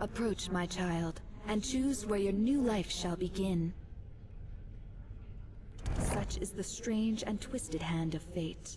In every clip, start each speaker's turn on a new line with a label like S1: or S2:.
S1: Approach, my child, and choose where your new life shall begin. Such is the strange and twisted hand of fate.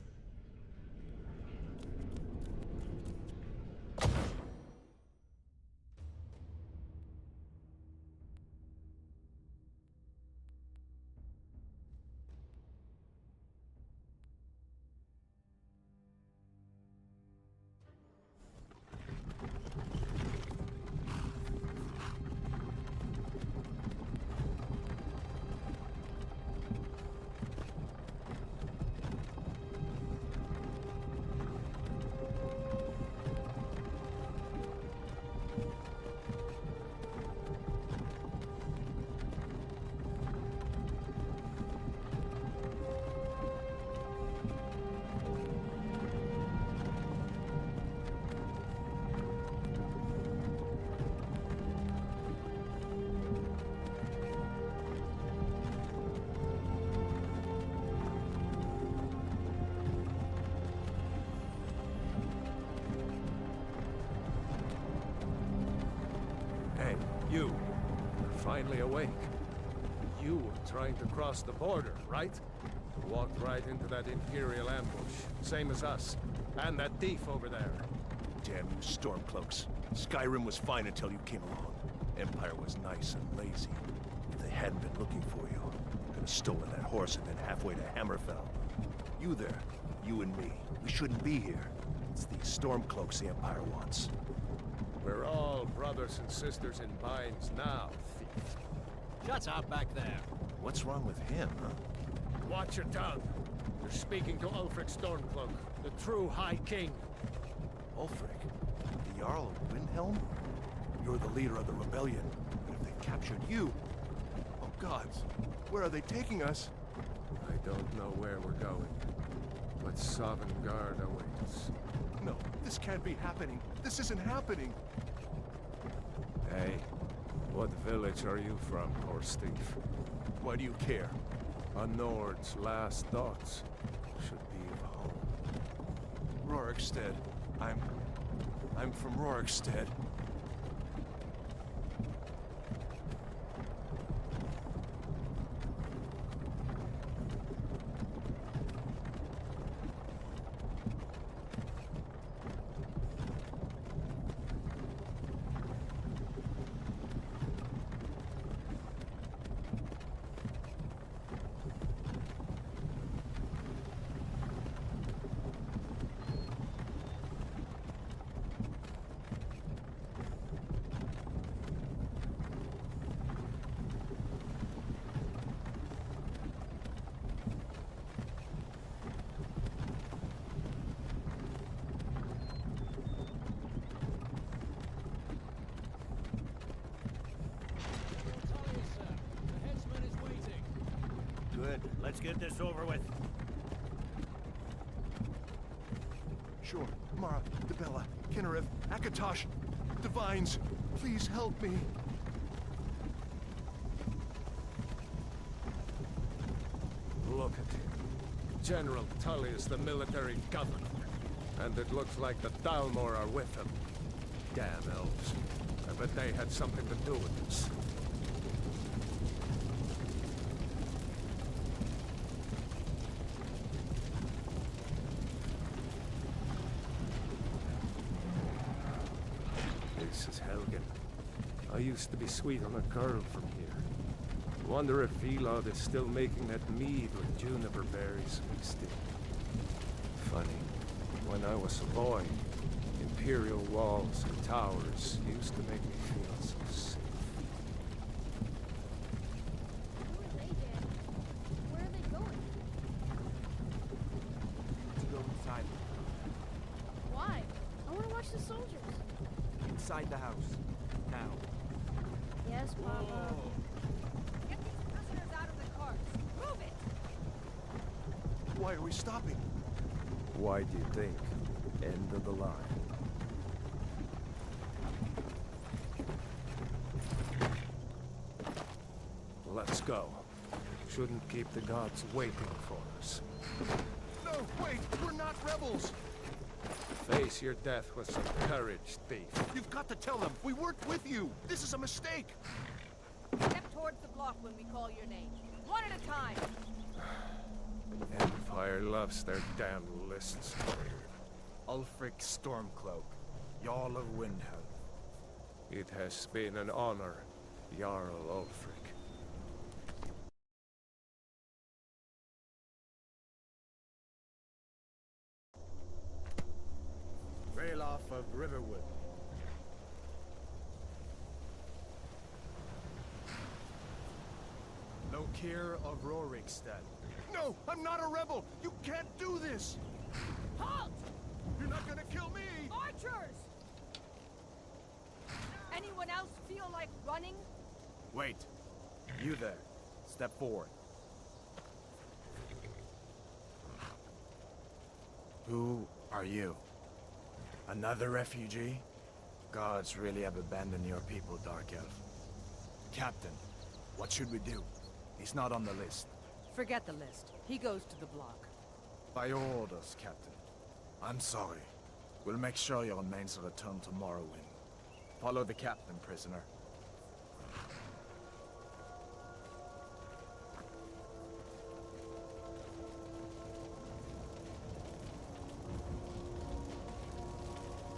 S2: You, you're finally awake. You were trying to cross the border, right? Walked right into that Imperial ambush, same as us. And that thief over there.
S3: Damn you Stormcloaks. Skyrim was fine until you came along. Empire was nice and lazy. If they hadn't been looking for you, could have stolen that horse and been halfway to Hammerfell. You there, you and me, we shouldn't be here. It's these Stormcloaks the Empire wants.
S2: We're all brothers and sisters in binds now, thief.
S4: Shut up back there.
S3: What's wrong with him, huh?
S2: Watch your tongue. You're speaking to Ulfric Stormcloak, the true High King.
S3: Ulfric? The Jarl of Windhelm? You're the leader of the rebellion, but if they captured you... Oh gods, where are they taking us?
S2: I don't know where we're going, but Sovngarde awaits.
S3: No, this can't be happening. This isn't happening.
S2: Hey, what village are you from, horse thief?
S3: Why do you care?
S2: A Nord's last thoughts should be of home.
S3: Rorikstead. I'm from Rorikstead.
S4: Good. Let's get this over with.
S3: Sure. Mara, Debella, Kinnarev, Akatosh, Divines, please help me.
S2: Look at him. General Tully is the military governor. And it looks like the Dalmor are with him. Damn elves. I bet they had something to do with this. This is Helgen. I used to be sweet on a girl from here. Wonder if Elod is still making that mead with juniper berries mixed in. Funny, when I was a boy, Imperial walls and towers used to make me feel so safe.
S5: Who are they, Dad? Where are they going?
S6: To go inside.
S5: Why? I want to watch the soldiers.
S6: Inside the house. Now.
S5: Yes, Papa.
S7: Get these prisoners out of the carts. Move it!
S3: Why are we stopping?
S2: Why do you think? End of the line. Let's go. Shouldn't keep the gods waiting for us.
S3: No, wait! We're not rebels!
S2: Face your death with some courage, thief.
S3: You've got to tell them we worked with you. This is a mistake.
S7: Step towards the block when we call your name. One at a time.
S2: Empire loves their damn lists.
S6: Ulfric Stormcloak, Jarl of Windhelm.
S2: It has been an honor, Jarl Ulfric.
S4: Ralof of Riverwood.
S6: Lokir of Rorikstead.
S3: No, I'm not a rebel. You can't do this.
S7: Halt!
S3: You're not gonna kill me.
S7: Archers! Anyone else feel like running?
S6: Wait. You there. Step forward. Who are you? Another refugee? Gods really have abandoned your people, Dark Elf. Captain, what should we do? He's not on the list.
S7: Forget the list. He goes to the block.
S6: By your orders, Captain. I'm sorry. We'll make sure your remains are returned to Morrowind. Follow the captain, prisoner.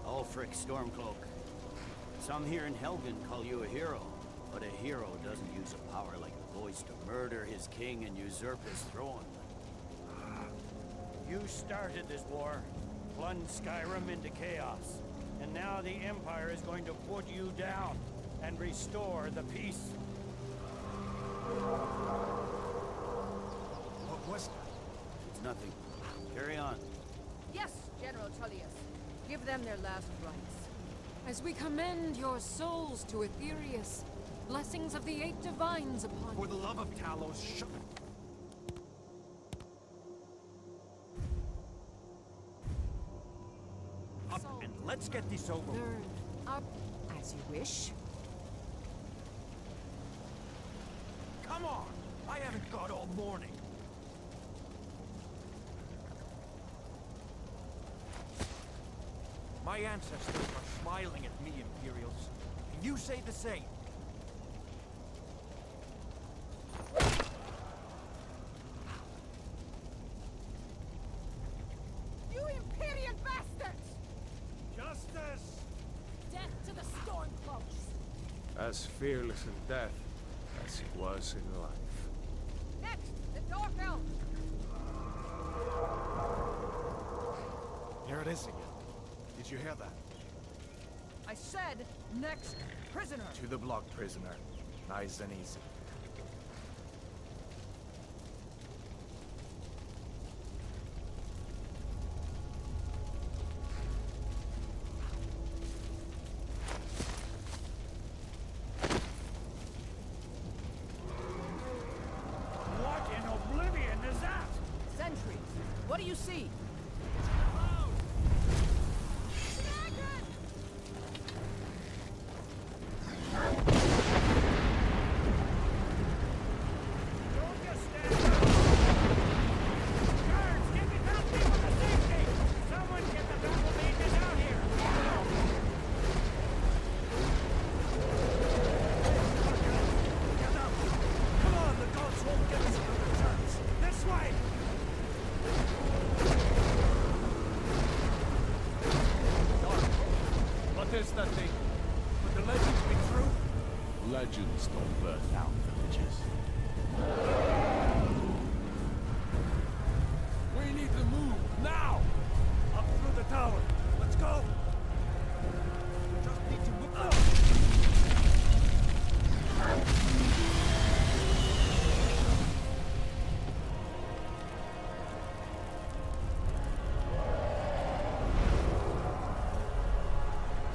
S4: Ulfric Stormcloak. Some here in Helgen call you a hero, but a hero doesn't use a power like a voice to murder his king and usurp his throne. You started this war, plunged Skyrim into chaos, and now the Empire is going to put you down and restore the peace.
S6: What was that?
S4: It's nothing. Carry on.
S7: Yes, General Tullius. Give them their last rites.
S8: As we commend your souls to Aetherius, blessings of the Eight Divines upon
S6: For
S8: you.
S6: the love of Talos, shut it.
S4: Up and let's get this over.
S8: Third, up, as you wish.
S6: Come on! I haven't got all morning. My ancestors are smiling at me, Imperials. Can you say the same?
S7: You Imperial bastards!
S6: Justice!
S8: Death to the Stormcloaks!
S2: As fearless in death as he was in life.
S7: Next, the Dark Elf!
S6: Here it is again. Did you hear that?
S7: I said, next prisoner!
S6: To the block, prisoner. Nice and easy.
S4: What in oblivion is that?
S7: Sentries, what do you see?
S4: Don't just stand there! Guards, get me those people to safety! Someone get the battle mages out here! Get up! Come on, the gods won't give us another chance! This way!
S3: What is that thing? Would the legends be true?
S9: Legends don't birth out villages.
S3: We need to move now! Up through the tower. Let's go! Just need to move.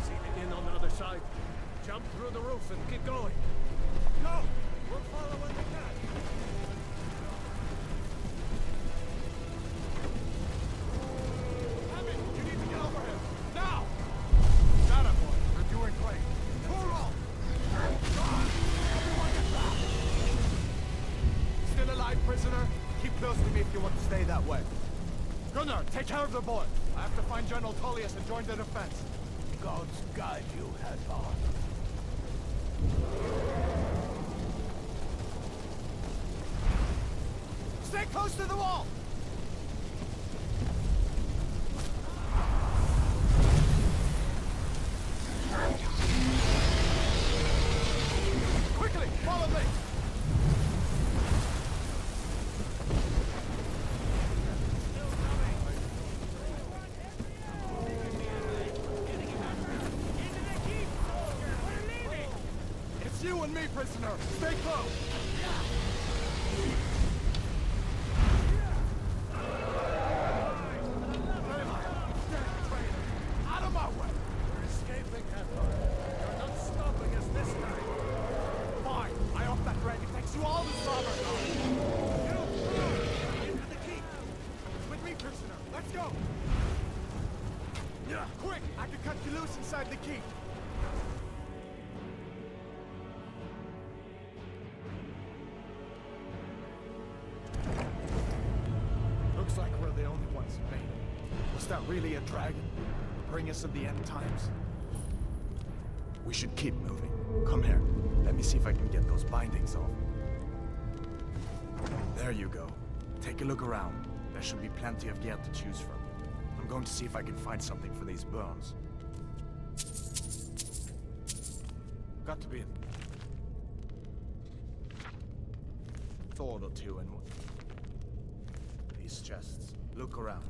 S3: See the inn on the other side. Jump through the roof and keep going. Go! We'll follow when we can. Hammond, you need to get over here. Now! Got it, boy. You're doing great. Toro! John! Everyone get back! Still alive, prisoner? Keep close to me if you want to stay that way. Gunnar, take care of the boy. I have
S6: have to find General Tullius and join the defense.
S3: Gods guide you, Hadvar.
S6: Stay close to the wall! Quickly, follow me! It's you and me, prisoner! Stay close! Out of my way!
S3: We're escaping, Hadvar. You're not stopping us this time.
S6: Fine, I off that drag. It takes you all to starboard.
S3: Into the keep.
S6: With me, prisoner. Let's go. Yeah. Quick, I can cut you loose inside the keep. Looks like we're the only ones who made it. Was that really a dragon? Bring us of the end times? We should keep moving. Come here. Let me see if I can get those bindings off. There you go. Take a look around. There should be plenty of gear to choose from. I'm going to see if I can find something for these burns. Got to be a sword or two in one. These chests. Look around.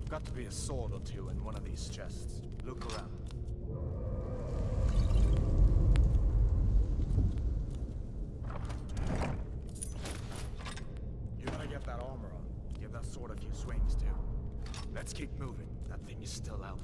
S6: Got to be a sword or two in one of these chests. Look around. You gotta get that armor on. Give that sword a few swings too. Let's keep moving. That thing is still out.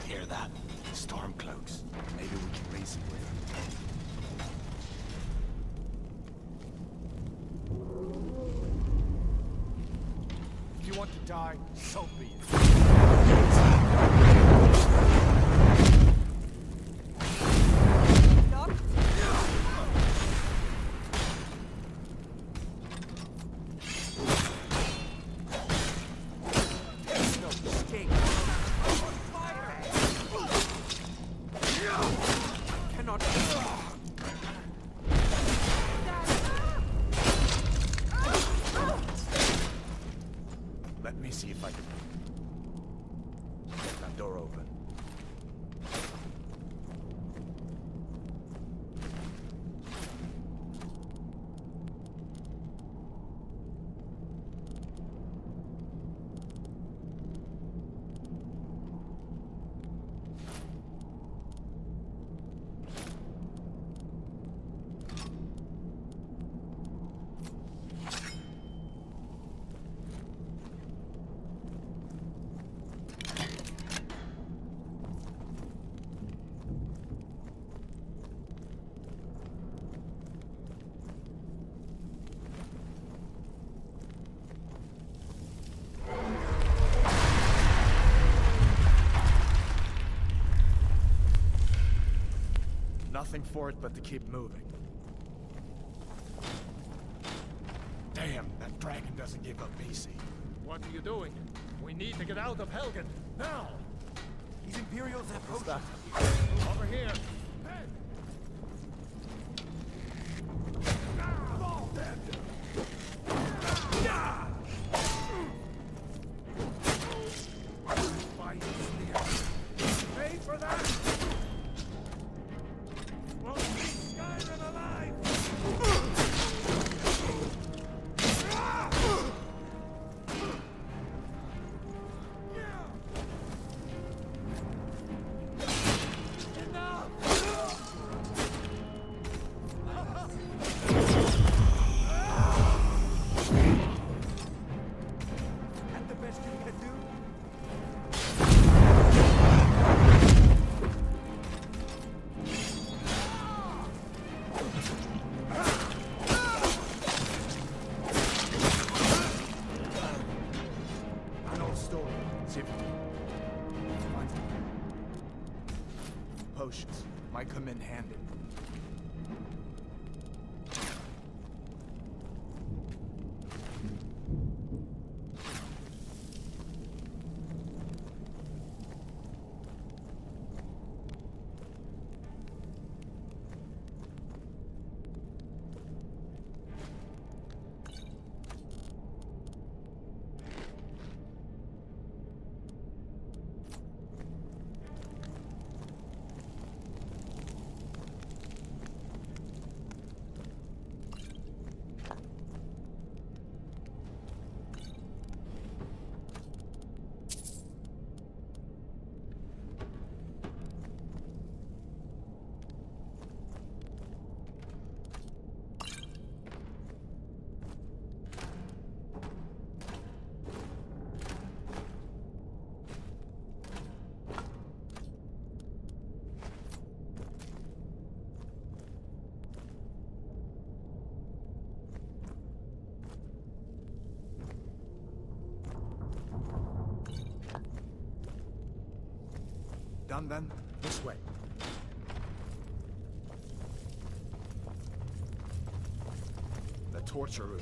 S6: Hear that? Storm cloaks. Maybe we can reason with them. If you want to die, so be it. Let me see if I can get that door open. Nothing for it but to keep moving. Damn, that dragon doesn't give up easy.
S2: What are you doing? We need to get out of Helgen, now!
S3: These Imperials have potions.
S2: Over here!
S3: I'm all dead.
S2: Pay for that!
S6: An old story. See if you can find it. Potions might come in handy. Done then? This way. The torture room.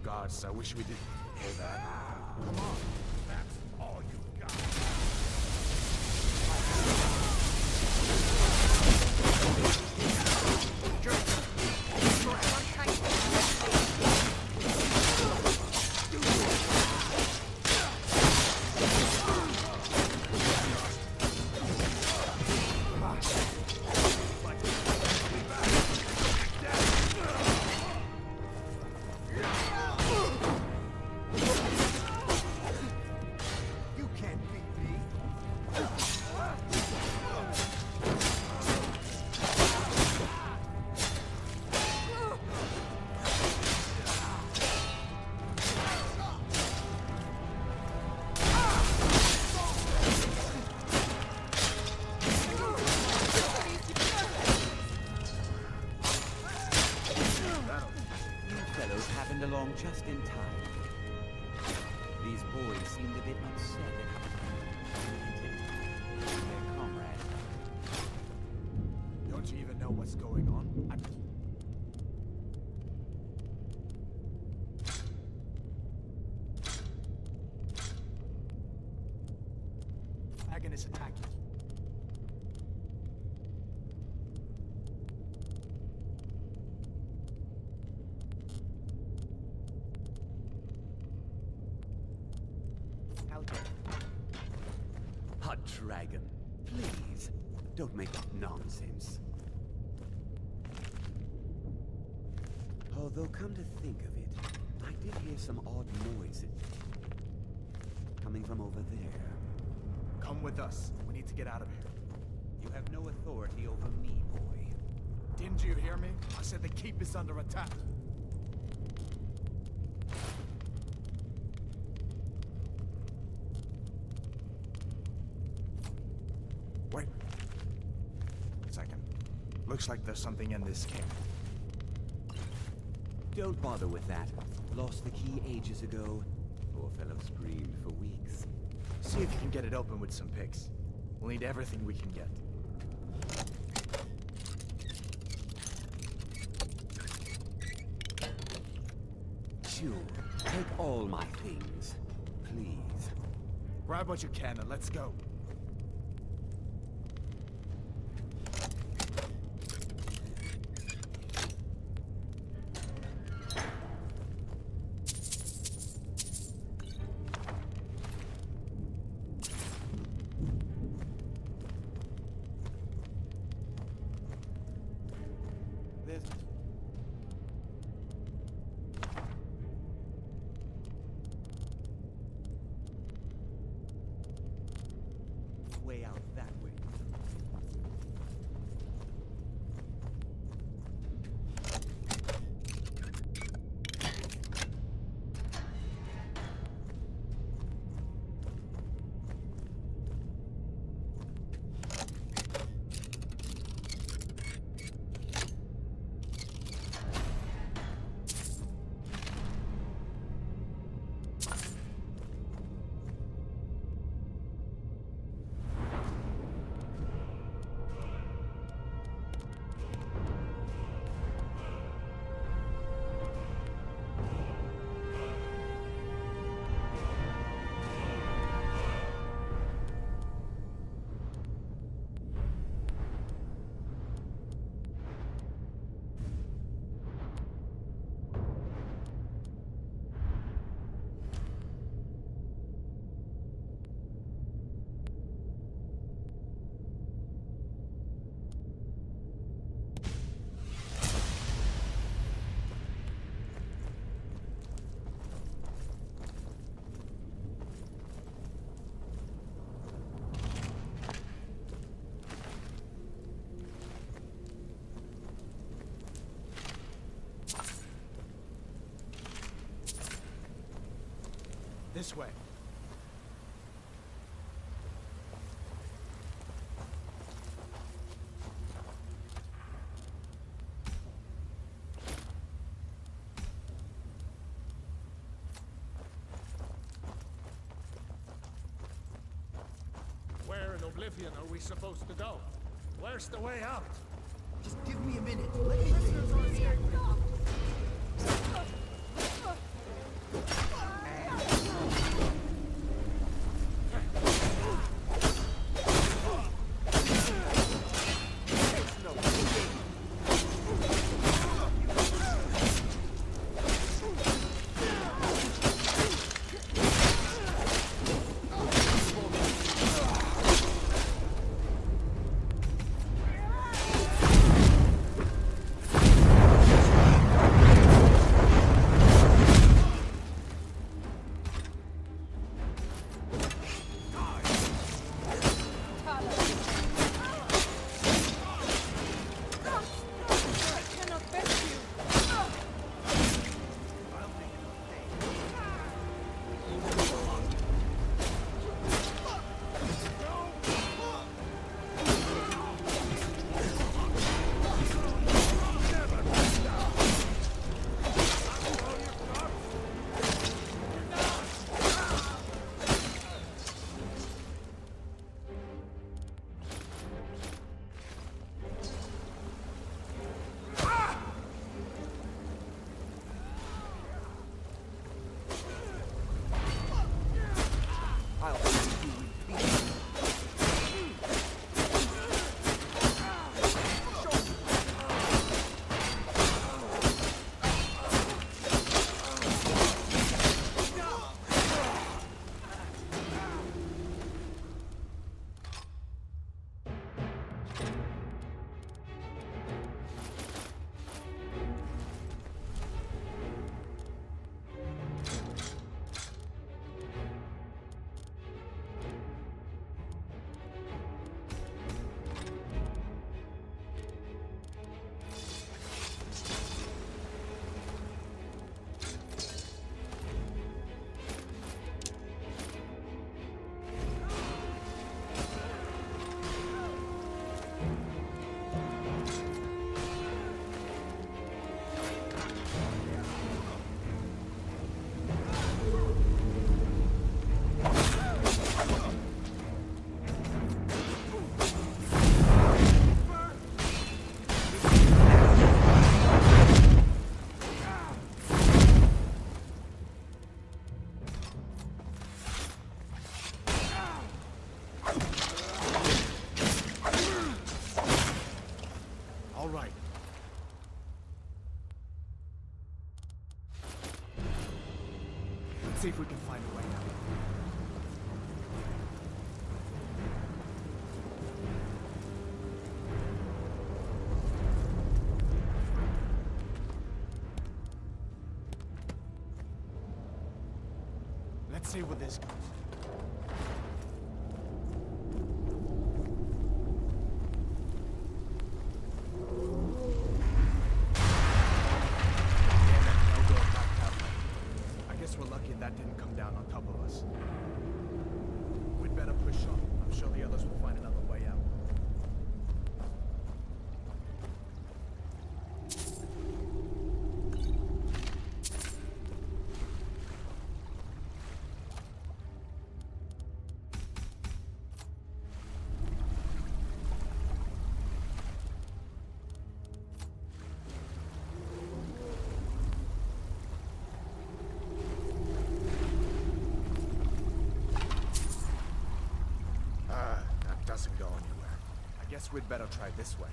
S6: Gods, I wish we didn't hear that. Come on.
S3: That's all you got.
S10: Along just in time. These boys seemed a bit upset at their comrade.
S6: Don't you even know what's going on? Dragon is attacking.
S10: A dragon. Please, don't make up nonsense. Although, come to think of it, I did hear some odd noises coming from over there.
S6: Come with us. We need to get out of here.
S10: You have no authority over me, boy.
S6: Didn't you hear me? I said the keep is under attack. Wait. Second. Looks like there's something in this camp.
S10: Don't bother with that. Lost the key ages ago. Poor fellow screamed for weeks.
S6: See if you can get it open with some picks. We'll need everything we can get.
S10: Sure. Take all my things. Please.
S6: Grab what you can and let's go. This way.
S2: Where in Oblivion are we supposed to go? Where's the way out?
S10: Just give me a minute. Let me think.
S6: Let's see if we can find a way out. Let's see where this goes. We're lucky that didn't come down on top of us. We'd better push on. I'm sure the others will find another way out. Doesn't go anywhere. I guess we'd better try this way.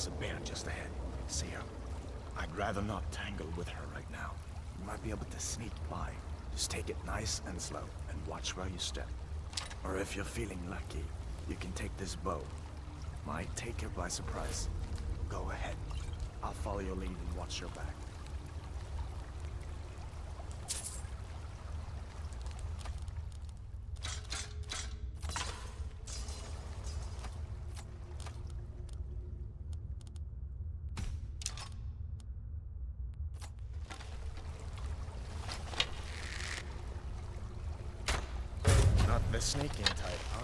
S6: There's a bear just ahead. See her? I'd rather not tangle with her right now. You might be able to sneak by. Just take it nice and slow, and watch where you step. Or if you're feeling lucky, you can take this bow. Might take her by surprise. Go ahead. I'll follow your lead and watch your back. Not the sneaking type, huh?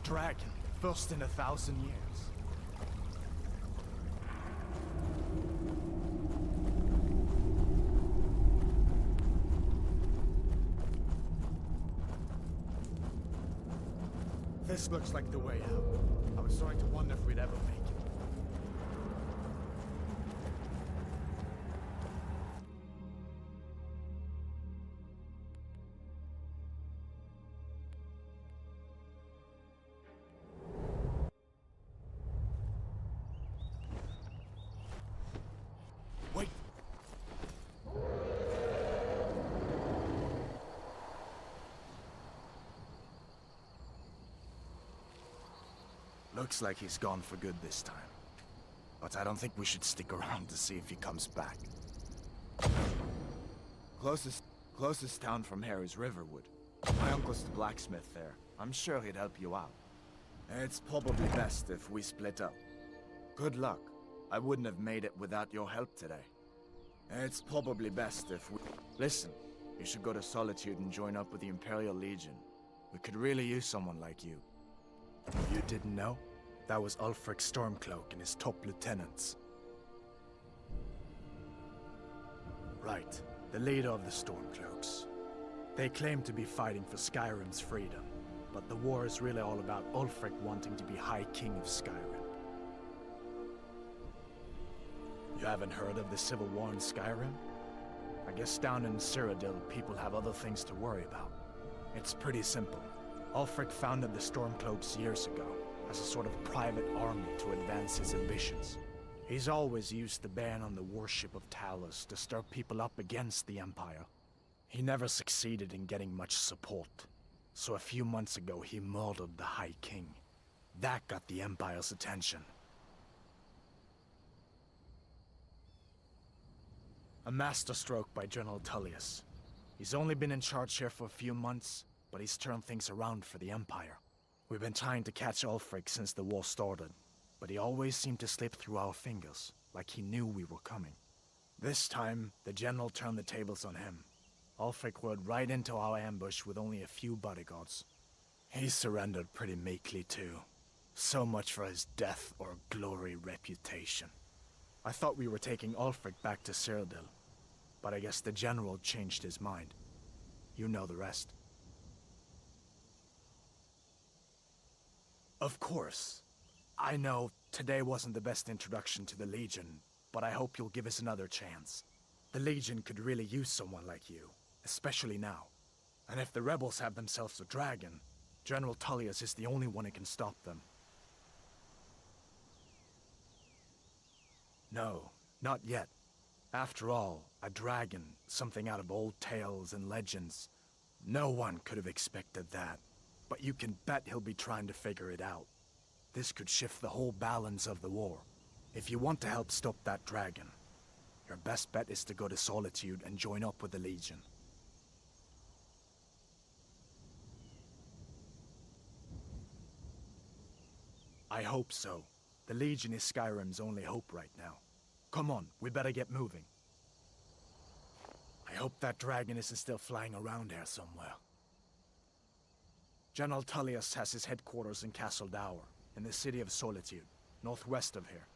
S6: Dragon, first in 1,000 years. This looks like the way out. I was starting to wonder if we'd ever make it. Wait! Looks like he's gone for good this time. But I don't think we should stick around to see if he comes back. Closest town from here is Riverwood. My uncle's the blacksmith there. I'm sure he'd help you out. It's probably best if we split up. Good luck. I wouldn't have made it without your help today. It's probably best if we... Listen, you should go to Solitude and join up with the Imperial Legion. We could really use someone like you. You didn't know? That was Ulfric Stormcloak and his top lieutenants. Right, the leader of the Stormcloaks. They claim to be fighting for Skyrim's freedom, but the war is really all about Ulfric wanting to be High King of Skyrim. You haven't heard of the Civil War in Skyrim? I guess down in Cyrodiil, people have other things to worry about. It's pretty simple. Ulfric founded the Stormcloaks years ago, as a sort of private army to advance his ambitions. He's always used the ban on the worship of Talos to stir people up against the Empire. He never succeeded in getting much support, so a few months ago he murdered the High King. That got the Empire's attention. A masterstroke by General Tullius. He's only been in charge here for a few months, but he's turned things around for the Empire. We've been trying to catch Ulfric since the war started, but he always seemed to slip through our fingers, like he knew we were coming. This time, the General turned the tables on him. Ulfric rode right into our ambush with only a few bodyguards. He surrendered pretty meekly too. So much for his death or glory reputation. I thought we were taking Ulfric back to Cyrodiil, but I guess the General changed his mind. You know the rest. Of course. I know today wasn't the best introduction to the Legion, but I hope you'll give us another chance. The Legion could really use someone like you, especially now. And if the rebels have themselves a dragon, General Tullius is the only one who can stop them. No, not yet. After all, a dragon, something out of old tales and legends. No one could have expected that. But you can bet he'll be trying to figure it out. This could shift the whole balance of the war. If you want to help stop that dragon, your best bet is to go to Solitude and join up with the Legion. I hope so. The Legion is Skyrim's only hope right now. Come on, we better get moving. I hope that dragon isn't still flying around here somewhere. General Tullius has his headquarters in Castle Dower, in the city of Solitude, northwest of here.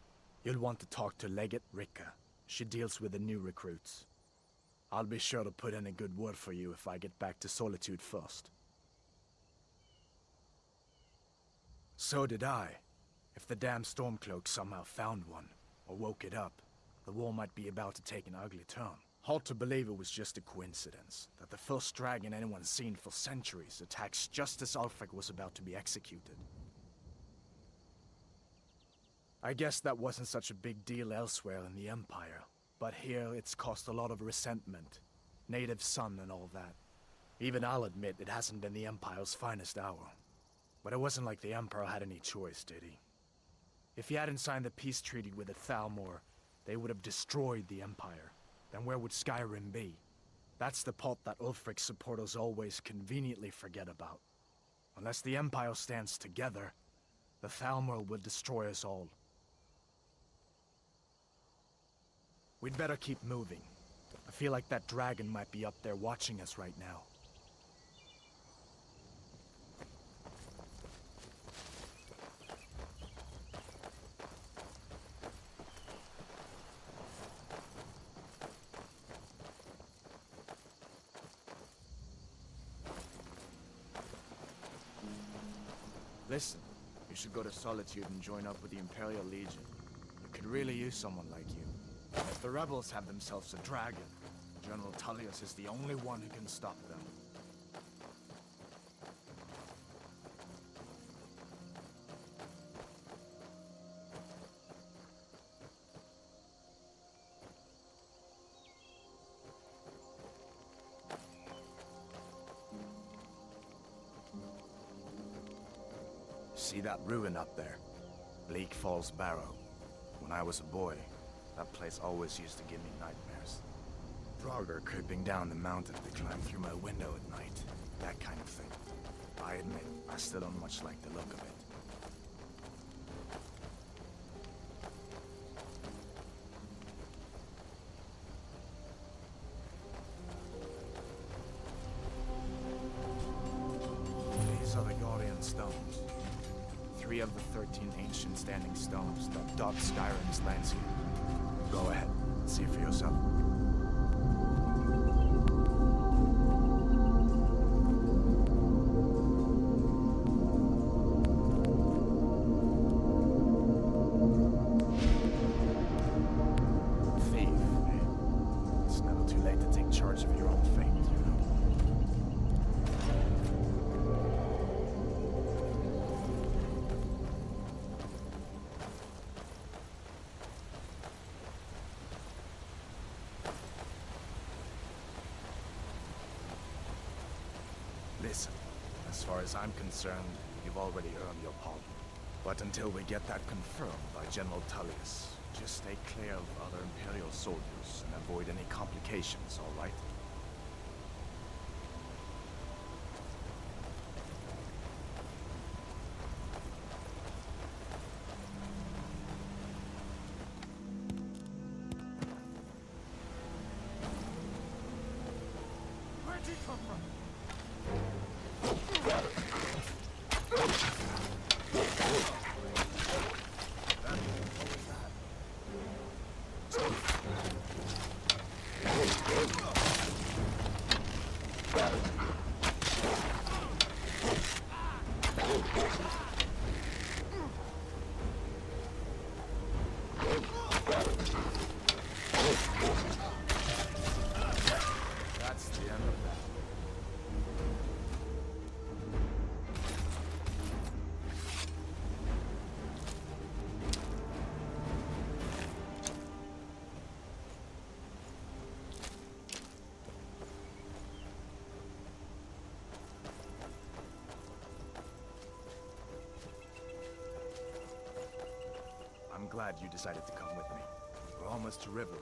S6: You'll want to talk to Legate Ricka. She deals with the new recruits. I'll be sure to put in a good word for you if I get back to Solitude first. So did I. If the damn Stormcloak somehow found one, or woke it up, the war might be about to take an ugly turn. Hard to believe it was just a coincidence, that the first dragon anyone's seen for centuries attacks just as Ulfric was about to be executed. I guess that wasn't such a big deal elsewhere in the Empire, but here it's caused a lot of resentment. Native son and all that. Even I'll admit it hasn't been the Empire's finest hour. But it wasn't like the Emperor had any choice, did he? If he hadn't signed the peace treaty with the Thalmor, they would have destroyed the Empire. Then where would Skyrim be? That's the part that Ulfric's supporters always conveniently forget about. Unless the Empire stands together, the Thalmor will destroy us all. We'd better keep moving. I feel like that dragon might be up there watching us right now. Listen, you should go to Solitude and join up with the Imperial Legion. You could really use someone like you. If the rebels have themselves a dragon, General Tullius is the only one who can stop them. See that ruin up there? Bleak Falls Barrow. When I was a boy, that place always used to give me nightmares. Draugr creeping down the mountain to climb through my window at night. That kind of thing. I admit, I still don't much like the look of it. These are the Guardian Stones. 3 of the 13 ancient standing stones that dot Skyrim's landscape. Go ahead, see for yourself. Thief, eh? It's never too late to take charge of your own fate, you know. Listen, as far as I'm concerned, you've already earned your pardon. But until we get that confirmed by General Tullius, just stay clear of other Imperial soldiers and avoid any complications, all right?
S3: Where'd you come from? That's the end of that.
S6: glad you decided to come with me. We're almost to Riverwood.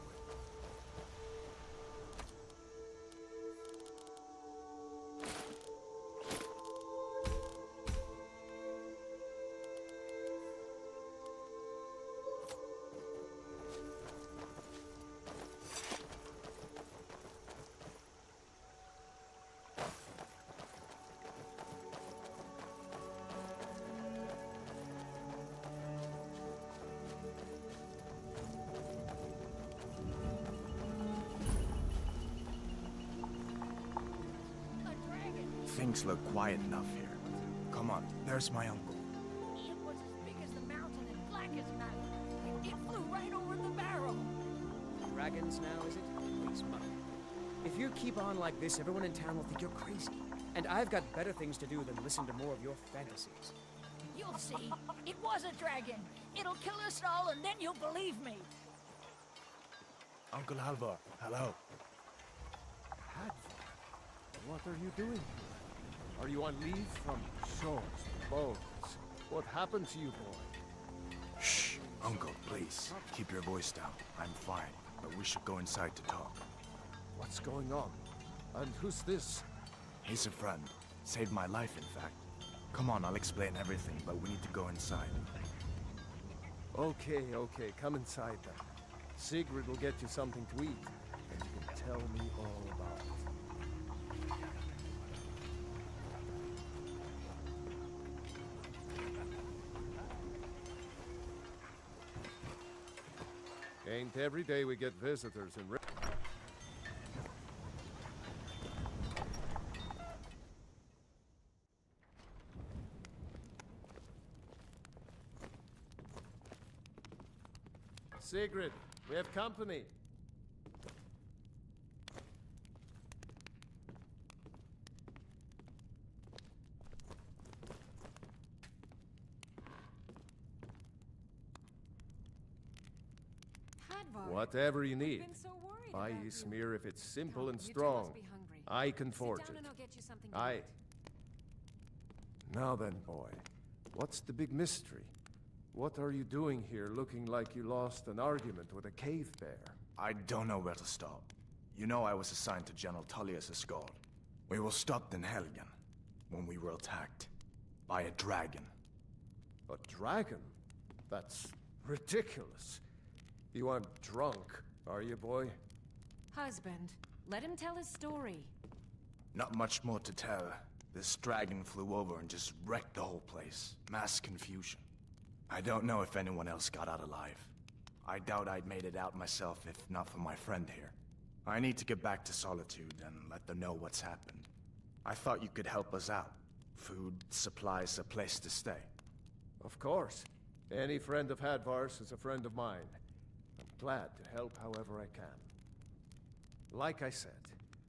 S6: Things look quiet enough here. Come on, there's my uncle.
S7: It was as big as the mountain and black as night. It flew right over the barrel.
S10: Dragons now, is it? Please, Mother. If you keep on like this, everyone in town will think you're crazy. And I've got better things to do than listen to more of your fantasies.
S7: You'll see. It was a dragon. It'll kill us all, and then you'll believe me.
S6: Uncle Halvar, hello.
S2: What are you doing? Are you on leave from swords, bows? What happened to you, boy?
S6: Shh, Uncle, please. Keep your voice down. I'm fine, but we should go inside to talk.
S2: What's going on? And who's this?
S6: He's a friend. Saved my life, in fact. Come on, I'll explain everything, but we need to go inside.
S2: Okay, come inside then. Sigrid will get you something to eat, and you can tell me all about it. Ain't every day we get visitors in Sigrid, we have company. Whatever you need. Buy you smear if it's simple and strong. I can forge it. Now then, boy, what's the big mystery? What are you doing here looking like you lost an argument with a cave bear?
S6: I don't know where to start. You know I was assigned to General Tullius' escort. We were stopped in Helgen when we were attacked by a dragon.
S2: A dragon? That's ridiculous. You aren't drunk, are you, boy?
S8: Husband, let him tell his story.
S6: Not much more to tell. This dragon flew over and just wrecked the whole place. Mass confusion. I don't know if anyone else got out alive. I doubt I'd made it out myself if not for my friend here. I need to get back to Solitude and let them know what's happened. I thought you could help us out. Food, supplies, a place to stay.
S2: Of course. Any friend of Hadvar's is a friend of mine. I'm glad to help however I can. Like I said,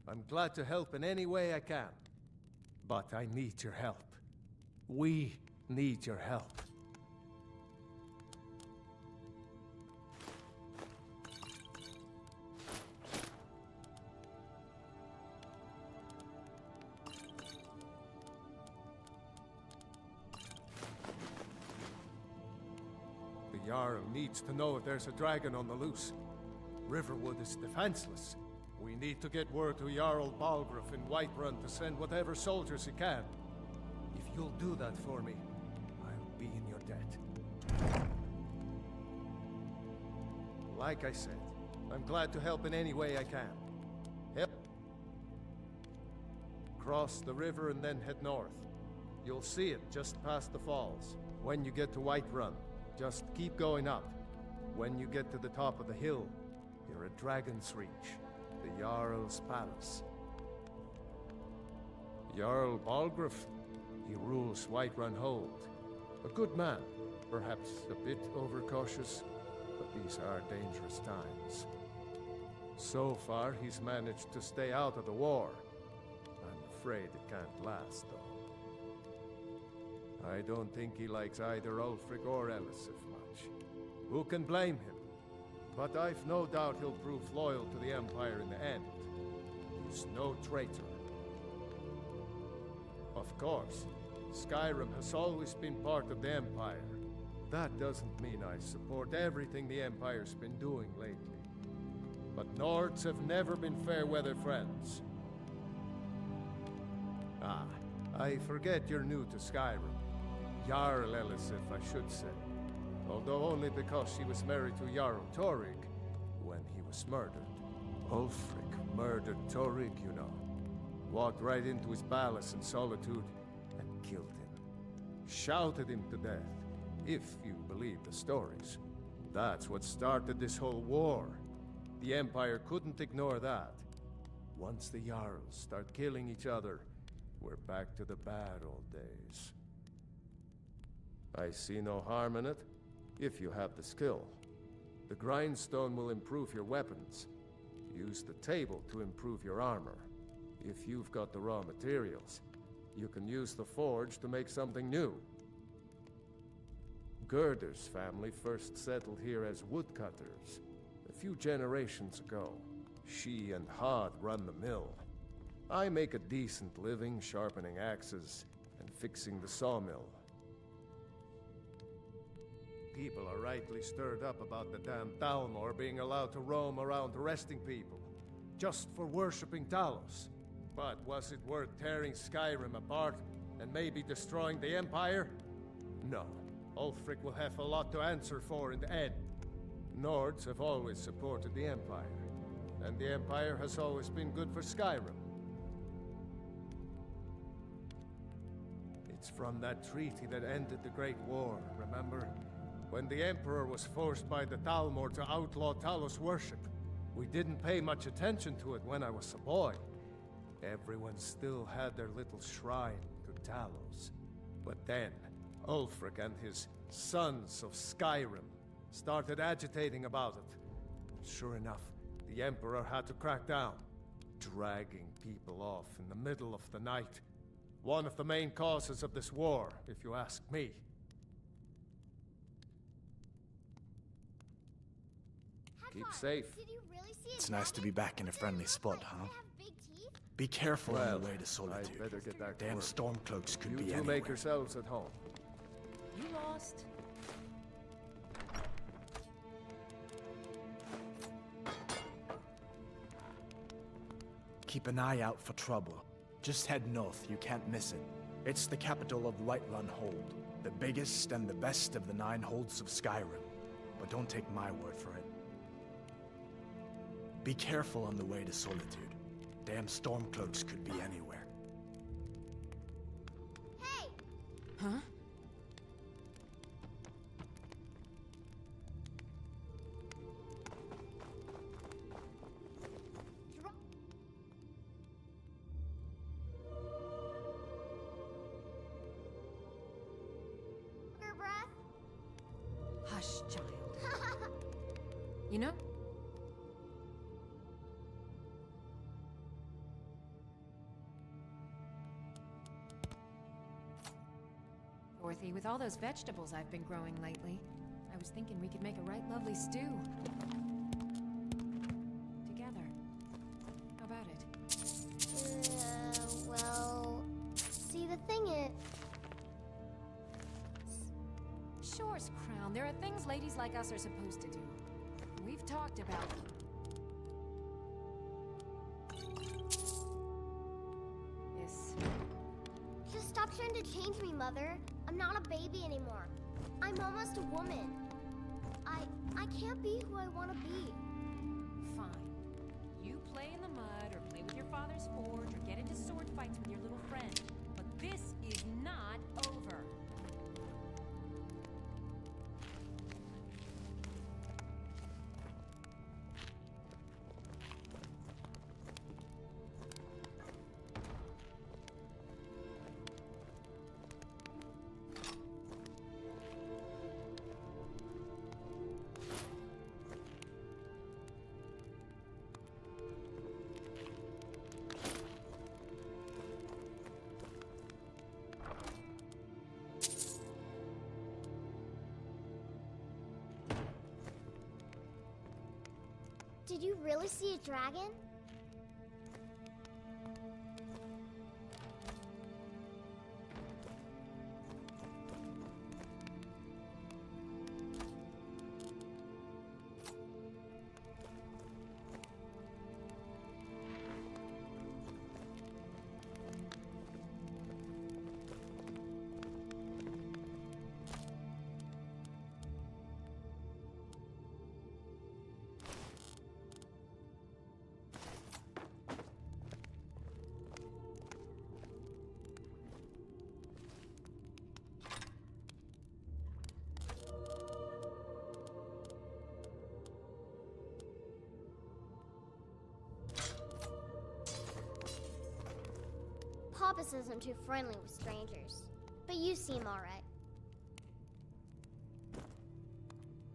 S2: I'm glad to help in any way I can. But I need your help. We need your help. The Jarl needs to know if there's a dragon on the loose. Riverwood is defenseless. We need to get word to Jarl Balgruuf in Whiterun to send whatever soldiers he can. If you'll do that for me, I'll be in your debt. Like I said, I'm glad to help in any way I can. Help. Cross the river and then head north. You'll see it just past the falls. When you get to Whiterun, just keep going up. When you get to the top of the hill, you're at Dragon's Reach, the Jarl's palace. Jarl Balgruuf, he rules Whiterun Hold. A good man, perhaps a bit overcautious, but these are dangerous times. So far, he's managed to stay out of the war. I'm afraid it can't last, though. I don't think he likes either Ulfric or Elisif much. Who can blame him? But I've no doubt he'll prove loyal to the Empire in the end. He's no traitor. Of course, Skyrim has always been part of the Empire. That doesn't mean I support everything the Empire's been doing lately. But Nords have never been fair-weather friends. Ah, I forget you're new to Skyrim. Jarl Elisif, I should say. Although only because she was married to Jarl Torig when he was murdered. Ulfric murdered Torig, you know. Walked right into his palace in Solitude and killed him. Shouted him to death, if you believe the stories. That's what started this whole war. The Empire couldn't ignore that. Once the Jarls start killing each other, we're back to the bad old days. I see no harm in it, if you have the skill. The grindstone will improve your weapons. Use the table to improve your armor. If you've got the raw materials, you can use the forge to make something new. Gerder's family first settled here as woodcutters a few generations ago. She and Hod run the mill. I make a decent living sharpening axes and fixing the sawmill. People are rightly stirred up about the damn Thalmor being allowed to roam around arresting people, just for worshipping Talos. But was it worth tearing Skyrim apart and maybe destroying the Empire? No. Ulfric will have a lot to answer for in the end. Nords have always supported the Empire, and the Empire has always been good for Skyrim. It's from that treaty that ended the Great War, remember? When the Emperor was forced by the Thalmor to outlaw Talos worship. We didn't pay much attention to it when I was a boy. Everyone still had their little shrine to Talos. But then, Ulfric and his Sons of Skyrim started agitating about it. Sure enough, the Emperor had to crack down, dragging people off in the middle of the night. One of the main causes of this war, if you ask me. Keep safe.
S5: Did you really see
S6: It's nice to be back in a friendly spot, huh? Be careful on the way to Solitude.
S2: I'd better get back to
S6: Damn
S2: work.
S6: Stormcloaks could
S2: You
S6: be
S2: two
S6: anywhere.
S2: make yourselves at home.
S1: You lost.
S6: Keep an eye out for trouble. Just head north, you can't miss it. It's the capital of Whiterun Hold, the biggest and the best of the 9 holds of Skyrim. But don't take my word for it. Be careful on the way to Solitude. Damn Stormcloaks could be anywhere.
S5: Hey!
S8: Huh?
S5: Your breath?
S1: Hush, child.
S8: You know? Dorothy, with all those vegetables I've been growing lately, I was thinking we could make a right lovely stew. Together. How about it?
S5: Well... See, the thing is...
S8: Sure, Crown. There are things ladies like us are supposed to do. We've talked about this.
S5: Just stop trying to change me, Mother. I'm not a baby anymore. I'm almost a woman. I can't be who I want to be.
S8: Fine. You play in the mud, or play with your father's forge, or get into sword fights with your little friend. But this is not over.
S5: Did you really see a dragon? Pappas isn't too friendly with strangers. But you seem alright.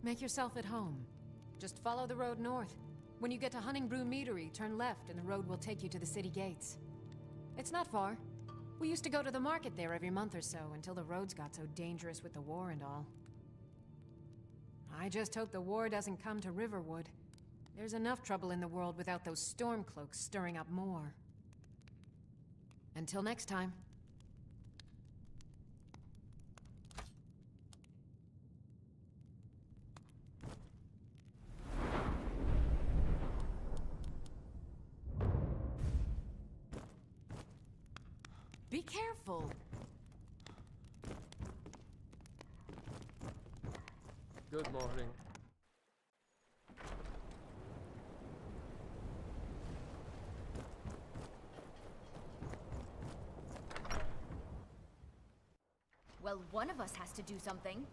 S8: Make yourself at home. Just follow the road north. When you get to Hunningbrew Meadery, turn left and the road will take you to the city gates. It's not far. We used to go to the market there every month or so until the roads got so dangerous with the war and all. I just hope the war doesn't come to Riverwood. There's enough trouble in the world without those Stormcloaks stirring up more. Until next time. Be careful.
S2: Good morning.
S11: Well, one of us has to do something.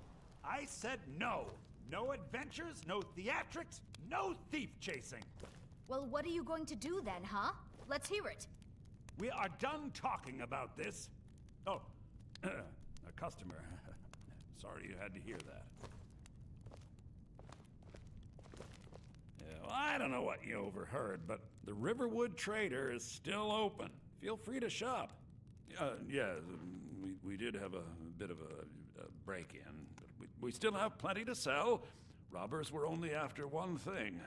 S12: I said no. No adventures, no theatrics, no thief chasing.
S11: Well, what are you going to do then, huh? Let's hear it.
S12: We are done talking about this. Oh, a customer. Sorry you had to hear that. Yeah, well, I don't know what you overheard, but the Riverwood Trader is still open. Feel free to shop. Yeah, we did have a bit of a break-in, but we still have plenty to sell. Robbers were only after one thing.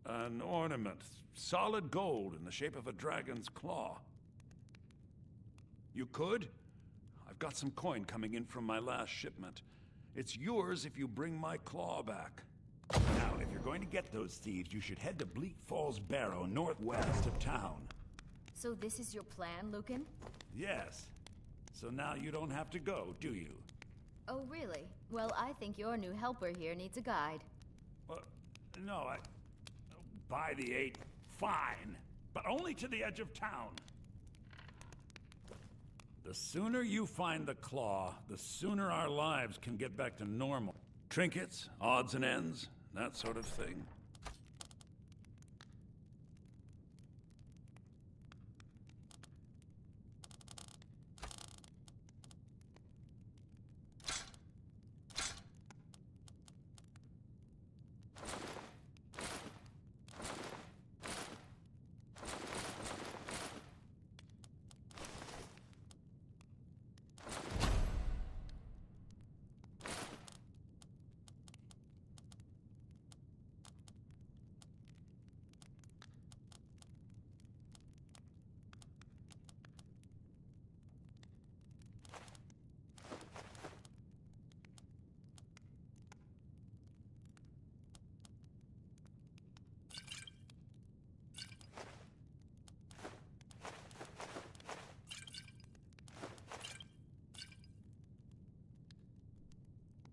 S12: An ornament, solid gold in the shape of a dragon's claw. You could? I've got some coin coming in from my last shipment. It's yours if you bring my claw back. Now, if you're going to get those thieves, you should head to Bleak Falls Barrow, northwest of town.
S11: So this is your plan, Lucan?
S12: Yes. So now you don't have to go, do you?
S11: Oh, really? Well, I think your new helper here needs a guide.
S12: No, by the 8, fine. But only to the edge of town. The sooner you find the claw, the sooner our lives can get back to normal. Trinkets, odds and ends, that sort of thing.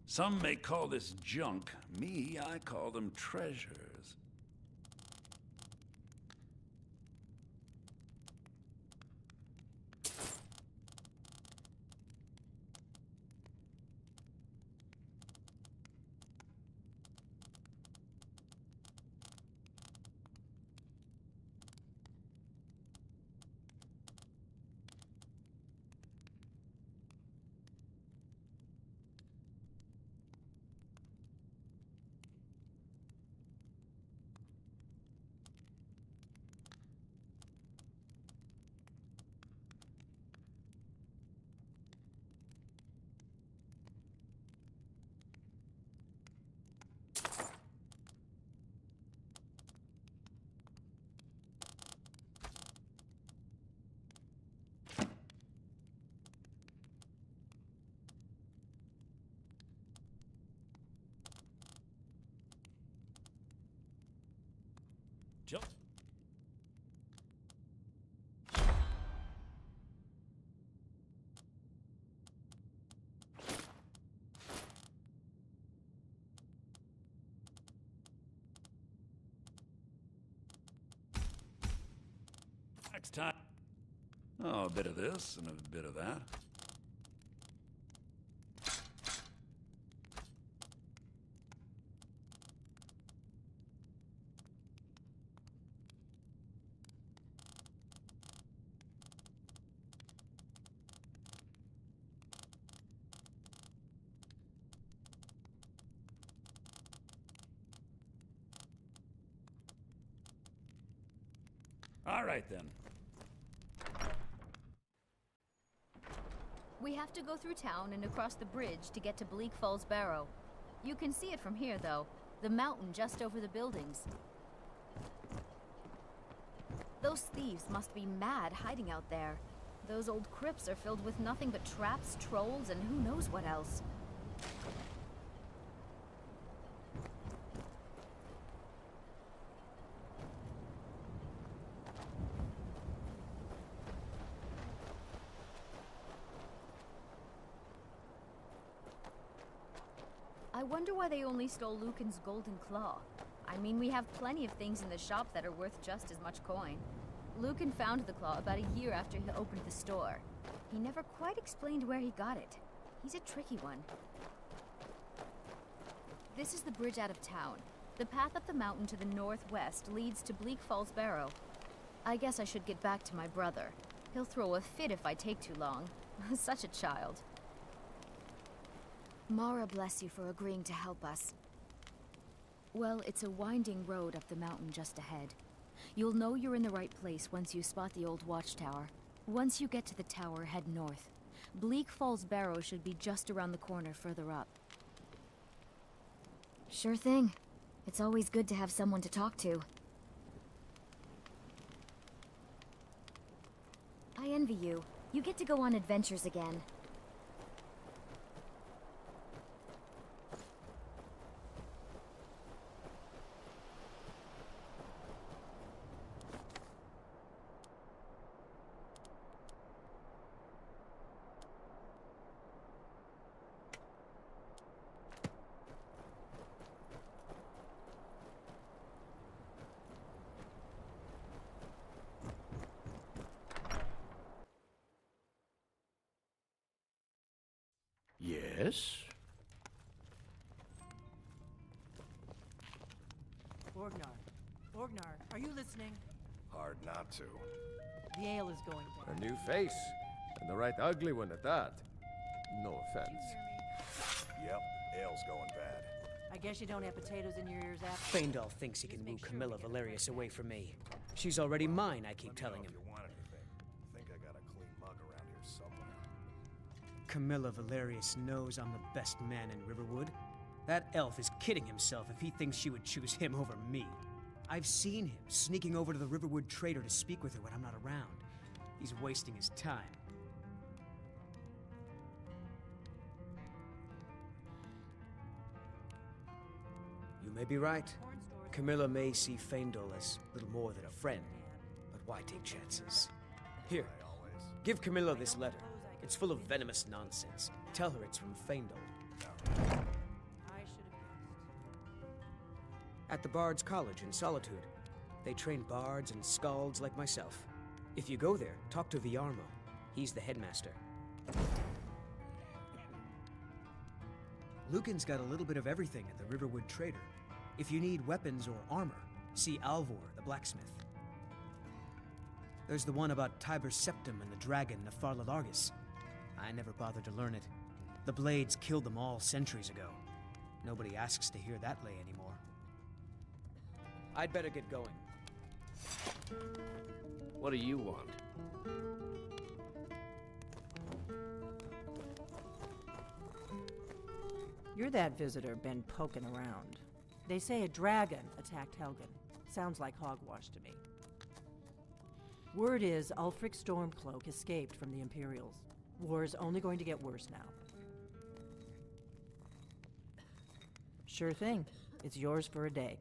S12: Some may call this junk. Me, I call them treasures. Jump. Next time. Oh, a bit of this and a bit of that. All right, then.
S11: We have to go through town and across the bridge to get to Bleak Falls Barrow. You can see it from here, though. The mountain just over the buildings. Those thieves must be mad hiding out there. Those old crypts are filled with nothing but traps, trolls, and who knows what else. I wonder why they only stole Lucan's golden claw. I mean, we have plenty of things in the shop that are worth just as much coin. Lucan found the claw about a year after he opened the store. He never quite explained where he got it. He's a tricky one. This is the bridge out of town. The path up the mountain to the northwest leads to Bleak Falls Barrow. I guess I should get back to my brother. He'll throw a fit if I take too long. Such a child. Mara bless you for agreeing to help us. Well, it's a winding road up the mountain just ahead. You'll know you're in the right place once you spot the old watchtower. Once you get to the tower, head north. Bleak Falls Barrow should be just around the corner further up. Sure thing. It's always good to have someone to talk to. I envy you. You get to go on adventures again.
S9: Yes?
S13: Orgnar, are you listening?
S3: Hard not to.
S13: The ale is going down.
S2: A new face, and the right ugly one at that. No offense.
S3: Yep, ale's going bad.
S13: I guess you don't have potatoes in your ears after.
S10: Faendal thinks he can woo Camilla Valerius away from me. She's already mine, I keep telling him.
S3: If you want anything, I think I got a clean mug around here somewhere.
S10: Camilla Valerius knows I'm the best man in Riverwood. That elf is kidding himself if he thinks she would choose him over me. I've seen him sneaking over to the Riverwood trader to speak with her when I'm not around. He's wasting his time. You may be right. Camilla may see Faendal as little more than a friend, but why take chances? Here, give Camilla this letter. It's full of venomous nonsense. Tell her it's from Faendal.
S13: I should have guessed.
S10: At the Bard's College in Solitude. They train bards and skalds like myself. If you go there, talk to Viarmo. He's the headmaster. Lucan's got a little bit of everything at the Riverwood Trader. If you need weapons or armor, see Alvor, the blacksmith. There's the one about Tiber's Septum and the dragon Nefarla Largus. I never bothered to learn it. The Blades killed them all centuries ago. Nobody asks to hear that lay anymore. I'd better get going.
S9: What do you want?
S13: You're that visitor been poking around. They say a dragon attacked Helgen. Sounds like hogwash to me. Word is Ulfric Stormcloak escaped from the Imperials. War's only going to get worse now. Sure thing. It's yours for a day.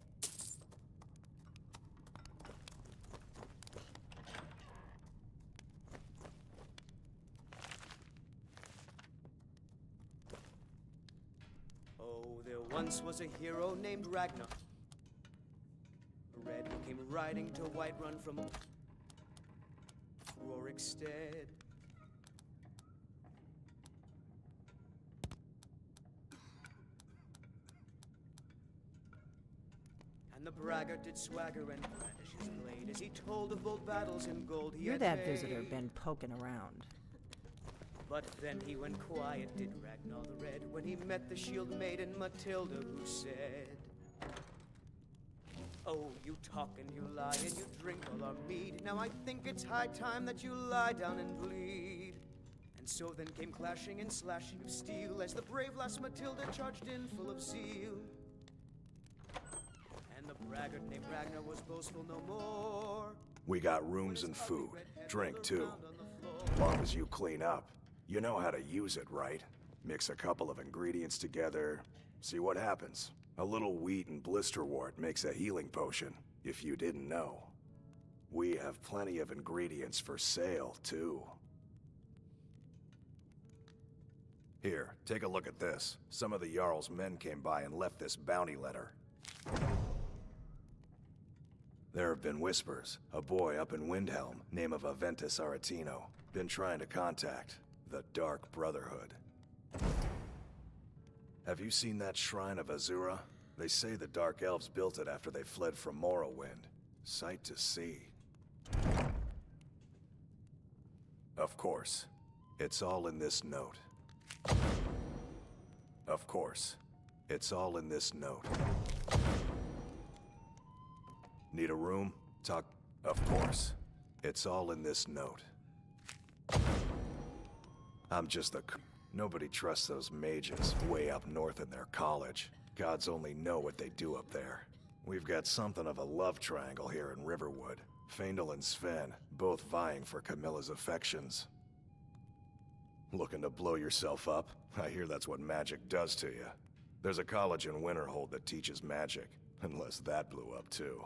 S10: Oh, there once was a hero named Ragnar. Red who came riding to Whiterun from Rorikstead. And the braggart did swagger and brandish his blade as he told of bold battles in gold he
S13: You're
S10: had
S13: that
S10: made.
S13: visitor been poking around.
S10: But then he went quiet, did Ragnar the Red, when he met the shield maiden Matilda, who said,
S14: Oh, you talk and you lie and you drink all our mead. Now I think it's high time that you lie down and bleed. And so then came clashing and slashing of steel as the brave lass Matilda charged in full of zeal. And the braggart named Ragnar was boastful no more.
S3: We got rooms and food, drink too. As long as you clean up. You know how to use it, right? Mix a couple of ingredients together, see what happens. A little wheat and blisterwort makes a healing potion, if you didn't know. We have plenty of ingredients for sale, too. Here, take a look at this. Some of the Jarl's men came by and left this bounty letter. There have been whispers. A boy up in Windhelm, name of Aventus Aretino, been trying to contact the Dark Brotherhood. Have you seen that shrine of Azura? They say the Dark Elves built it after they fled from Morrowind. Sight to see. Of course. It's all in this note. Of course. It's all in this note. Need a room? Talk. Of course. It's all in this note. I'm just the... Nobody trusts those mages way up north in their college. Gods only know what they do up there. We've got something of a love triangle here in Riverwood. Faendal and Sven, both vying for Camilla's affections. Looking to blow yourself up? I hear that's what magic does to you. There's a college in Winterhold that teaches magic, unless that blew up too.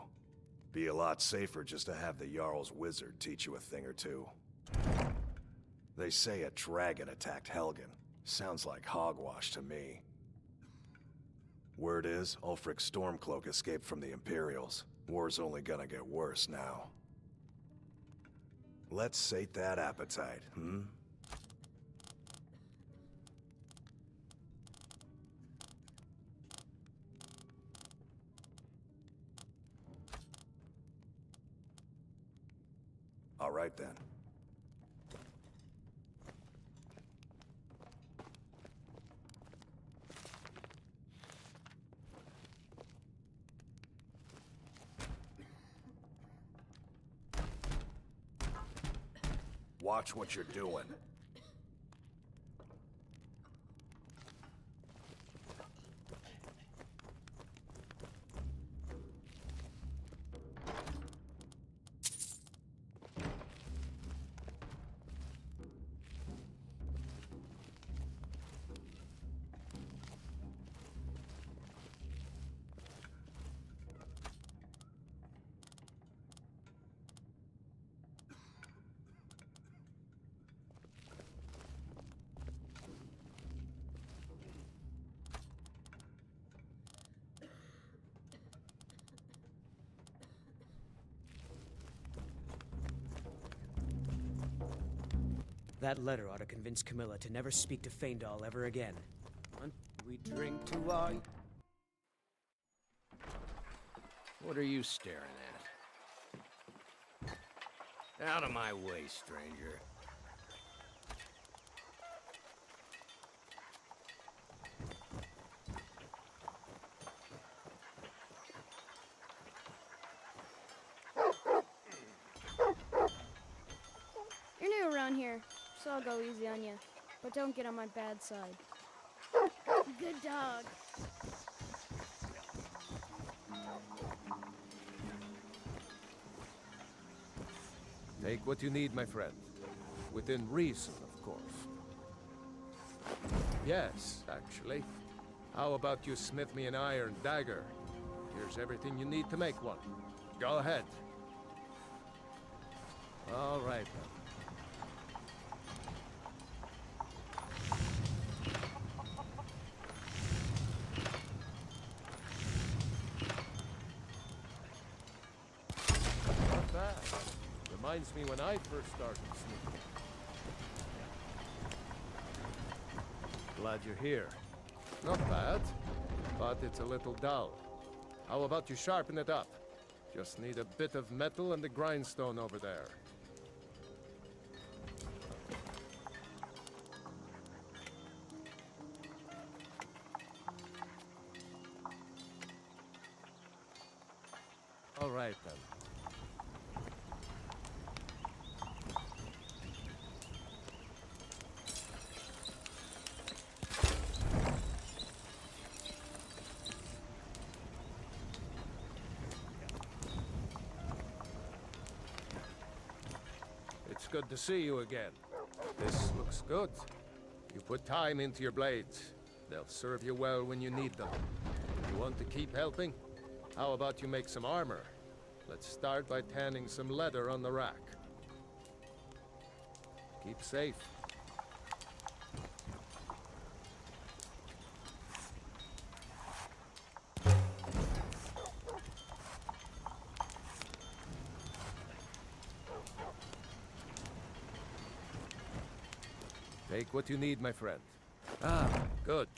S3: Be a lot safer just to have the Jarl's wizard teach you a thing or two. They say a dragon attacked Helgen. Sounds like hogwash to me. Word is, Ulfric's Stormcloak escaped from the Imperials. War's only gonna get worse now. Let's sate that appetite, hmm? All right then. Watch what you're doing.
S10: That letter ought to convince Camilla to never speak to Faendal ever again.
S14: We drink to our...
S15: What are you staring at? Out of my way, stranger.
S16: You're new around here, so I'll go easy on you. But don't get on my bad side. Good dog.
S2: Take what you need, my friend. Within reason, of course. Yes, actually. How about you smith me an iron dagger? Here's everything you need to make one. Go ahead. All right, then. Not bad. Reminds me when I first started sneaking. Glad you're here. Not bad, but it's a little dull. How about you sharpen it up? Just need a bit of metal and the grindstone over there. right then. It's good to see you again. This looks good. You put time into your blades. They'll serve you well when you need them. You want to keep helping? How about you make some armor? Let's start by tanning some leather on the rack. Keep safe. Take what you need, my friend. Ah, good.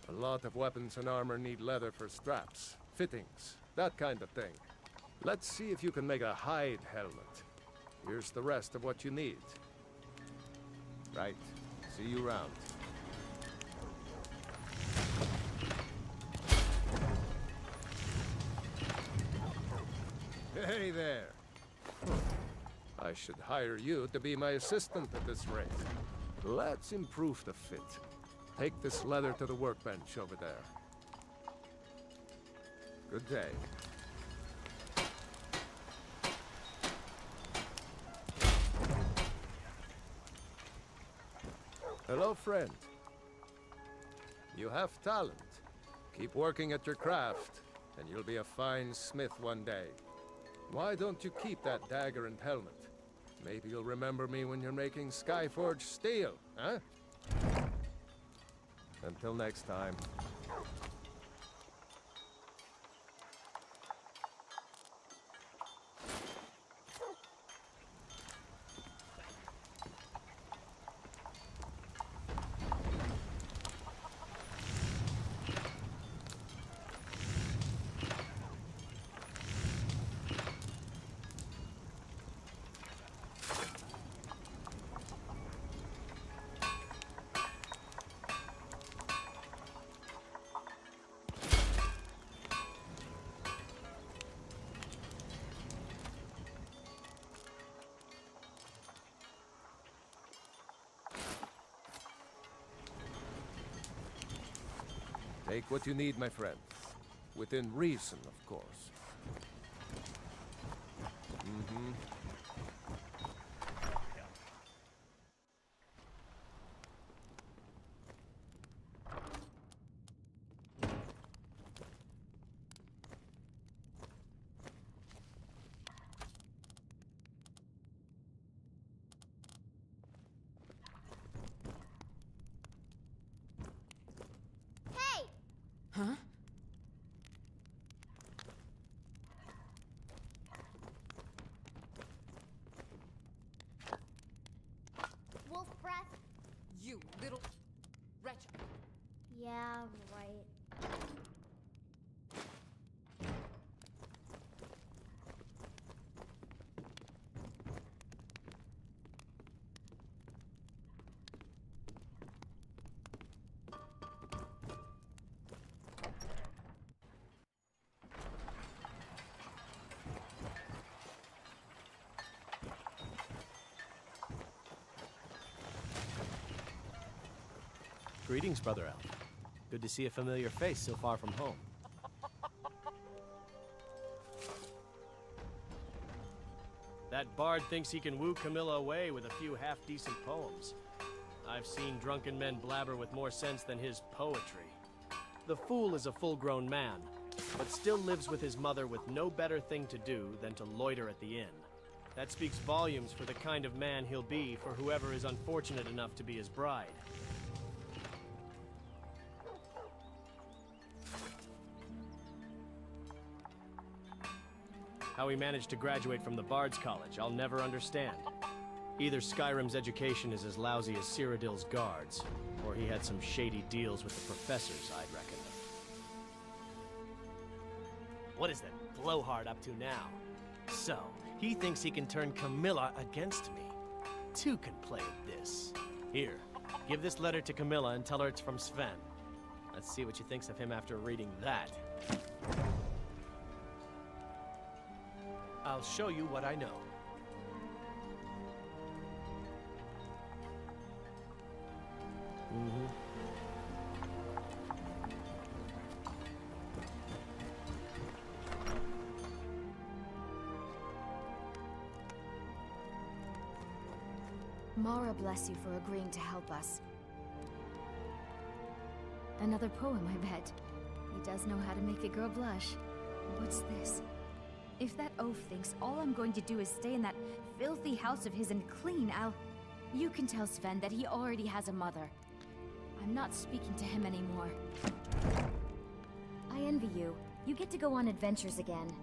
S2: A lot of weapons and armor need leather for straps, fittings, that kind of thing. Let's see if you can make a hide helmet. Here's the rest of what you need. Right. See you around. Hey there. I should hire you to be my assistant at this rate. Let's improve the fit. Take this leather to the workbench over there. Good day. Hello, friend. You have talent. Keep working at your craft, and you'll be a fine smith one day. Why don't you keep that dagger and helmet? Maybe you'll remember me when you're making Skyforge steel, huh? Until next time. Take what you need, my friend. Within reason, of course. Mm-hmm.
S8: Huh?
S5: Wolf breath?
S8: You little wretch.
S5: Yeah, right.
S17: Greetings, Brother Elf. Good to see a familiar face so far from home. That bard thinks he can woo Camilla away with a few half-decent poems. I've seen drunken men blabber with more sense than his poetry. The fool is a full-grown man, but still lives with his mother with no better thing to do than to loiter at the inn. That speaks volumes for the kind of man he'll be for whoever is unfortunate enough to be his bride. How he managed to graduate from the Bard's College, I'll never understand. Either Skyrim's education is as lousy as Cyrodiil's guards, or he had some shady deals with the professors, I'd reckon. What is that blowhard up to now? So, he thinks he can turn Camilla against me. Two can play at this. Here, give this letter to Camilla and tell her it's from Sven. Let's see what she thinks of him after reading that. I'll show you what I know.
S11: Mara bless you for agreeing to help us. Another poem, I bet. He does know how to make a girl blush. What's this? If that oaf thinks all I'm going to do is stay in that filthy house of his and clean, You can tell Sven that he already has a mother. I'm not speaking to him anymore.
S18: I envy you. You get to go on adventures again.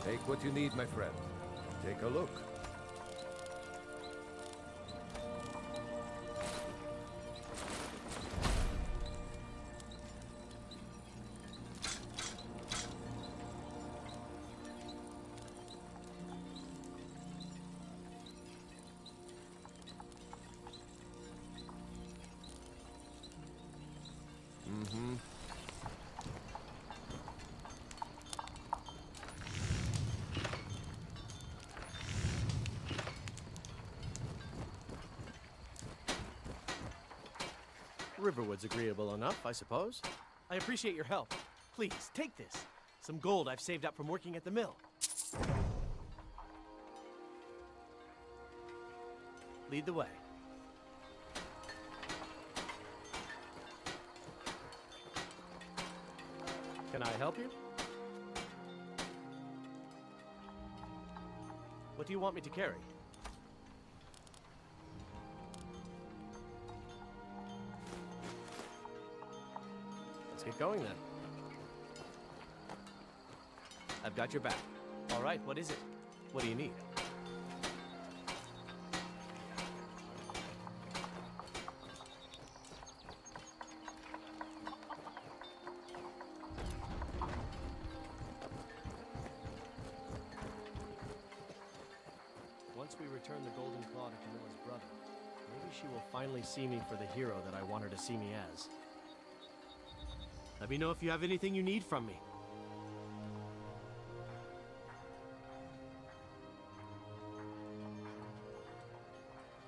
S2: Take what you need, my friend. Take a look.
S17: Riverwood's agreeable enough, I suppose. I appreciate your help. Please, take this. Some gold I've saved up from working at the mill. Lead the way. Can I help you? What do you want me to carry? Let's get going then. I've got your back. All right, what is it? What do you need? Once we return the Golden Claw to Camilla's brother, maybe she will finally see me for the hero that I want her to see me as. Let me know if you have anything you need from me.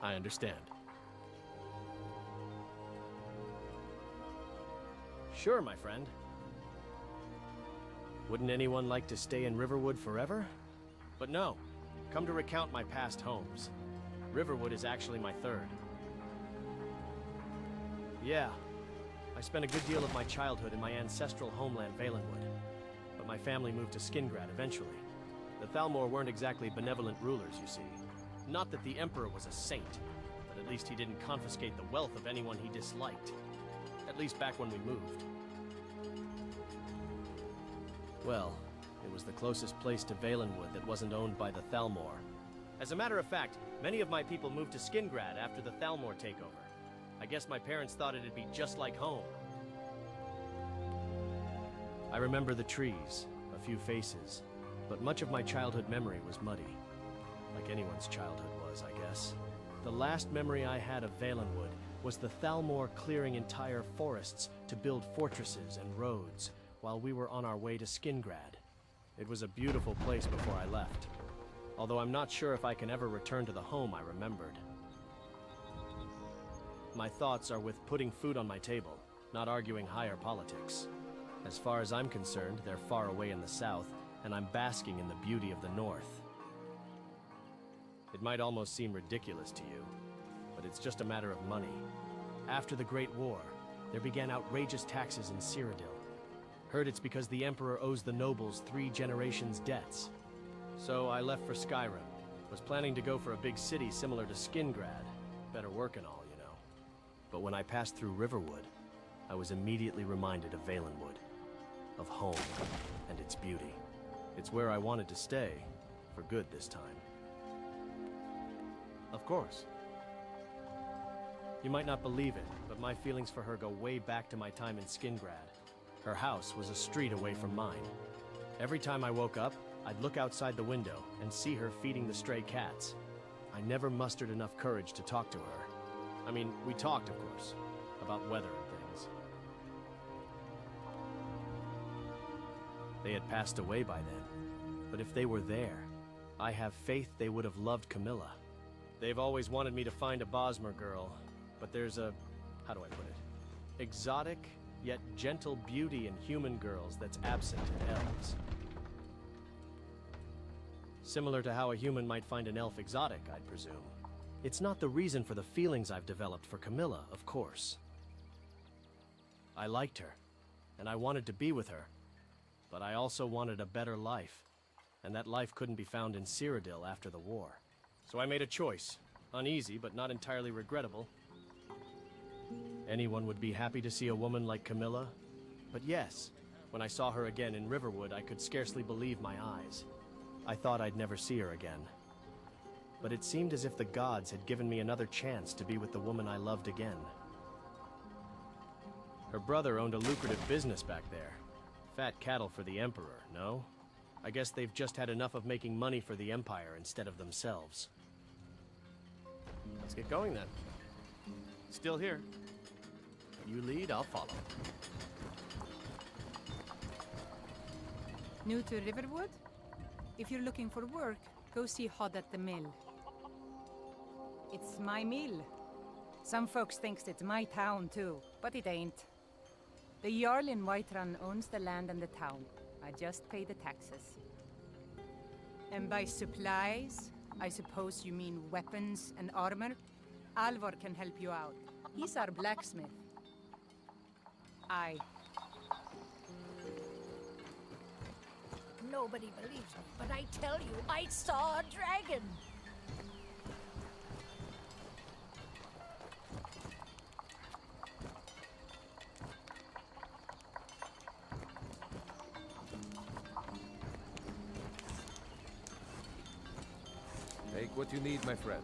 S17: I understand. Sure, my friend. Wouldn't anyone like to stay in Riverwood forever? But no. Come to recount my past homes. Riverwood is actually my third. Yeah. I spent a good deal of my childhood in my ancestral homeland, Valenwood. But my family moved to Skingrad eventually. The Thalmor weren't exactly benevolent rulers, you see. Not that the Emperor was a saint, but at least he didn't confiscate the wealth of anyone he disliked. At least back when we moved. Well, it was the closest place to Valenwood that wasn't owned by the Thalmor. As a matter of fact, many of my people moved to Skingrad after the Thalmor takeover. I guess my parents thought it'd be just like home. I remember the trees, a few faces, but much of my childhood memory was muddy. Like anyone's childhood was, I guess. The last memory I had of Valenwood was the Thalmor clearing entire forests to build fortresses and roads while we were on our way to Skingrad. It was a beautiful place before I left, although I'm not sure if I can ever return to the home I remembered. My thoughts are with putting food on my table, not arguing higher politics. As far as I'm concerned, they're far away in the south, and I'm basking in the beauty of the north. It might almost seem ridiculous to you, but it's just a matter of money. After the Great War, there began outrageous taxes in Cyrodiil. Heard it's because the Emperor owes the nobles 3 generations' debts. So I left for Skyrim. Was planning to go for a big city similar to Skingrad. Better work and all, you know. But when I passed through Riverwood, I was immediately reminded of Valenwood. Of home and its beauty. It's where I wanted to stay, for good this time. Of course. You might not believe it, but my feelings for her go way back to my time in Skingrad. Her house was a street away from mine. Every time I woke up, I'd look outside the window and see her feeding the stray cats. I never mustered enough courage to talk to her. I mean, we talked, of course, about weather and things. They had passed away by then, but if they were there, I have faith they would have loved Camilla. They've always wanted me to find a Bosmer girl, but there's a, how do I put it? Exotic, yet gentle beauty in human girls that's absent in elves. Similar to how a human might find an elf exotic, I'd presume. It's not the reason for the feelings I've developed for Camilla, of course. I liked her, and I wanted to be with her, but I also wanted a better life, and that life couldn't be found in Cyrodiil after the war. So I made a choice. Uneasy, but not entirely regrettable. Anyone would be happy to see a woman like Camilla. But yes, when I saw her again in Riverwood, I could scarcely believe my eyes. I thought I'd never see her again. But it seemed as if the gods had given me another chance to be with the woman I loved again. Her brother owned a lucrative business back there. Fat cattle for the Emperor, no? I guess they've just had enough of making money for the Empire instead of themselves. Let's get going then. Still here. You lead, I'll follow.
S7: New to Riverwood? If you're looking for work, go see Hod at the mill. It's my mill. Some folks thinks it's my town too, but it ain't. The Jarl in Whiterun owns the land and the town. I just pay the taxes. And by supplies, I suppose you mean weapons and armor? Alvor can help you out. He's our blacksmith.
S19: Nobody believes me, but I tell you, I saw a dragon!
S2: Take what you need, my friend.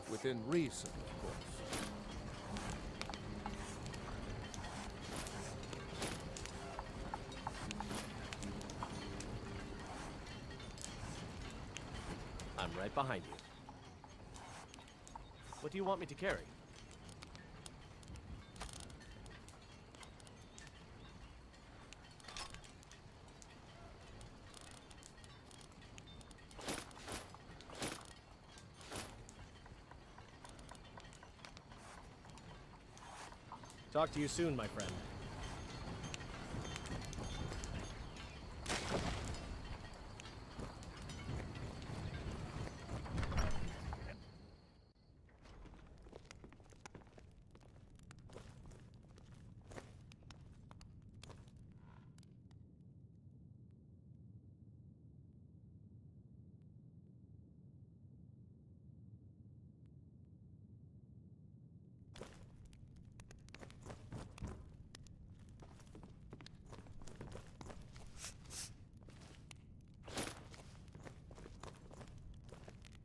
S2: Within reason, of course.
S17: I'm right behind you. What do you want me to carry? Talk to you soon, my friend.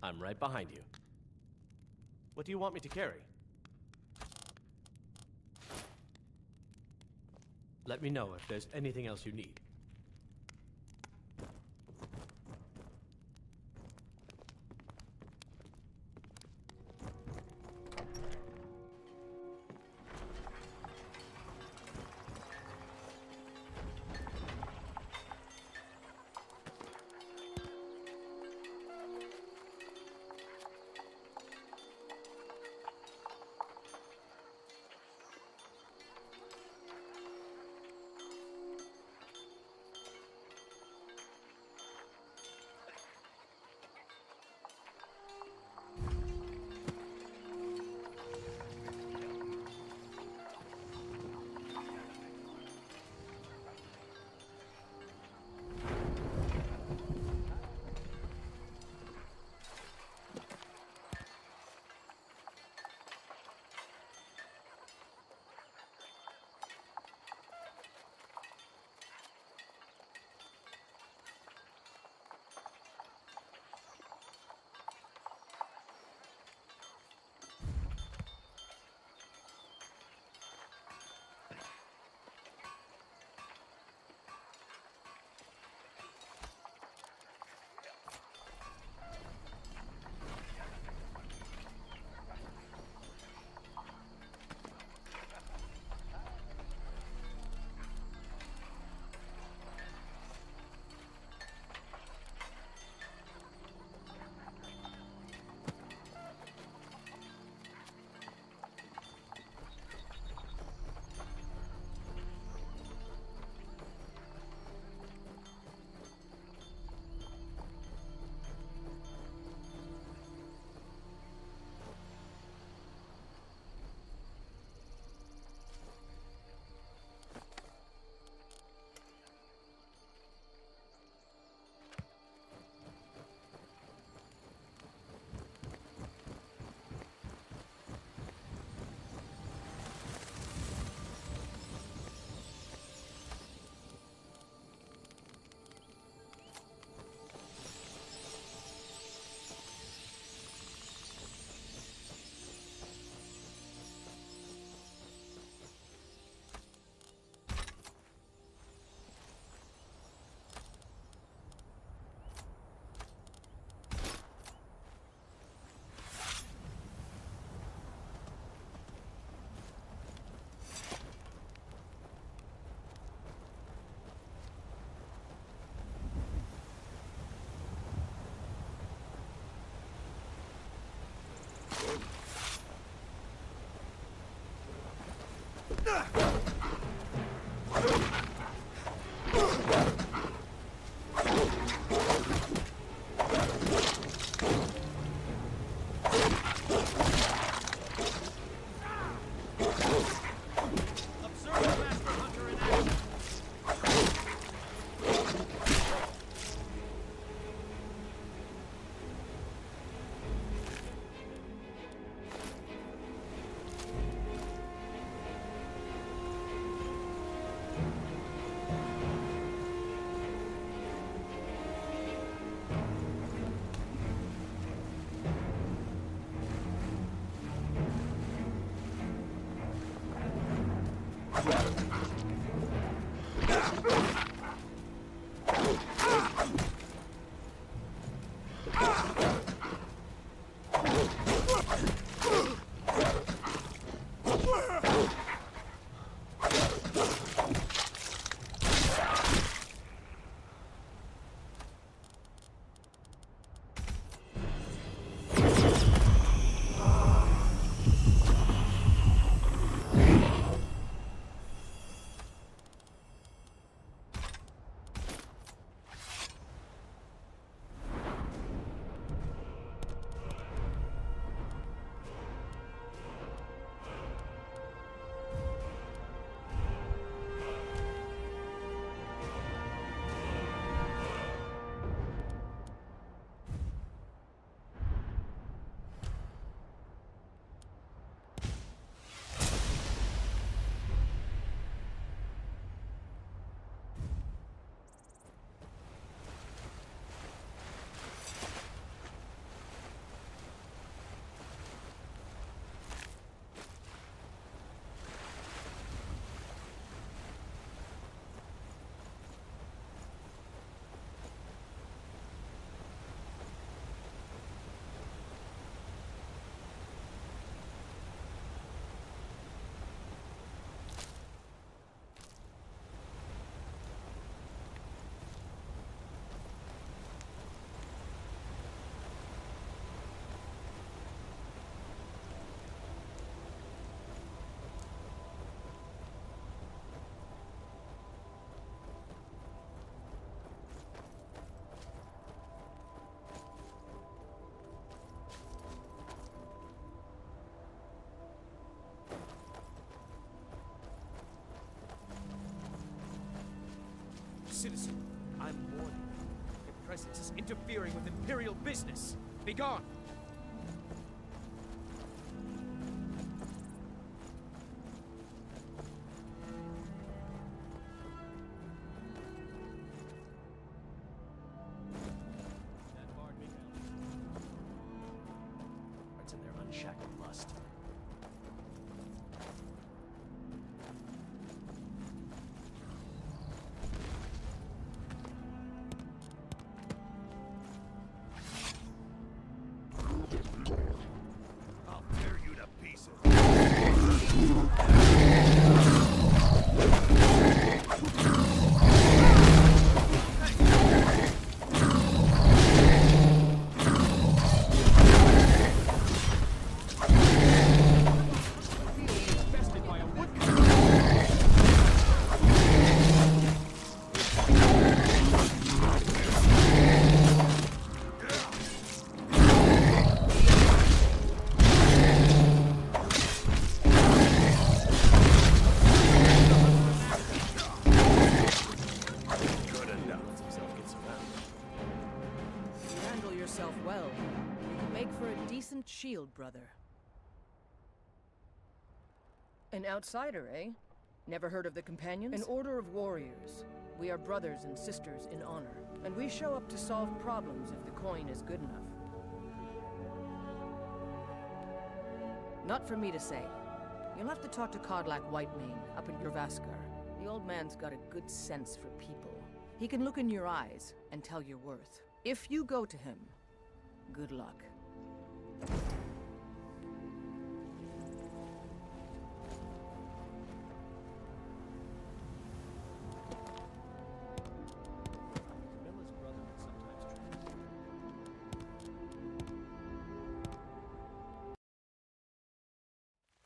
S17: I'm right behind you. What do you want me to carry? Let me know if there's anything else you need.
S14: citizen. I'm warning you. Your presence is interfering with Imperial business. Be gone!
S17: That bard we found. It's in their unshackled lust.
S3: I'll tear you to pieces.
S17: Infested by a woodcutter.
S3: Good enough.
S17: Himself gets around.
S13: You handle yourself well. You make for a decent shield, brother.
S20: An outsider, eh? Never heard of the Companions?
S13: An order of warriors. We are brothers and sisters in honor, and we show up to solve problems if the coin is good enough. Not for me to say. You'll have to talk to Kodlak Whitemane up in Jorvaskar. The old man's got a good sense for people. He can look in your eyes and tell your worth. If you go to him, good luck.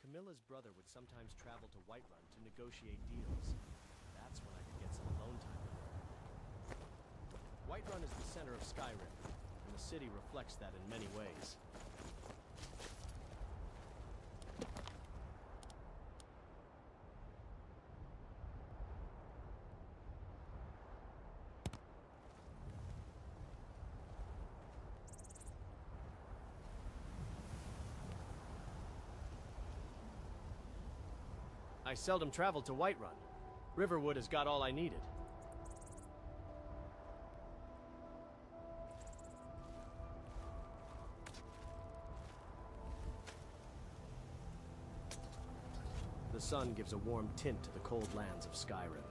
S17: Camilla's brother would sometimes travel to Whiterun to negotiate deals. That's when I could get some alone time with her. Whiterun is the center of Skyrim, and the city reflects that in many ways. I seldom travel to Whiterun. Riverwood has got all I needed. The sun gives a warm tint to the cold lands of Skyrim.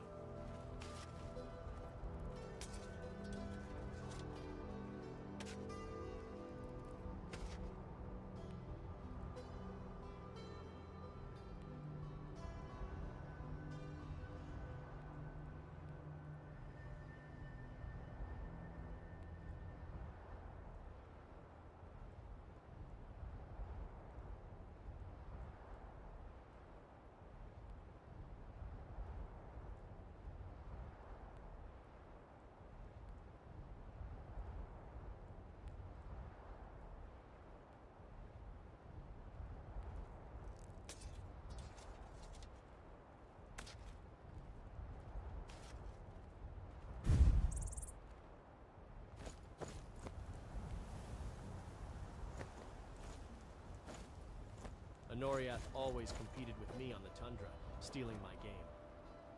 S17: Anoriath always competed with me on the tundra, stealing my game.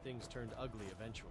S17: Things turned ugly eventually.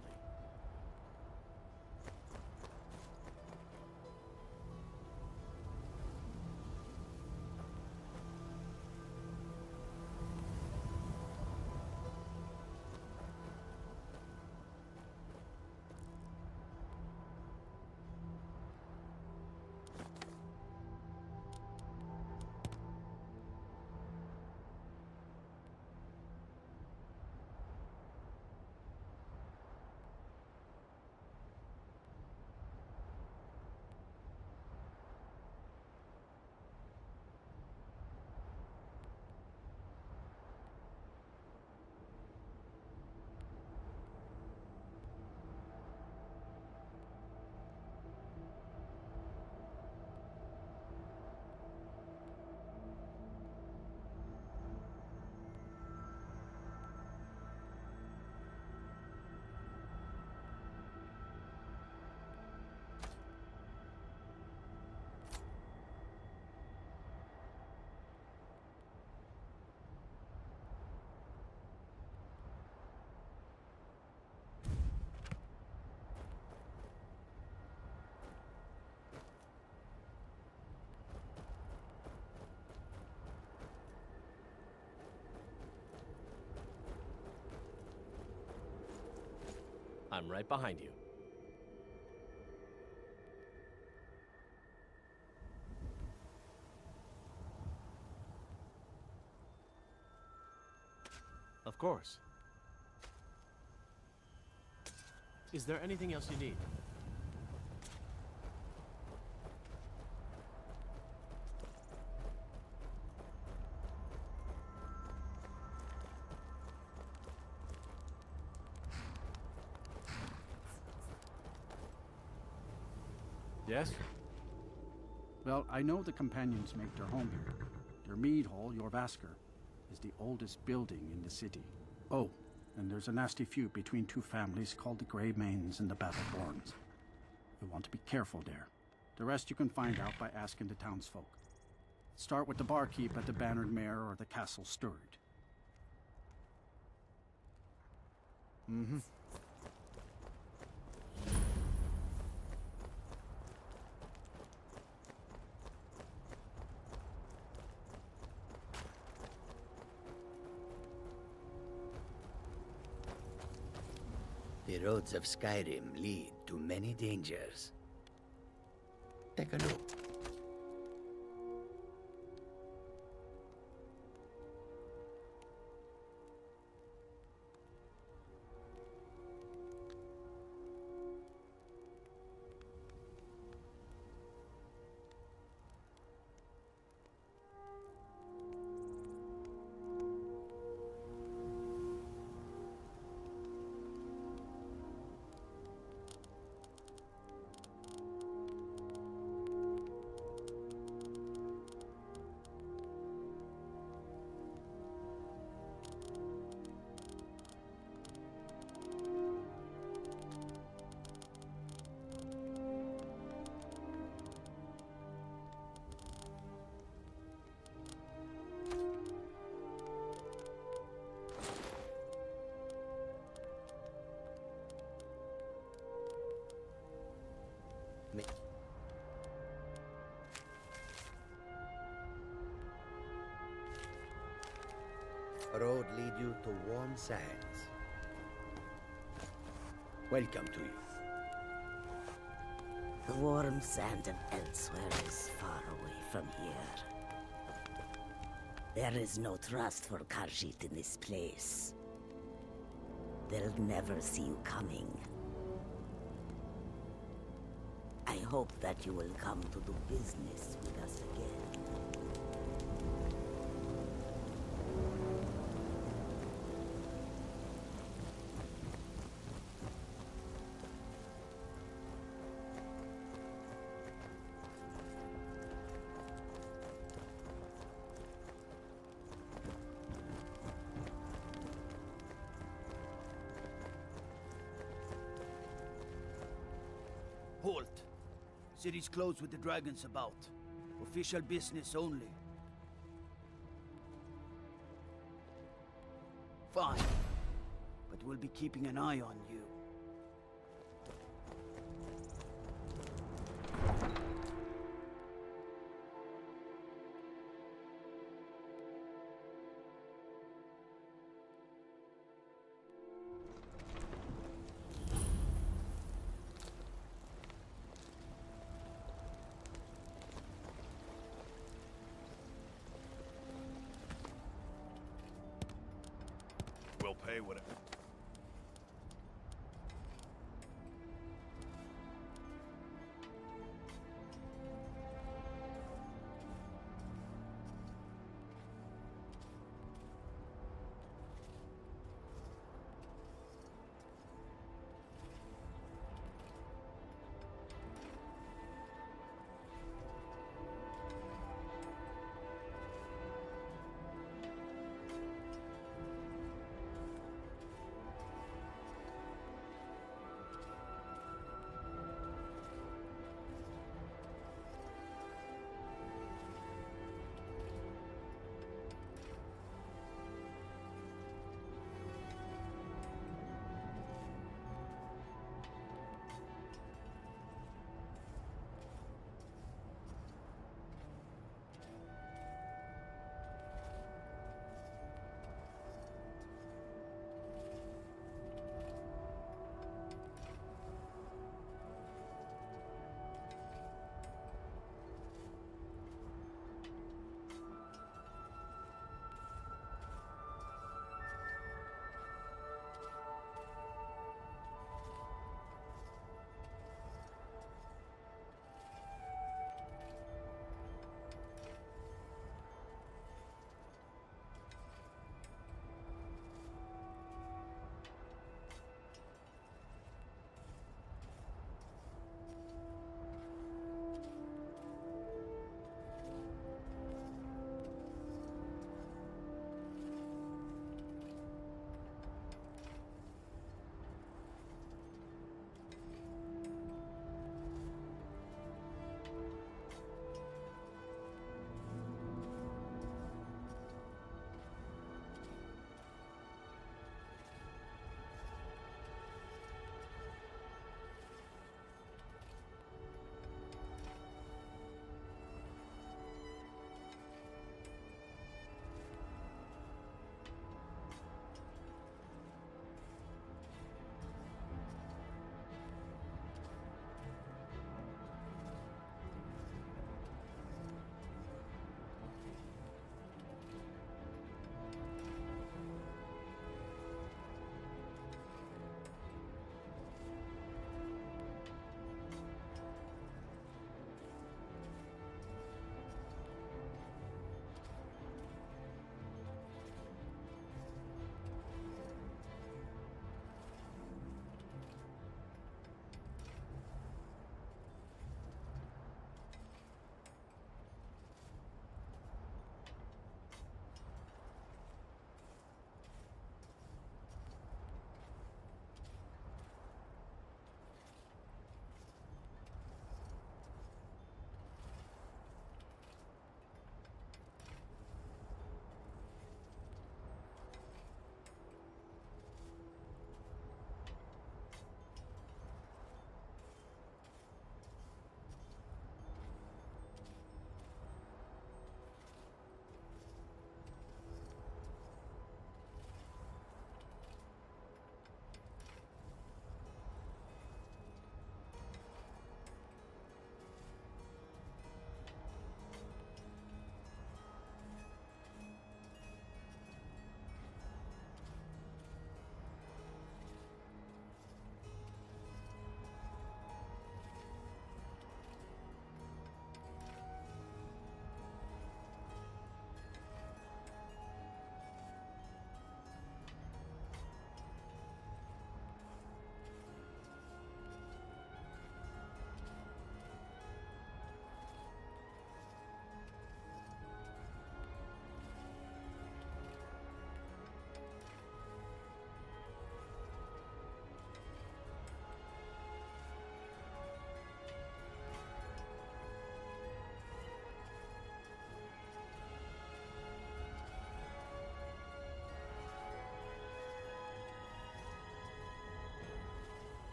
S17: I'm right behind you. Of course. Is there anything else you need?
S9: Yes? Well, I know the companions make their home here. Their mead hall, your Vasker, is the oldest building in the city. Oh, and there's a nasty feud between two families called the Greymanes and the Battleborns. You'll want to be careful there. The rest you can find out by asking the townsfolk. Start with the barkeep at the Bannered Mare or the Castle Stirred. Mm-hmm.
S21: The roads of Skyrim lead to many dangers. Take a look. Road lead you to warm sands. Welcome to you.
S22: The warm sand of elsewhere is far away from here. There is no trust for Khajiit in this place. They'll never see you coming. I hope that you will come to do business with us again.
S4: Halt. City's closed with the dragons about. Official business only. Fine. But we'll be keeping an eye on you.
S3: We'll pay whatever.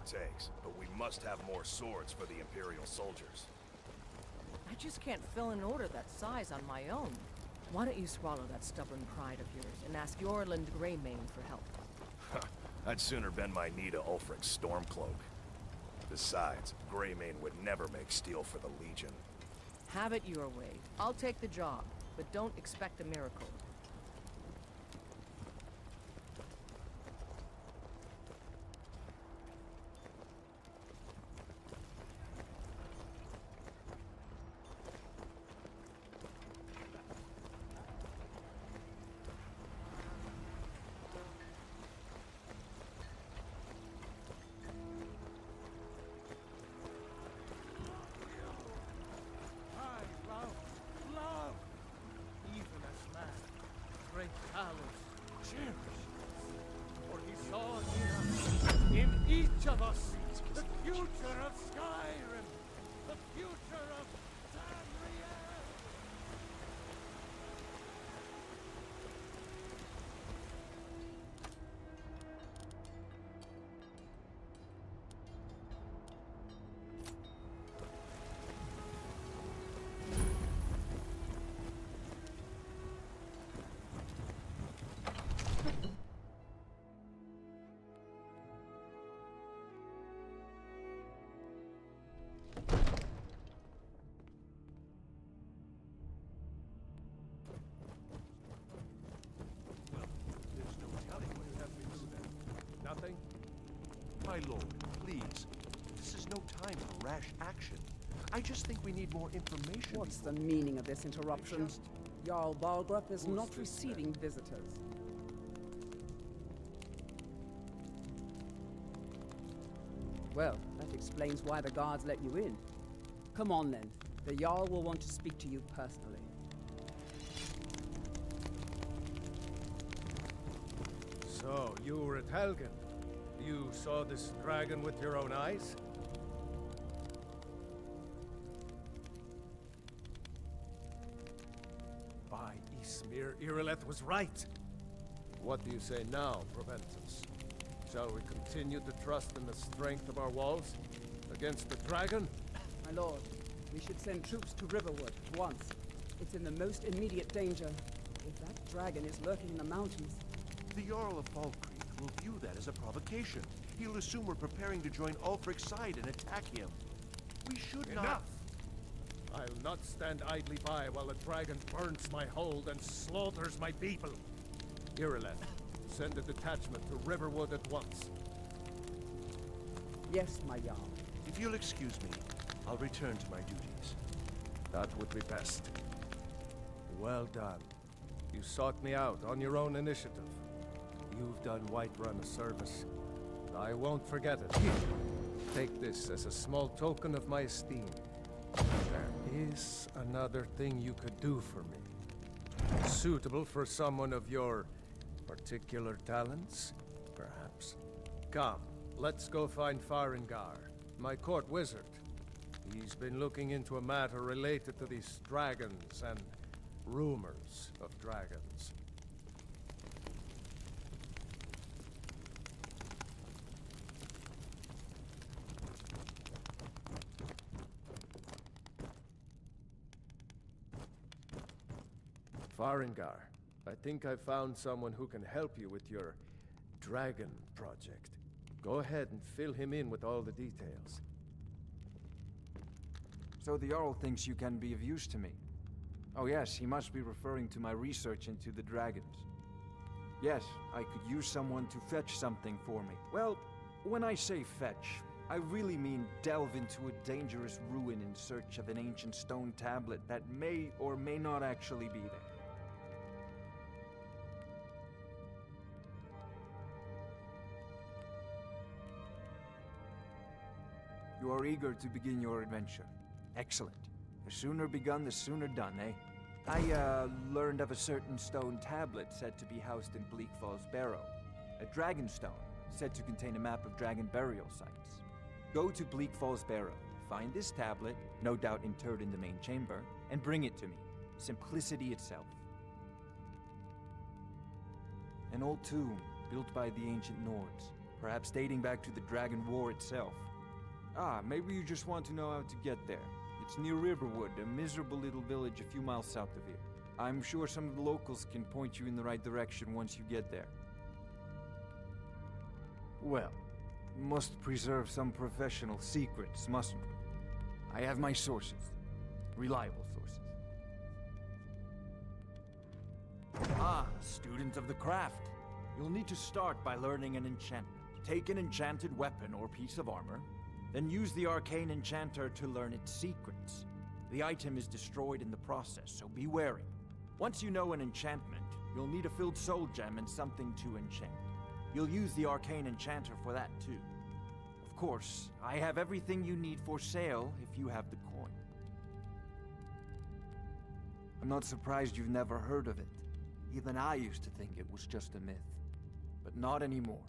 S3: takes, but we must have more swords for the Imperial soldiers.
S20: I just can't fill an order that size on my own. Why don't you swallow that stubborn pride of yours and ask Yorland Greymane for help?
S3: I'd sooner bend my knee to Ulfric's Stormcloak. Besides, Greymane would never make steel for the Legion.
S20: Have it your way. I'll take the job, but don't expect a miracle.
S2: Each of us, the future of Skyrim, the future of Tamriel.
S3: Nothing? My lord, please. This is no time for rash action. I just think we need more information.
S1: What's the meaning of this interruption? Jarl Balgrup is not receiving visitors. Well, that explains why the guards let you in. Come on then. The Jarl will want to speak to you personally.
S2: So, you were at Helgen. You saw this dragon with your own eyes? By Ysmir, Irileth was right. What do you say now, Proventus? Shall we continue to trust in the strength of our walls against the dragon?
S1: My lord, we should send troops to Riverwood at once. It's in the most immediate danger. If that dragon is lurking in the mountains...
S3: The Jarl of Falkreath will view that as a provocation. He'll assume we're preparing to join Ulfric's side and attack him. We should not...
S2: Enough! I'll not stand idly by while the dragon burns my hold and slaughters my people. Irileth, send a detachment to Riverwood at once.
S1: Yes, my Jarl.
S3: If you'll excuse me, I'll return to my duties.
S2: That would be best. Well done. You sought me out on your own initiative. You've done Whiterun a service. I won't forget it. Here, take this as a small token of my esteem. There is another thing you could do for me. Suitable for someone of your particular talents, perhaps. Come, let's go find Farengar, my court wizard. He's been looking into a matter related to these dragons and rumors of dragons. Farengar, I think I found someone who can help you with your dragon project. Go ahead and fill him in with all the details.
S6: So the Jarl thinks you can be of use to me. Oh yes, he must be referring to my research into the dragons. Yes, I could use someone to fetch something for me. Well, when I say fetch, I really mean delve into a dangerous ruin in search of an ancient stone tablet that may or may not actually be there. You are eager to begin your adventure. Excellent. The sooner begun, the sooner done, eh? I, learned of a certain stone tablet said to be housed in Bleak Falls Barrow. A dragon stone, said to contain a map of dragon burial sites. Go to Bleak Falls Barrow, find this tablet, no doubt interred in the main chamber, and bring it to me. Simplicity itself. An old tomb, built by the ancient Nords. perhaps dating back to the Dragon War itself. Ah, maybe you just want to know how to get there. It's near Riverwood, a miserable little village a few miles south of here. I'm sure some of the locals can point you in the right direction once you get there. Well, must preserve some professional secrets, mustn't we? I have my sources. Reliable sources. Ah, a student of the craft. You'll need to start by learning an enchantment. Take an enchanted weapon or piece of armor, then use the arcane enchanter to learn its secrets. The item is destroyed in the process, so be wary. Once you know an enchantment, you'll need a filled soul gem and something to enchant. You'll use the arcane enchanter for that too. Of course, I have everything you need for sale if you have the coin. I'm not surprised you've never heard of it. Even I used to think it was just a myth. But not anymore.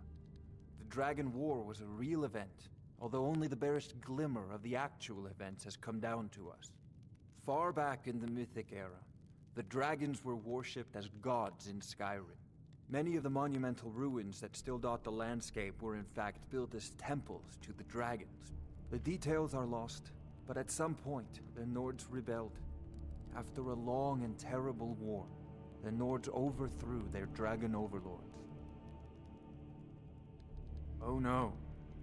S6: The Dragon War was a real event, although only the barest glimmer of the actual events has come down to us. Far back in the Mythic era, the dragons were worshipped as gods in Skyrim. Many of the monumental ruins that still dot the landscape were in fact built as temples to the dragons. The details are lost, but at some point, the Nords rebelled. After a long and terrible war, the Nords overthrew their dragon overlords. Oh no,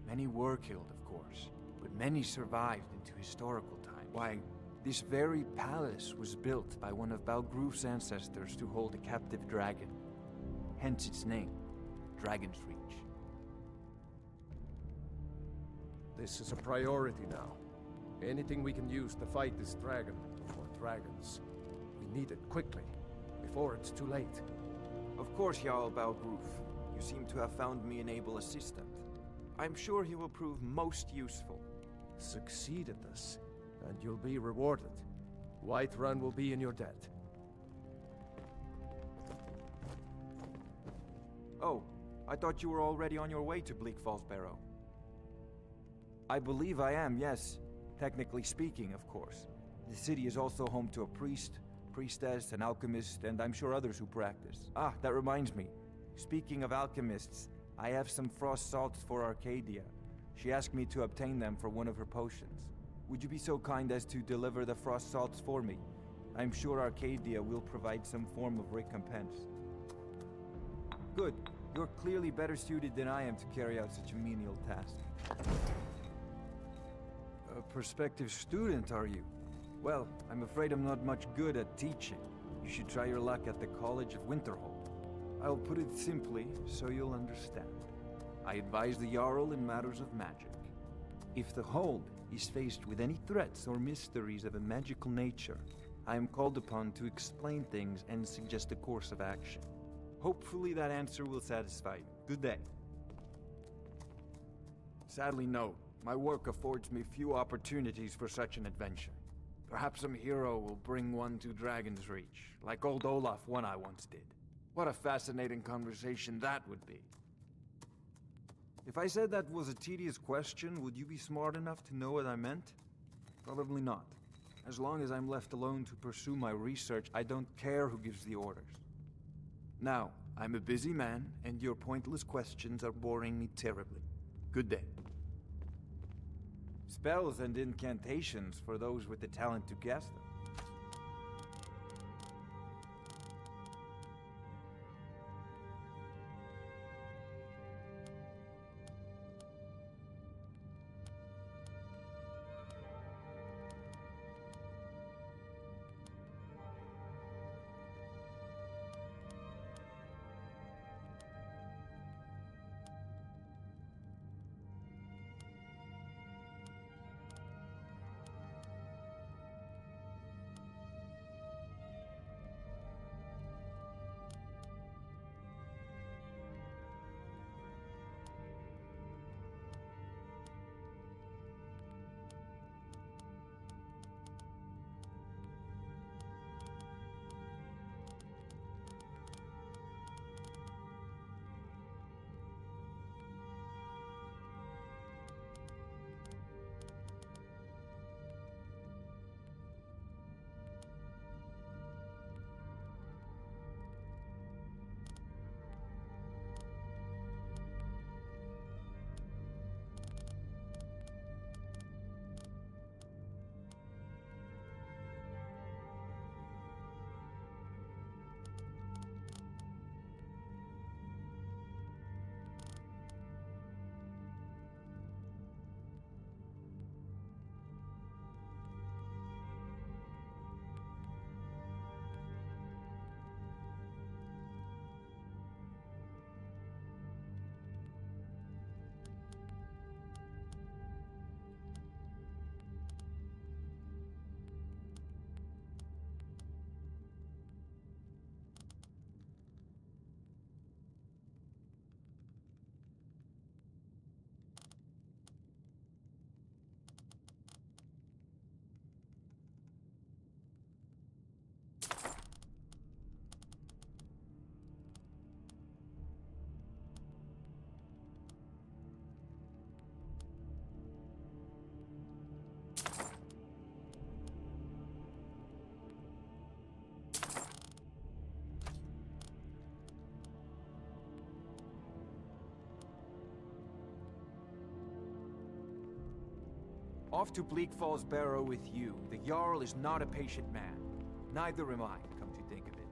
S6: many were killed, of course, but many survived into historical time. Why, this very palace was built by one of Balgroof's ancestors to hold a captive dragon. Hence its name, Dragon's Reach.
S2: This is a priority now. Anything we can use to fight this dragon, or dragons. We need it quickly, before it's too late.
S6: Of course, Jarl Balgroof. You seem to have found me an able assistant. I'm sure he will prove most useful.
S2: Succeed at this, and you'll be rewarded. Whiterun will be in your debt.
S6: Oh, I thought you were already on your way to Bleak Falls Barrow. I believe I am, yes. Technically speaking, of course. The city is also home to a priest, priestess, an alchemist, and I'm sure others who practice. Ah, that reminds me. Speaking of alchemists, I have some frost salts for Arcadia. She asked me to obtain them for one of her potions. Would you be so kind as to deliver the frost salts for me? I'm sure Arcadia will provide some form of recompense. Good. You're clearly better suited than I am to carry out such a menial task. A prospective student, are you? Well, I'm afraid I'm not much good at teaching. You should try your luck at the College of Winterhold. I'll put it simply, so you'll understand. I advise the Jarl in matters of magic. If the Hold is faced with any threats or mysteries of a magical nature, I am called upon to explain things and suggest a course of action. Hopefully that answer will satisfy you. Good day. Sadly, no. My work affords me few opportunities for such an adventure. Perhaps some hero will bring one to Dragon's Reach, like old Olaf one I once did. What a fascinating conversation that would be. If I said that was a tedious question, would you be smart enough to know what I meant? Probably not. As long as I'm left alone to pursue my research, I don't care who gives the orders. Now, I'm a busy man, and your pointless questions are boring me terribly. Good day. Spells and incantations for those with the talent to cast them. Off to Bleak Falls Barrow with you. The Jarl is not a patient man. Neither am I, come to think of it.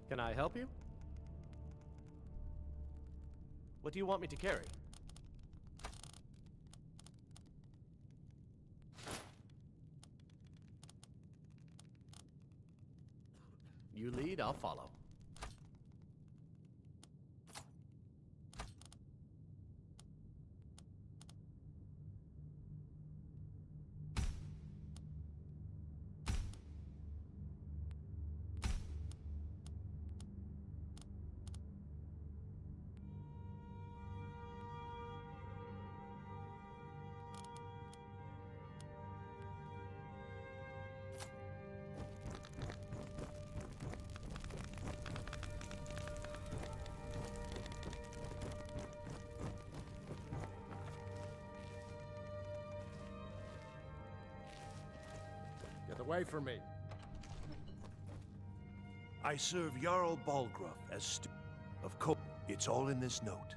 S17: Can I help you? What do you want me to carry? You lead, I'll follow.
S2: Get away from me.
S3: I serve Jarl Balgruuf as steward of course. It's all in this note.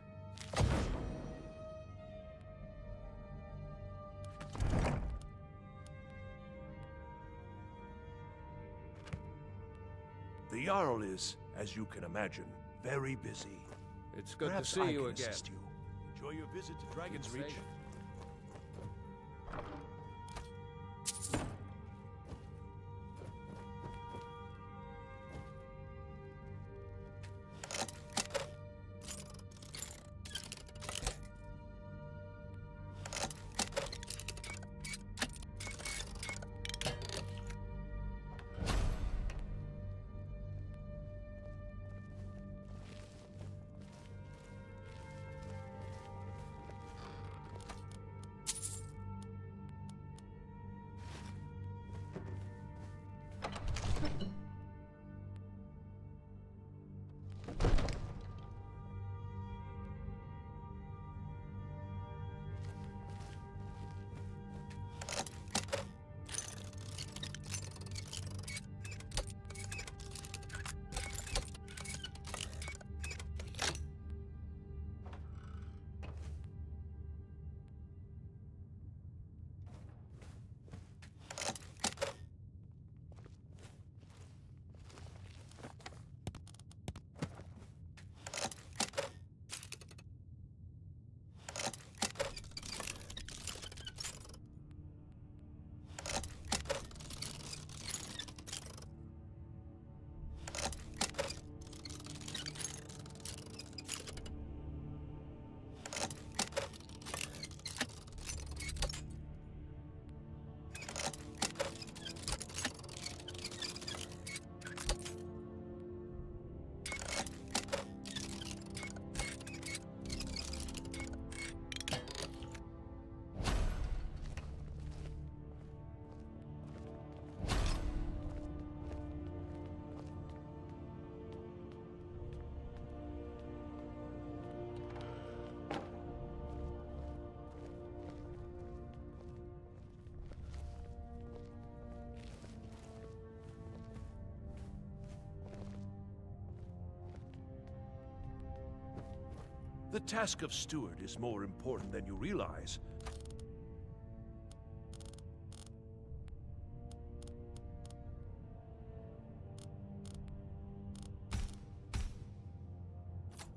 S3: The Jarl is, as you can imagine, very busy.
S2: It's good
S3: Perhaps
S2: to see
S3: I
S2: you
S3: can
S2: again.
S3: assist you. Enjoy your visit to Dragon's
S2: Keep
S3: Reach.
S2: safe.
S3: The task of steward is more important than you realize.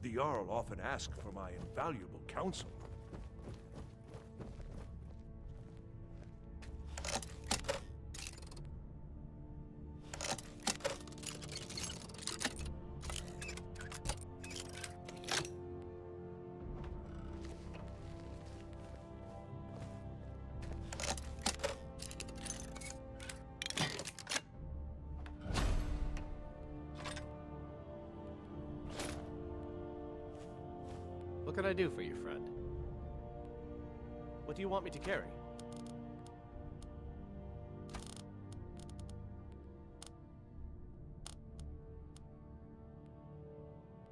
S3: The Jarl often asks for my invaluable counsel.
S17: What can I do for you, friend? What do you want me to carry?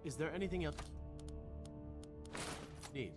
S17: Is there anything else? Need.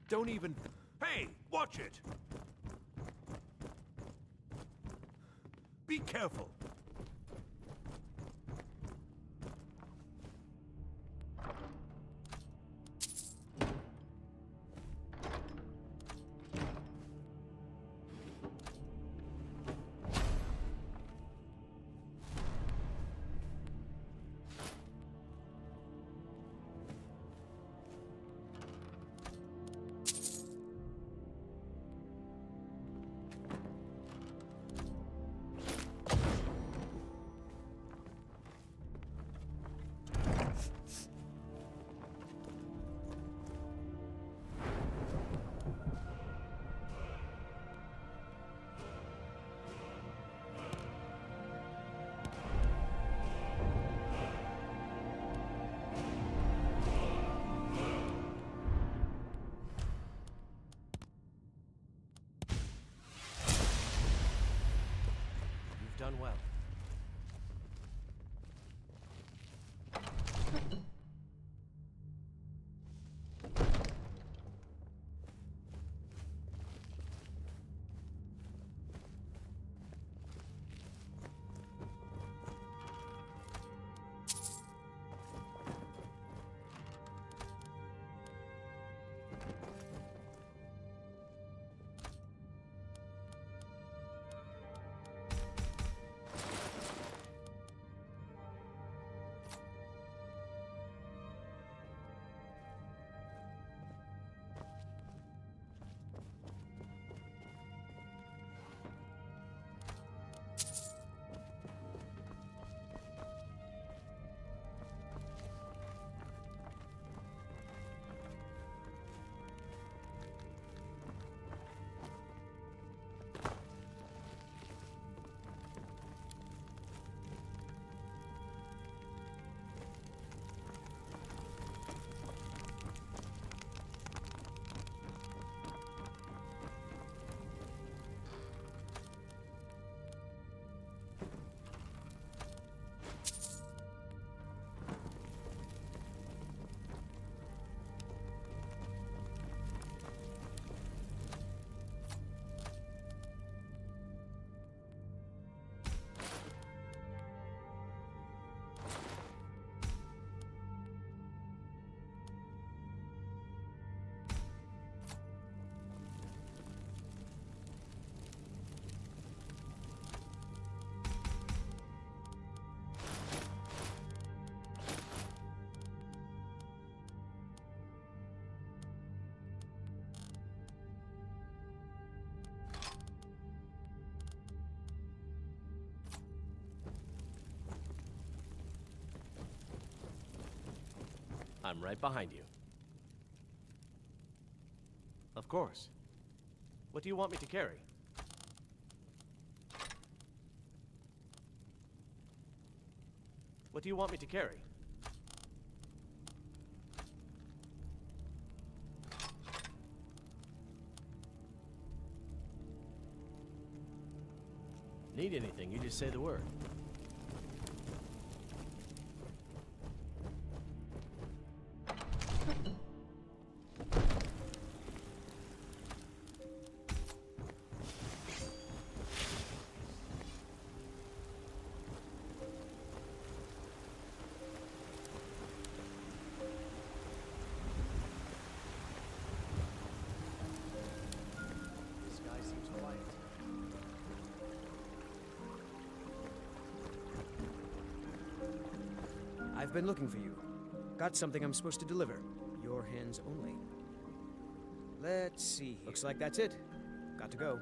S3: Don't even... Hey, watch it! Be careful!
S17: Done well. I'm right behind you. Of course. What do you want me to carry? What do you want me to carry? Need anything, you just say the word. This guy seems quiet.
S14: I've been looking for you. Got something I'm supposed to deliver. Your hands only. Let's see. Looks like that's it. Got to go.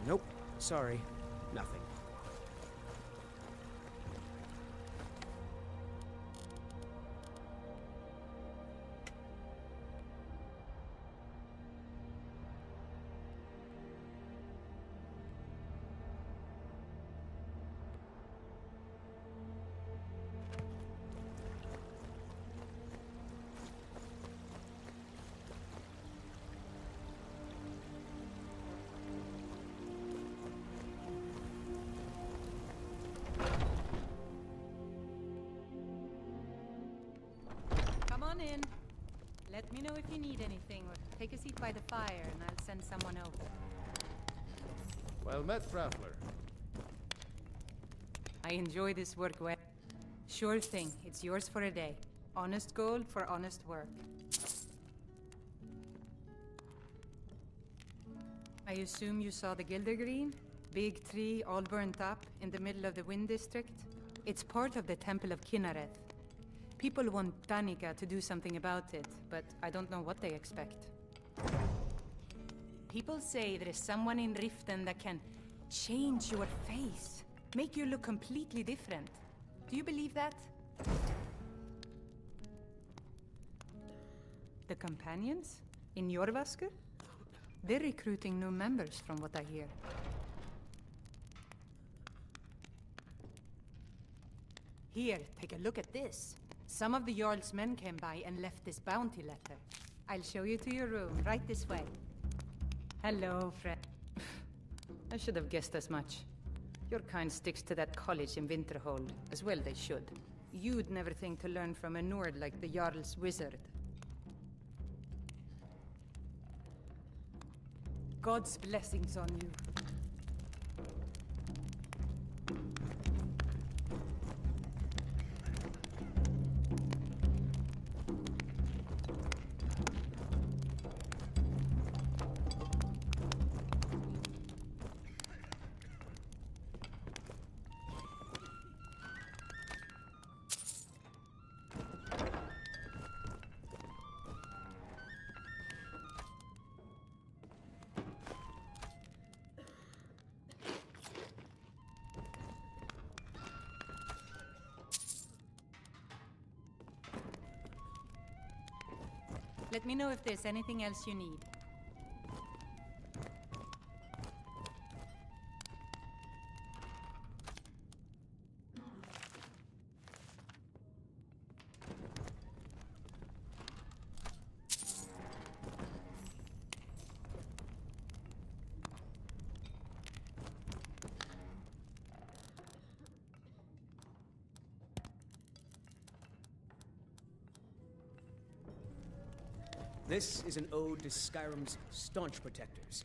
S14: Nope. Sorry. Nothing.
S7: Come on in. Let me know if you need anything, or take a seat by the fire and I'll send someone over.
S2: Well met, traveler.
S7: I enjoy this work well. Sure thing, it's yours for a day. Honest gold for honest work. I assume you saw the Gildergreen? Big tree, all burnt up, in the middle of the Wind District? It's part of the Temple of Kinnareth. People want Danica to do something about it, but I don't know what they expect. People say there is someone in Riften that can change your face, make you look completely different. Do you believe that? The companions? In Jorvaskr? They're recruiting new members from what I hear. Here, take a look at this. Some of the Jarl's men came by and left this bounty letter. I'll show you to your room, right this way. Hello, friend. I should have guessed as much. Your kind sticks to that college in Winterhold, as well they should. You'd never think to learn from a Nord like the Jarl's wizard. God's blessings on you. Let me know if there's anything else you need.
S14: This is an ode to Skyrim's staunch protectors,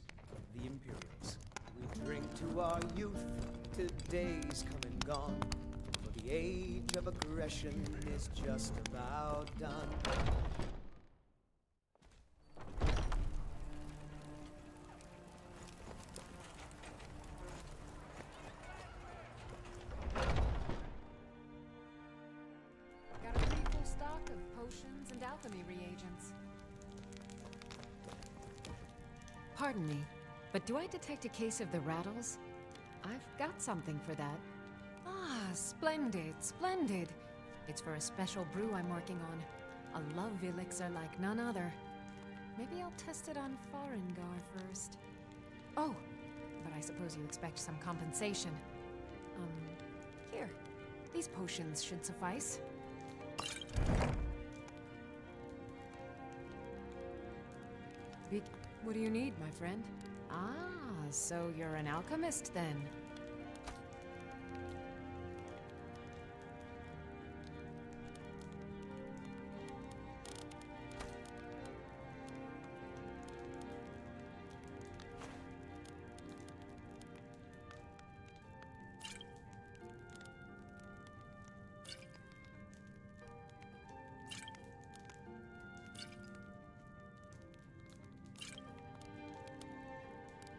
S14: the Imperials. We drink to our youth, to days come and gone, for the age of aggression is just about done.
S8: Got a pretty full stock of potions and alchemy reagents. Pardon me, but do I detect a case of the rattles? I've got something for that. Ah, splendid, splendid. It's for a special brew I'm working on. A love elixir like none other. Maybe I'll test it on Farengar first. Oh, but I suppose you expect some compensation. Here. These potions should suffice. What do you need, my friend? Ah, so you're an alchemist then.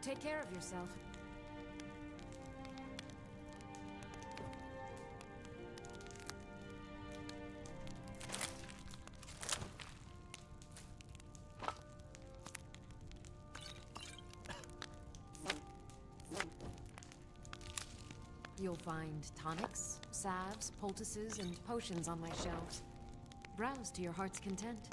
S8: Take care of yourself. You'll find tonics, salves, poultices, and potions on my shelves. Browse to your heart's content.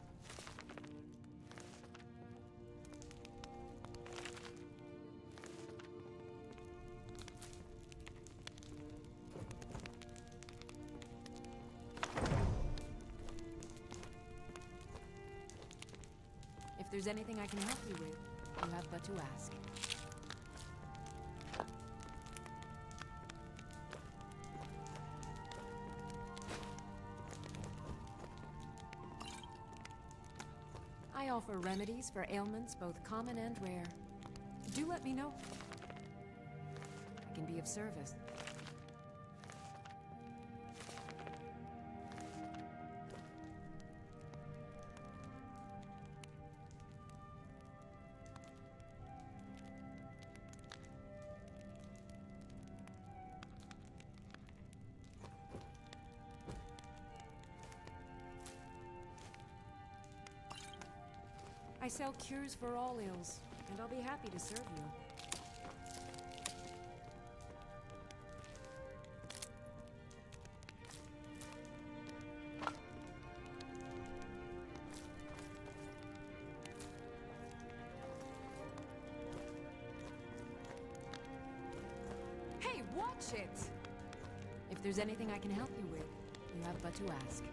S8: If there's anything I can help you with, you have but to ask. I offer remedies for ailments both common and rare. Do let me know. I can be of service. sell cures for all ills, and I'll be happy to serve you. Hey, watch it! If there's anything I can help you with, you have but to ask.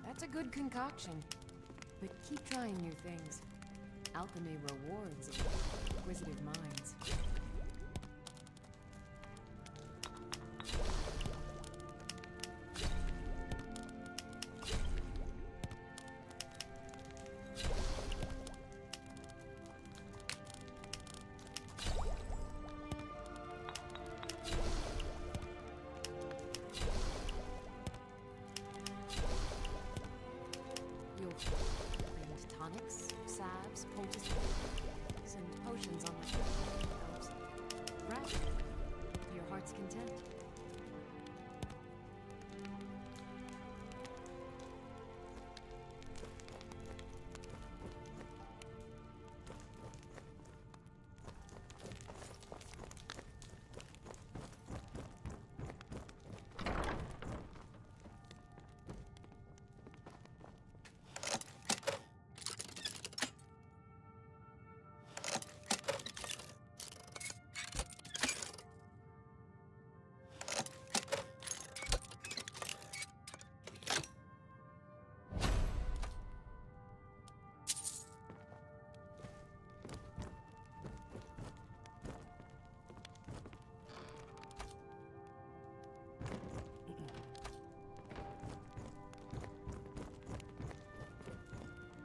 S8: That's a good concoction. But keep trying new things. Alchemy rewards inquisitive minds. Tonics, salves, poultices, and potions on the shelves. Right. To your heart's content.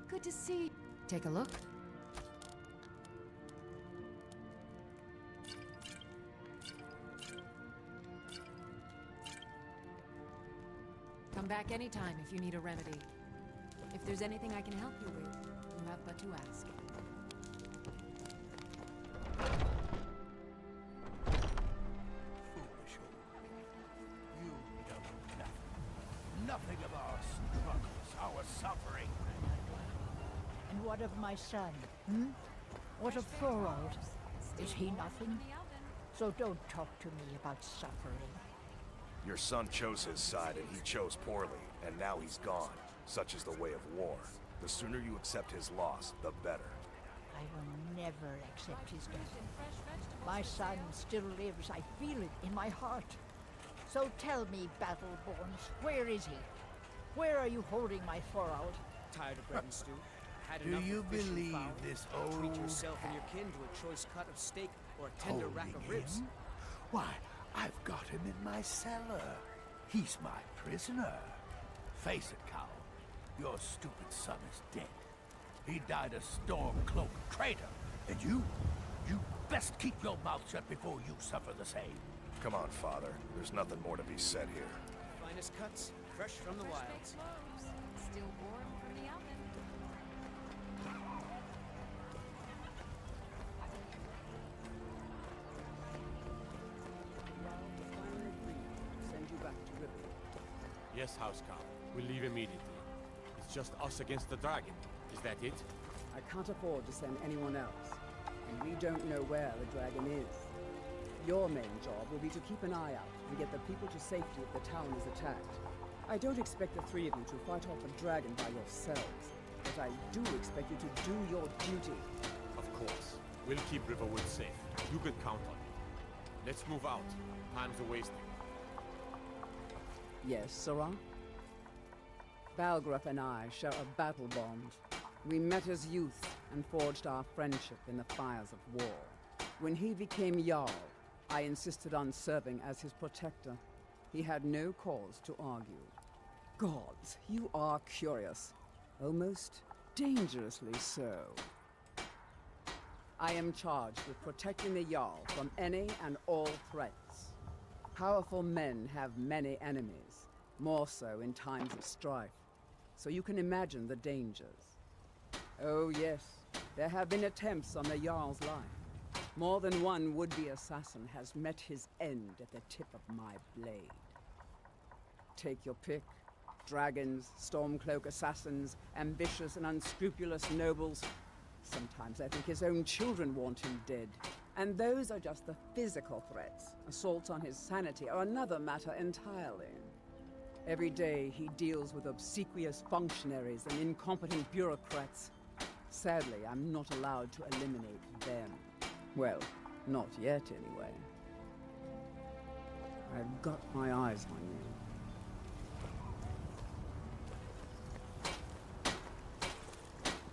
S8: Good to see. Take a look. Come back anytime if you need a remedy. If there's anything I can help you with, you have but to ask.
S3: Foolish old man. You know nothing. Nothing of our struggles, our suffering.
S10: And what of my son? What of Thorold? Is he nothing? So don't talk to me about suffering.
S3: Your son chose his side and he chose poorly, and now he's gone. Such is the way of war. The sooner you accept his loss, the better.
S10: I will never accept his death. My son still lives. I feel it in my heart. So tell me, Battleborns, where is he? Where are you holding my Thorold?
S14: Tired of bread and stew? Had
S3: Do
S14: enough
S3: you
S14: of fish and
S3: believe
S14: fowl?
S3: this
S14: Treat
S3: old
S14: yourself and your kin to a choice cut of steak or a tender rack of ribs.
S3: him? Why, I've got him in my cellar. He's my prisoner. Face it, Cow. Your stupid son is dead. He died a storm-cloaked traitor. And you best keep your mouth shut before you suffer the same.
S12: Come on, Father. There's nothing more to be said here.
S14: Finest cuts, fresh from the wilds.
S8: Still warm from the oven.
S1: Send you back to River.
S2: Yes, Housecarl. We'll leave immediately. It's just us against the dragon. Is that it?
S1: I can't afford to send anyone else, and we don't know where the dragon is. Your main job will be to keep an eye out and get the people to safety if the town is attacked. I don't expect the three of you to fight off a dragon by yourselves, but I do expect you to do your duty.
S15: Of course. We'll keep Riverwood safe. You can count on it. Let's move out. Time's a wasting.
S1: Yes, Sirrah? Balgruuf and I share a battle bond. We met as youth and forged our friendship in the fires of war. When he became Jarl, I insisted on serving as his protector. He had no cause to argue. Gods, you are curious. Almost dangerously so. I am charged with protecting the Jarl from any and all threats. Powerful men have many enemies, more so in times of strife. So you can imagine the dangers. Oh yes, there have been attempts on the Jarl's life. More than one would-be assassin has met his end at the tip of my blade. Take your pick. Dragons, Stormcloak assassins, ambitious and unscrupulous nobles. Sometimes I think his own children want him dead. And those are just the physical threats. Assaults on his sanity are another matter entirely. Every day he deals with obsequious functionaries and incompetent bureaucrats. Sadly, I'm not allowed to eliminate them. Well, not yet anyway. I've got my eyes on you.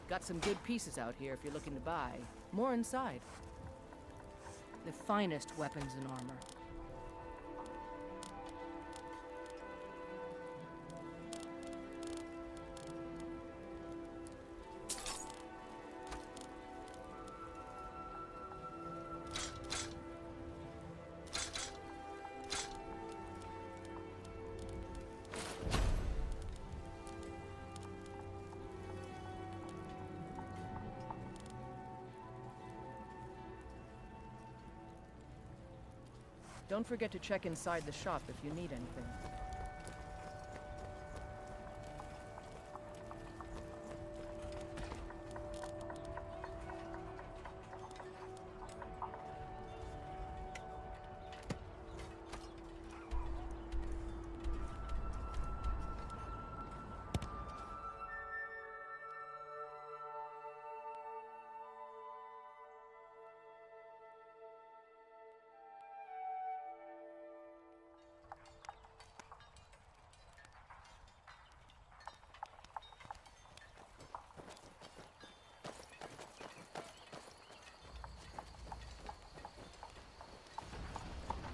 S20: Got some good pieces out here if you're looking to buy. More inside. The finest weapons and armor. Don't forget to check inside the shop if you need anything.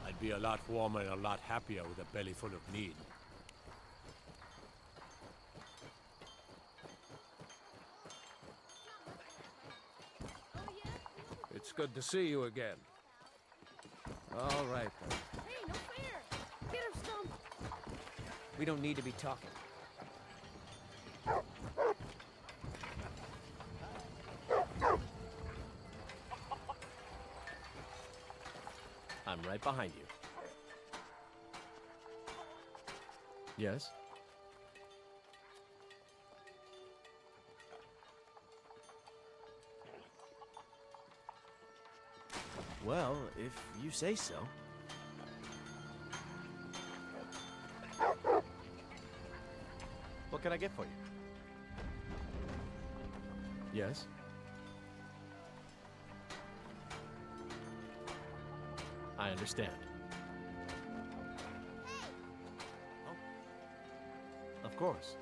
S15: I'd be a lot warmer and a lot happier with a belly full of mead.
S2: It's good to see you again. All right, then.
S19: Hey, no fair! Get him, Stump!
S16: We don't need to be talking.
S17: I'm right behind you. Yes? Well, if you say so. What can I get for you? Yes? I understand. Oh. Of course.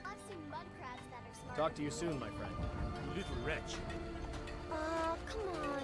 S5: I've seen mud crabs that are smart.
S17: Talk to you soon, my friend.
S15: You little wretch.
S5: Come on.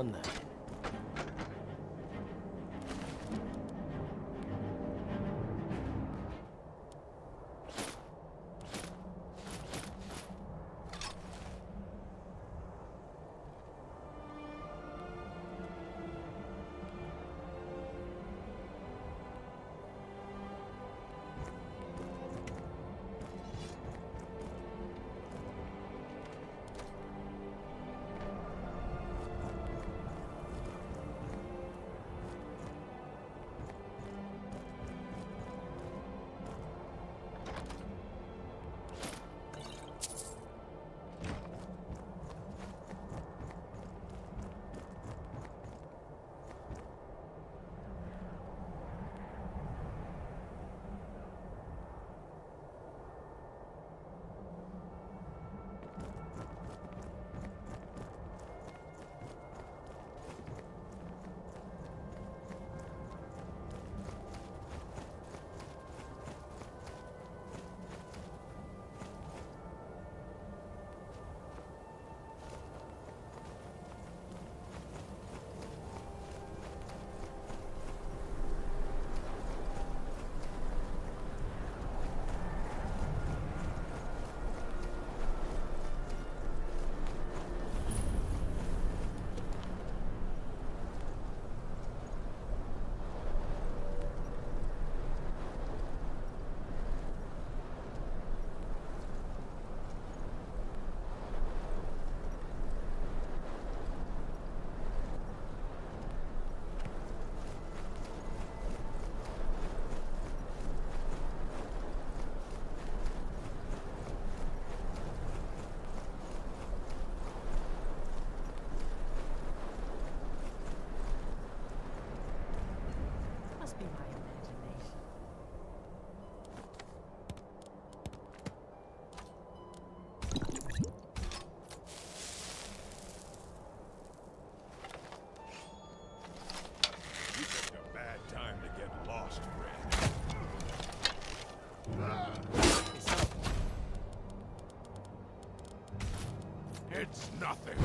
S17: done then.
S13: Must be my imagination.
S12: You picked a bad time to get lost, friend. It's nothing.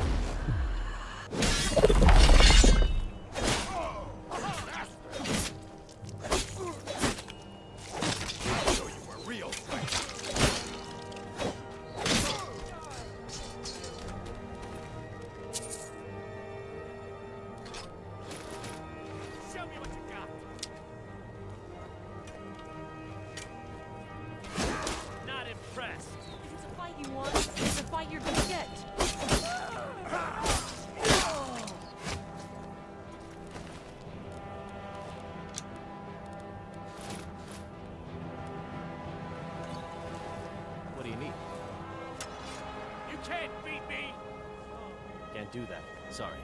S17: Can't do that. Sorry.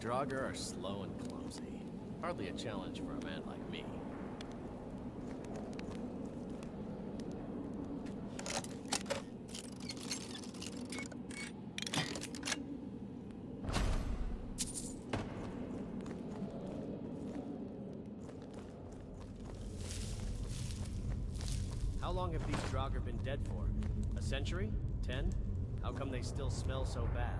S17: Draugr are slow and clumsy. Hardly a challenge for a man like me. How long have these Draugr been dead for? A century? 10? How come they still smell so bad?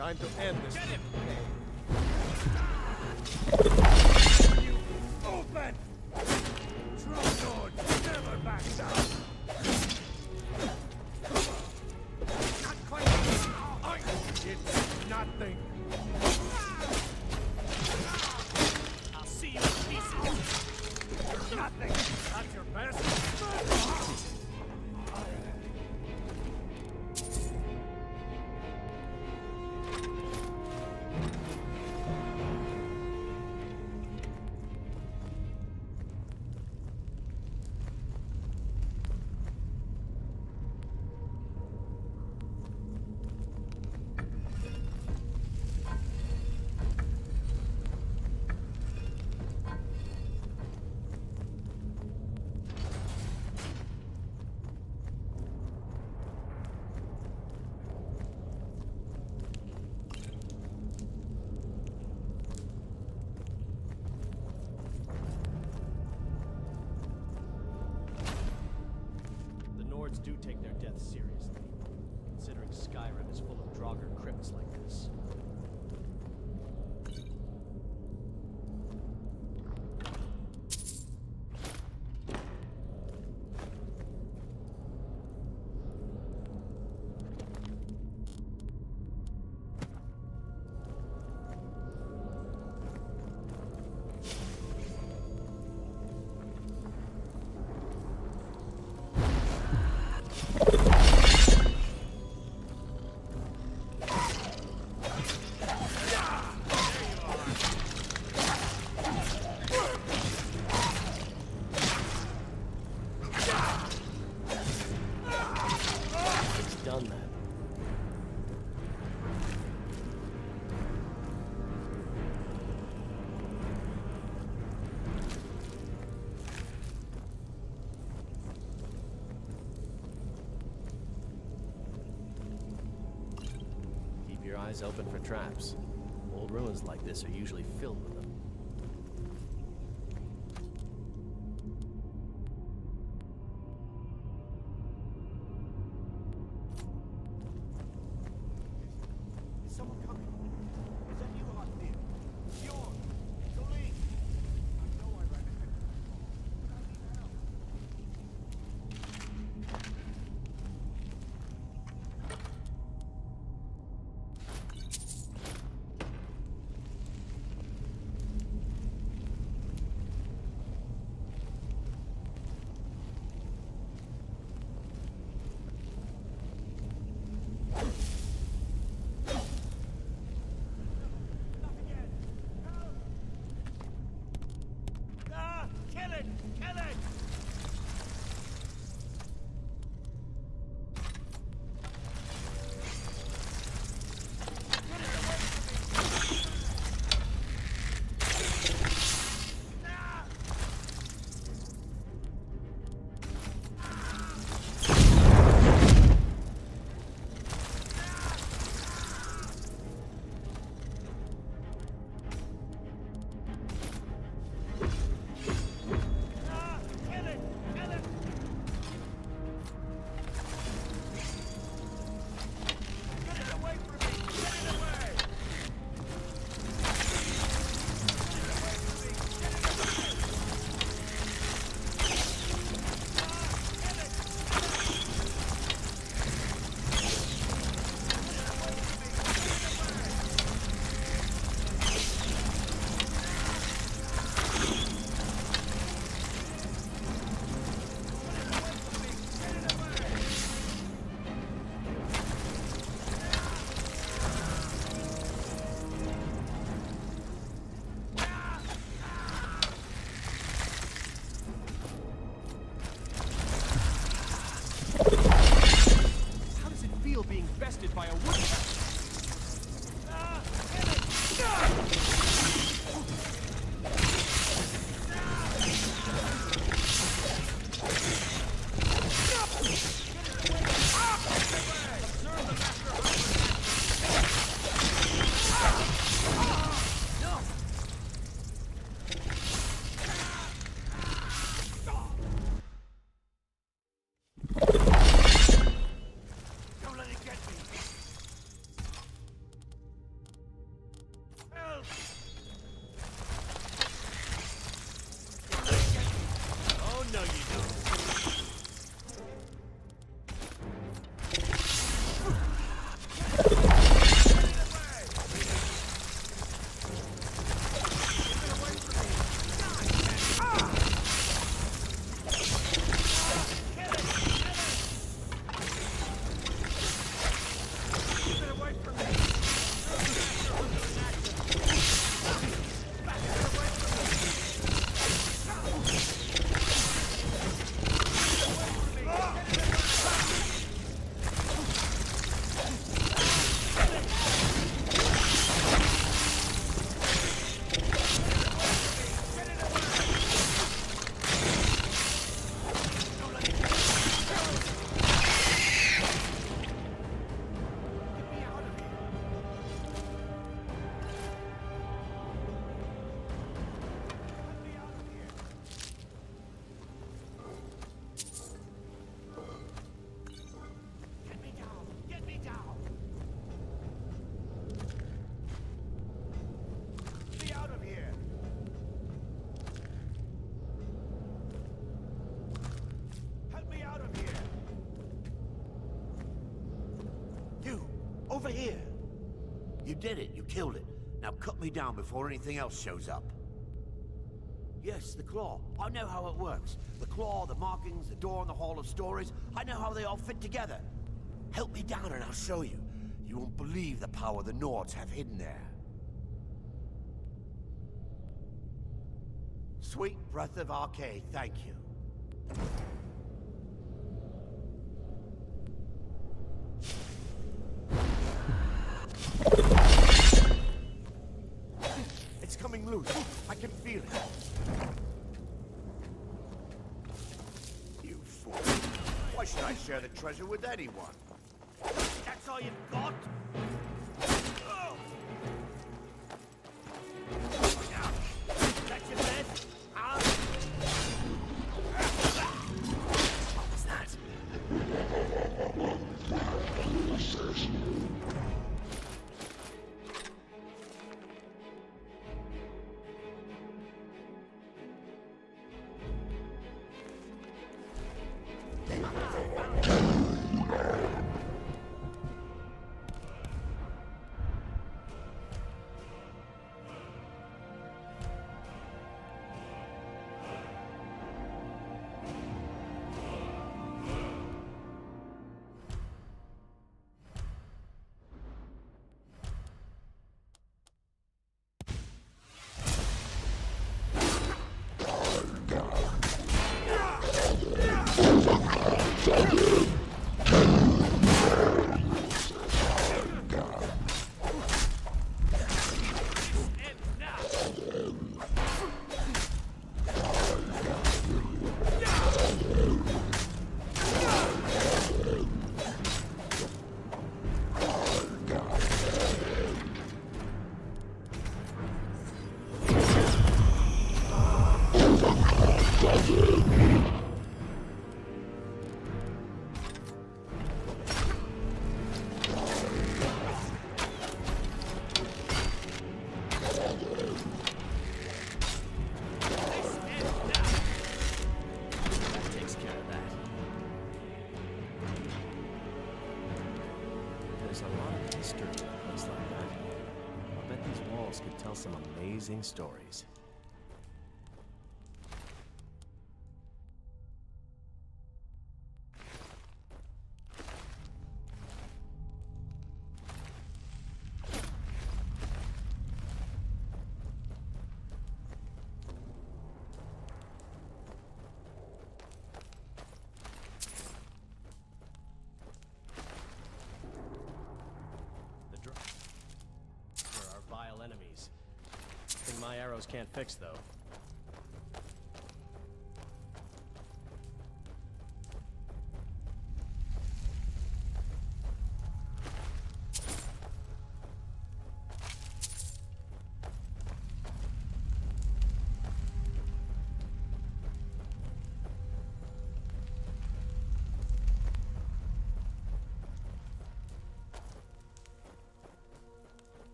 S2: Time to end this.
S3: Get him! You open! Drowned never backs down! Not quite! It's nothing! I'll see you in pieces! Nothing! That's your best!
S17: Do take their death seriously, considering Skyrim is full of Draugr crypts like this. Your eyes open for traps. Old ruins like this are usually filled with them.
S3: Is someone coming? Is that you out there? Bjorn! Colleen! I know I recognize Kill it! Kill it!
S11: did it. You killed it. Now cut me down before anything else shows up. Yes, the claw. I know how it works. The claw, the markings, the door in the Hall of Stories. I know how they all fit together. Help me down and I'll show you. You won't believe the power the Nords have hidden there. Sweet breath of Arcade, thank you. It's coming loose. I can feel it. You fool. Why should I share the treasure with anyone? That's all you've got? Oh. That's your bed? What was that?
S18: could tell some amazing stories.
S17: Enemies. Thing my arrows can't fix, though.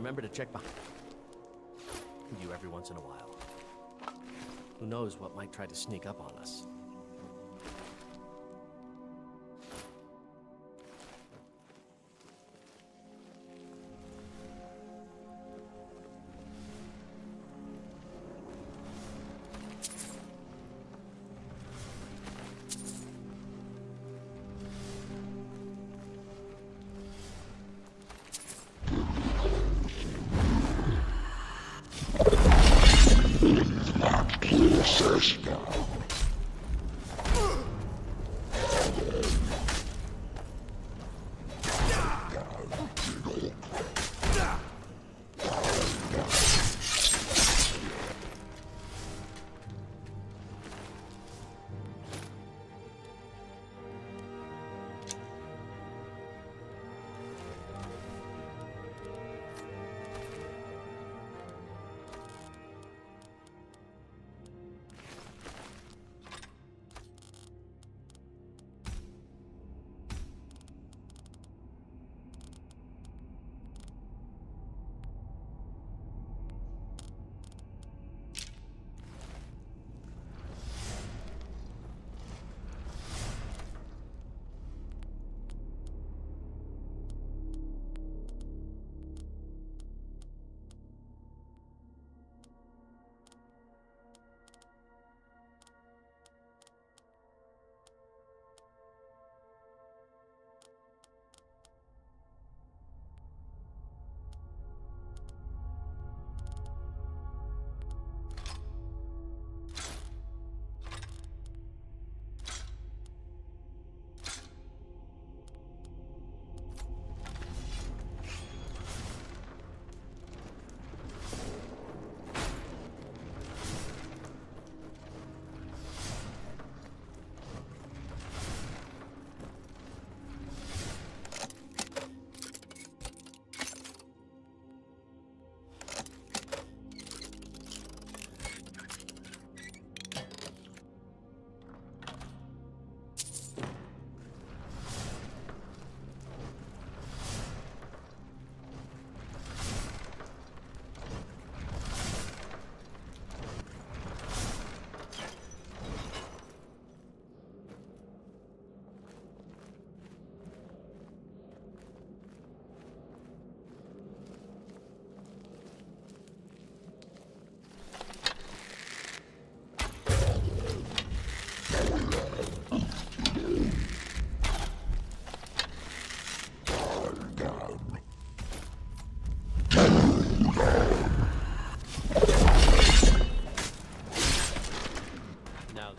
S17: remember to check behind you every once in a while. Who knows what might try to sneak up on us.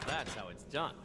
S17: That's how it's done.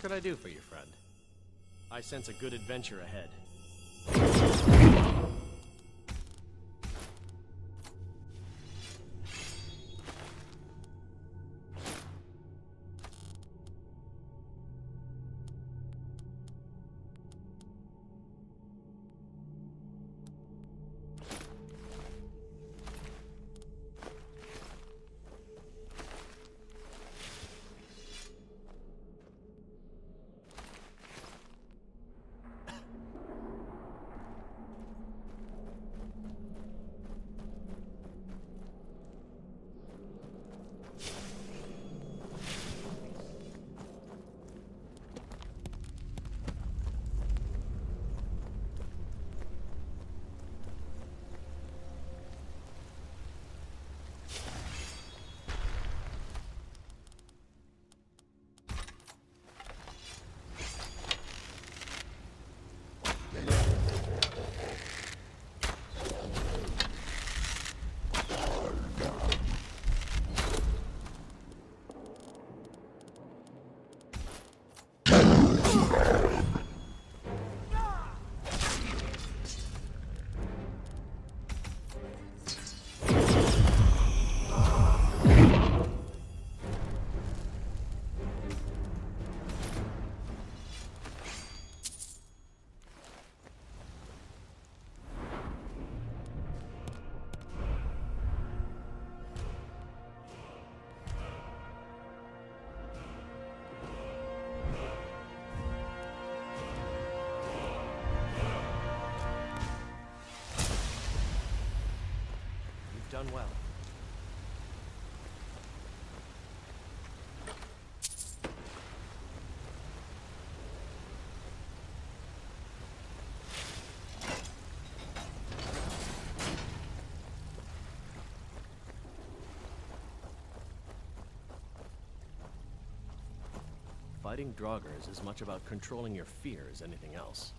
S17: What can I do for you, friend? I sense a good adventure ahead. done well.
S18: Fighting Draugr is as much about controlling your fear as anything else.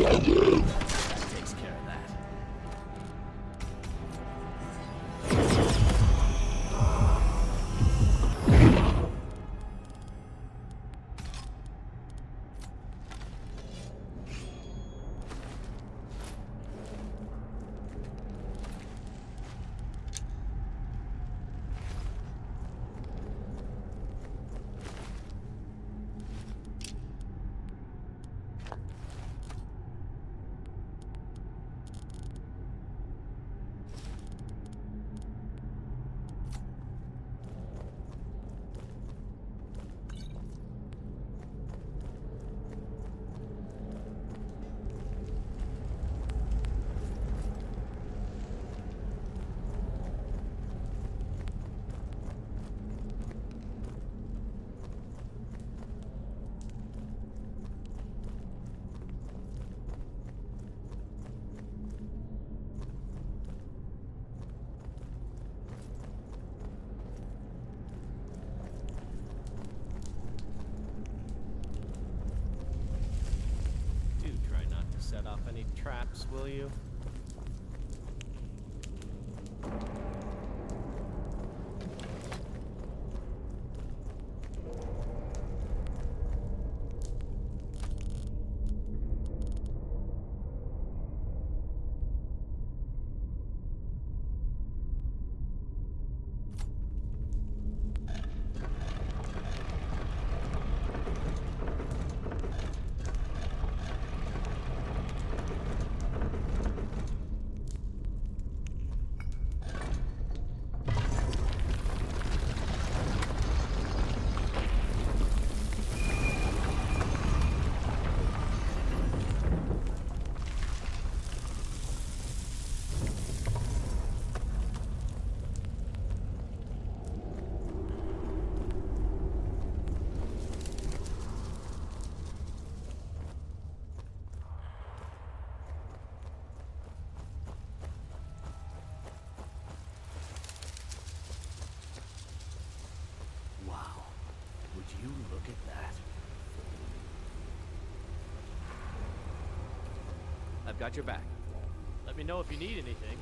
S18: takes care of that. Set off any traps, will you?
S4: You look at that.
S18: I've got your back.
S17: Let me know if you need anything.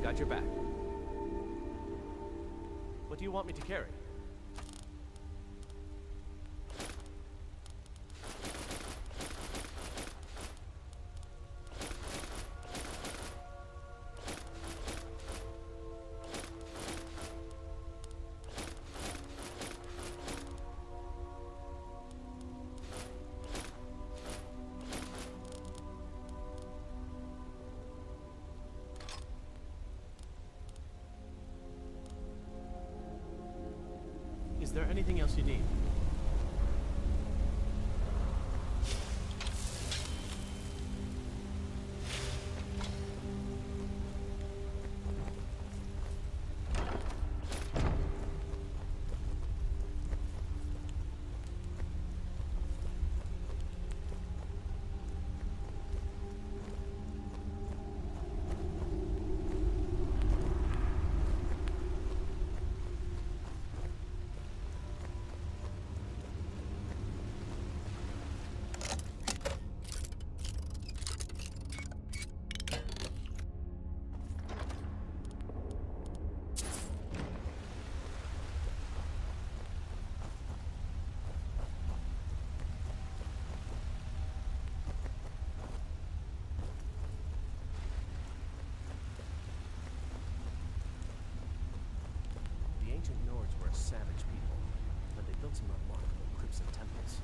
S18: Got your back. What do you want me to carry? there anything else you need? The ancient Nords were a savage people, but they built some remarkable crypts and temples.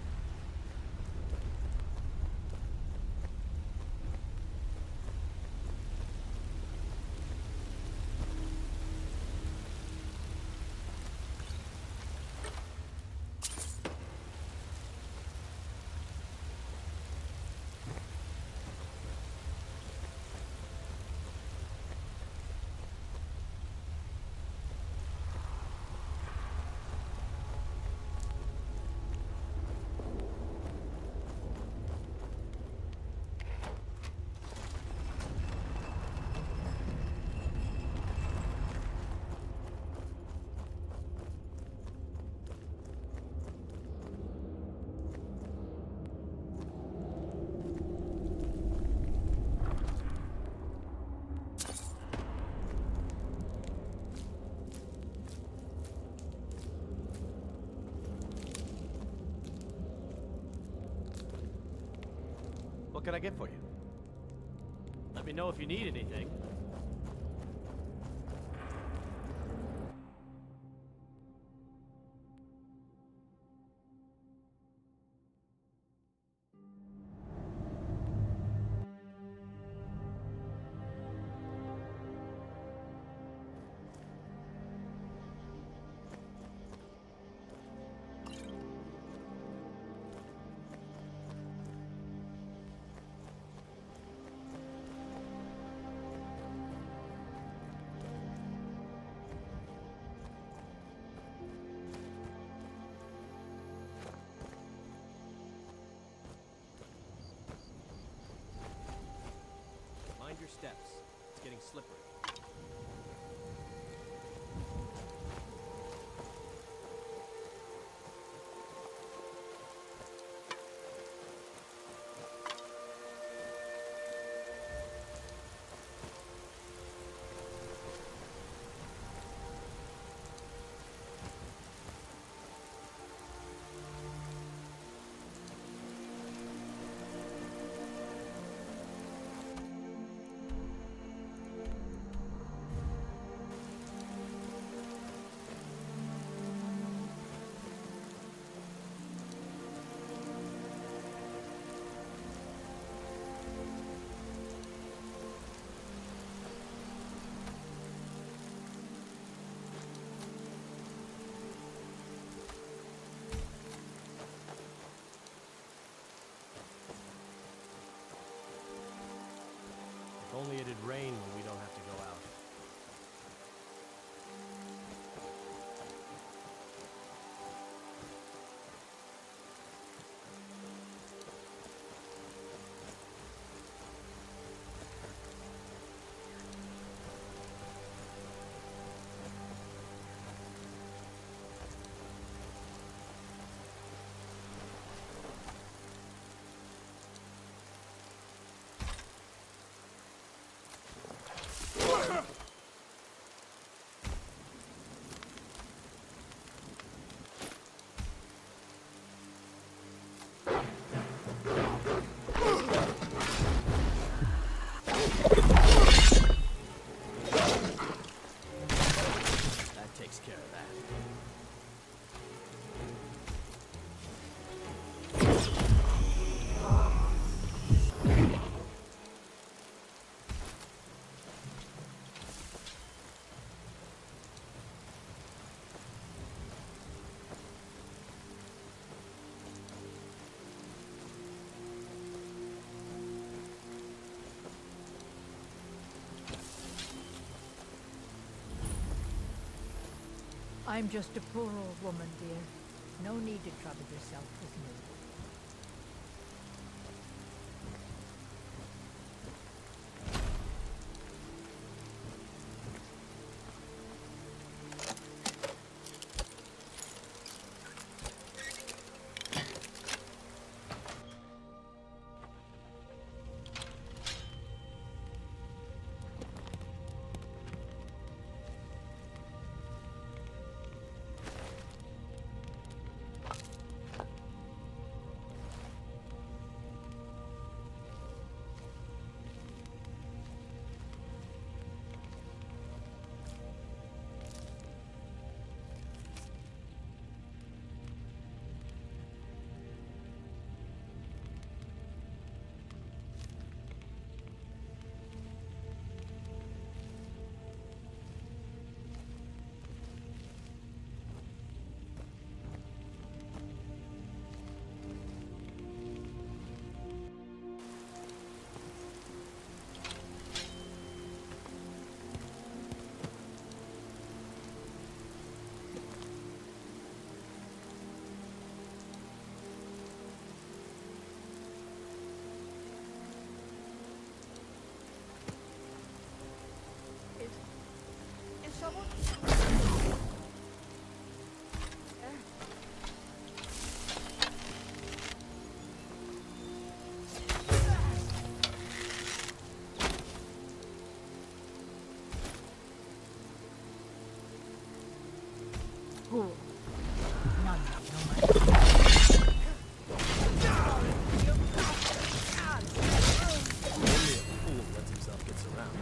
S18: What can I get for you?
S17: Let me know if you need anything.
S10: I'm just a poor old woman, dear. No need to trouble yourself with me. Is someone... Fool. None know my...
S18: Only a fool lets himself get surrounded.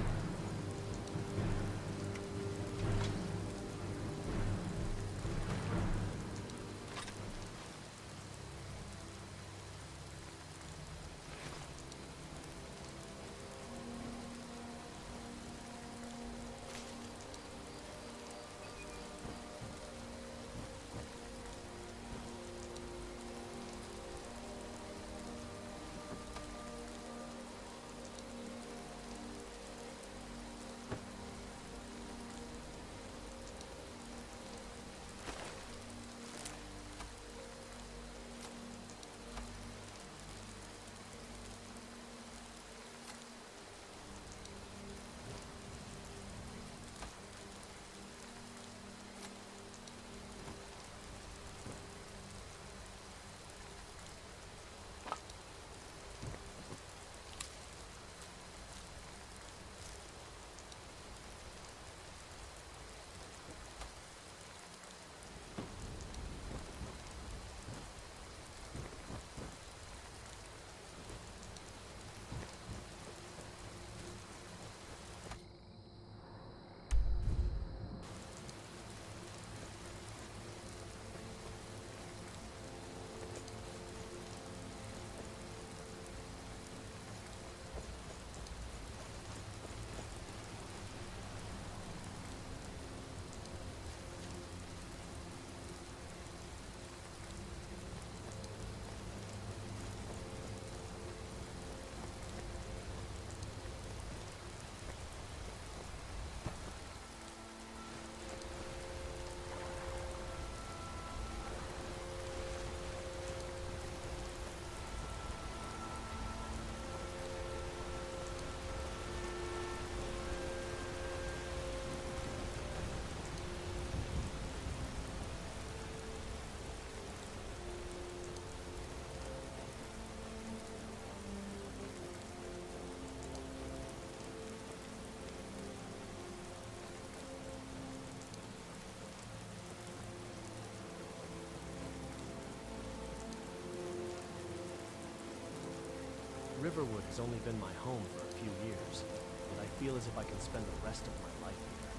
S18: Riverwood has only been my home for a few years, but I feel as if I can spend the rest of my life here.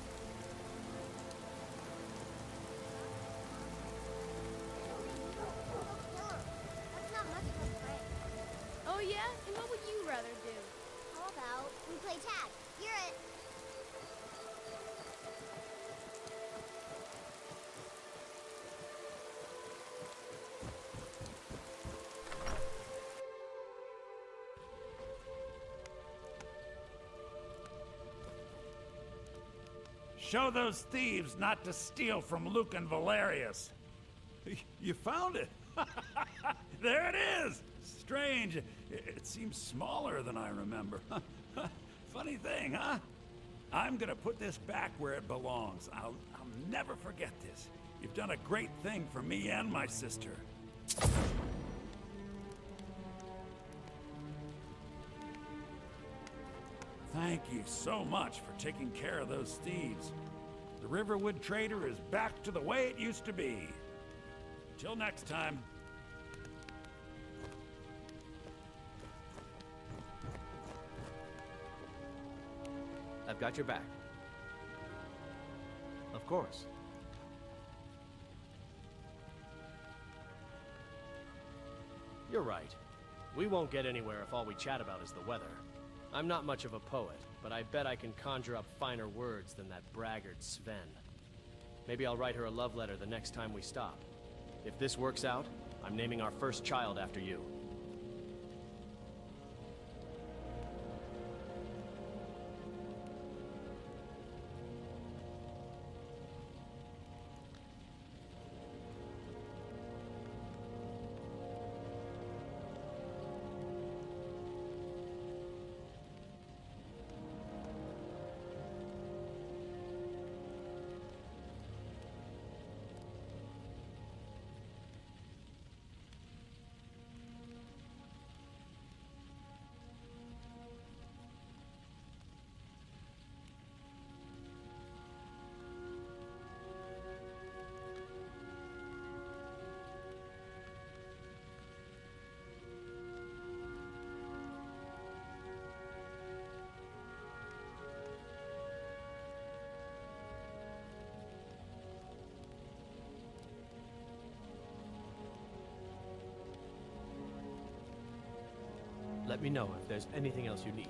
S5: That's not much of a prank.
S9: Oh yeah? And what would you rather do?
S5: How about we play tag? You're it.
S21: Show those thieves not to steal from Luke and Valerius. You found it! There it is! Strange. It seems smaller than I remember. Funny thing, huh? I'm gonna put this back where it belongs. I'll never forget this. You've done a great thing for me and my sister. Thank you so much for taking care of those thieves. The Riverwood Trader is back to the way it used to be. Till next time.
S18: I've got your back. Of course.
S17: You're right. We won't get anywhere if all we chat about is the weather. I'm not much of a poet, but I bet I can conjure up finer words than that braggart Sven. Maybe I'll write her a love letter the next time we stop. If this works out, I'm naming our first child after you. Let me know if there's anything else you need.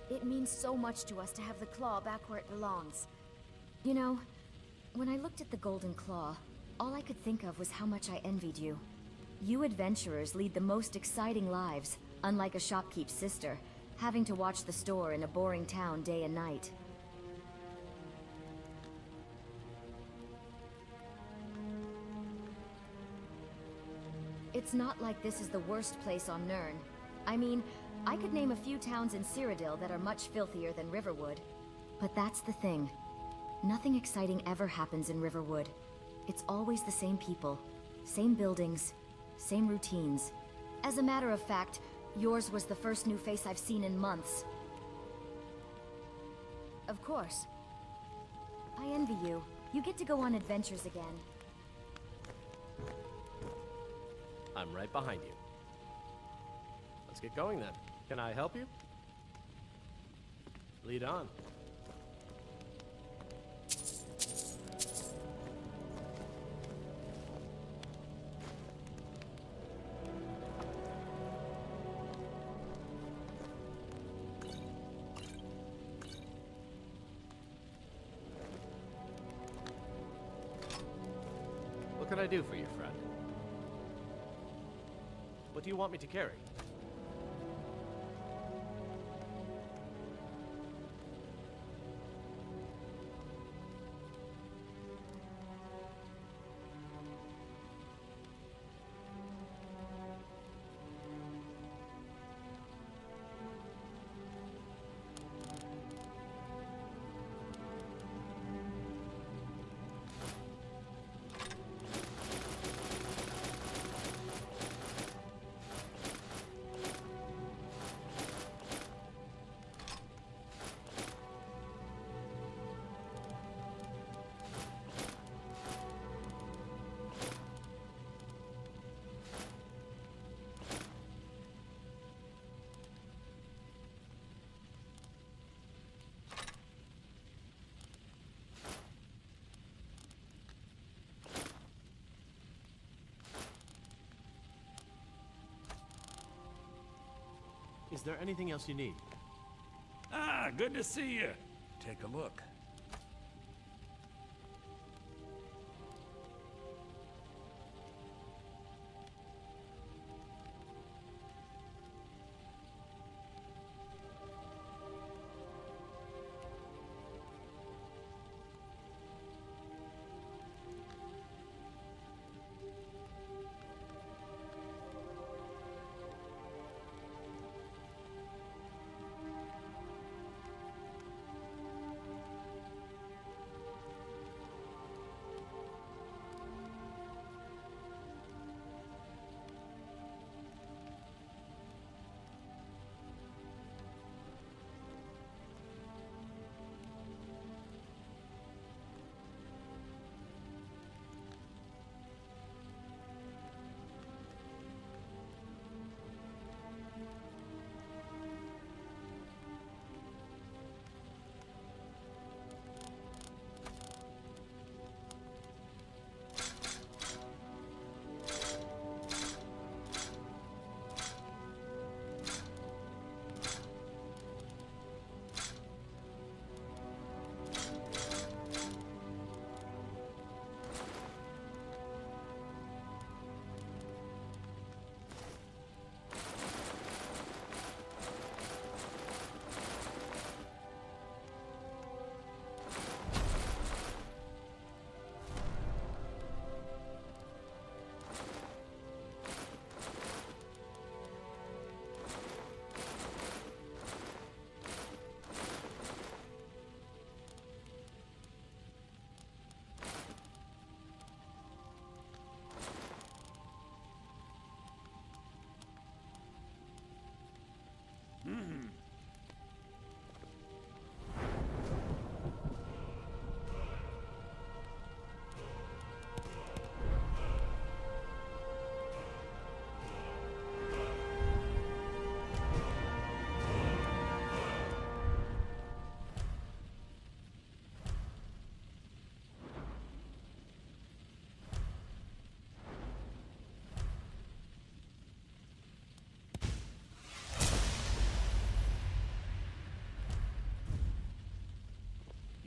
S22: It means so much to us to have the claw back where it belongs. You know, when I looked at the Golden Claw, all I could think of was how much I envied you. You adventurers lead the most exciting lives, unlike a shopkeep's sister, having to watch the store in a boring town day and night. It's not like this is the worst place on Nirn. I mean, I could name a few towns in Cyrodiil that are much filthier than Riverwood. But that's the thing. Nothing exciting ever happens in Riverwood. It's always the same people, same buildings, same routines. As a matter of fact, yours was the first new face I've seen in months. Of course. I envy you. You get to go on adventures again.
S17: I'm right behind you. Let's get going then. Can I help you? Lead on. What can I do for you, friend? What do you want me to carry?
S18: Is there anything else you need?
S21: Ah, good to see you. Take a look.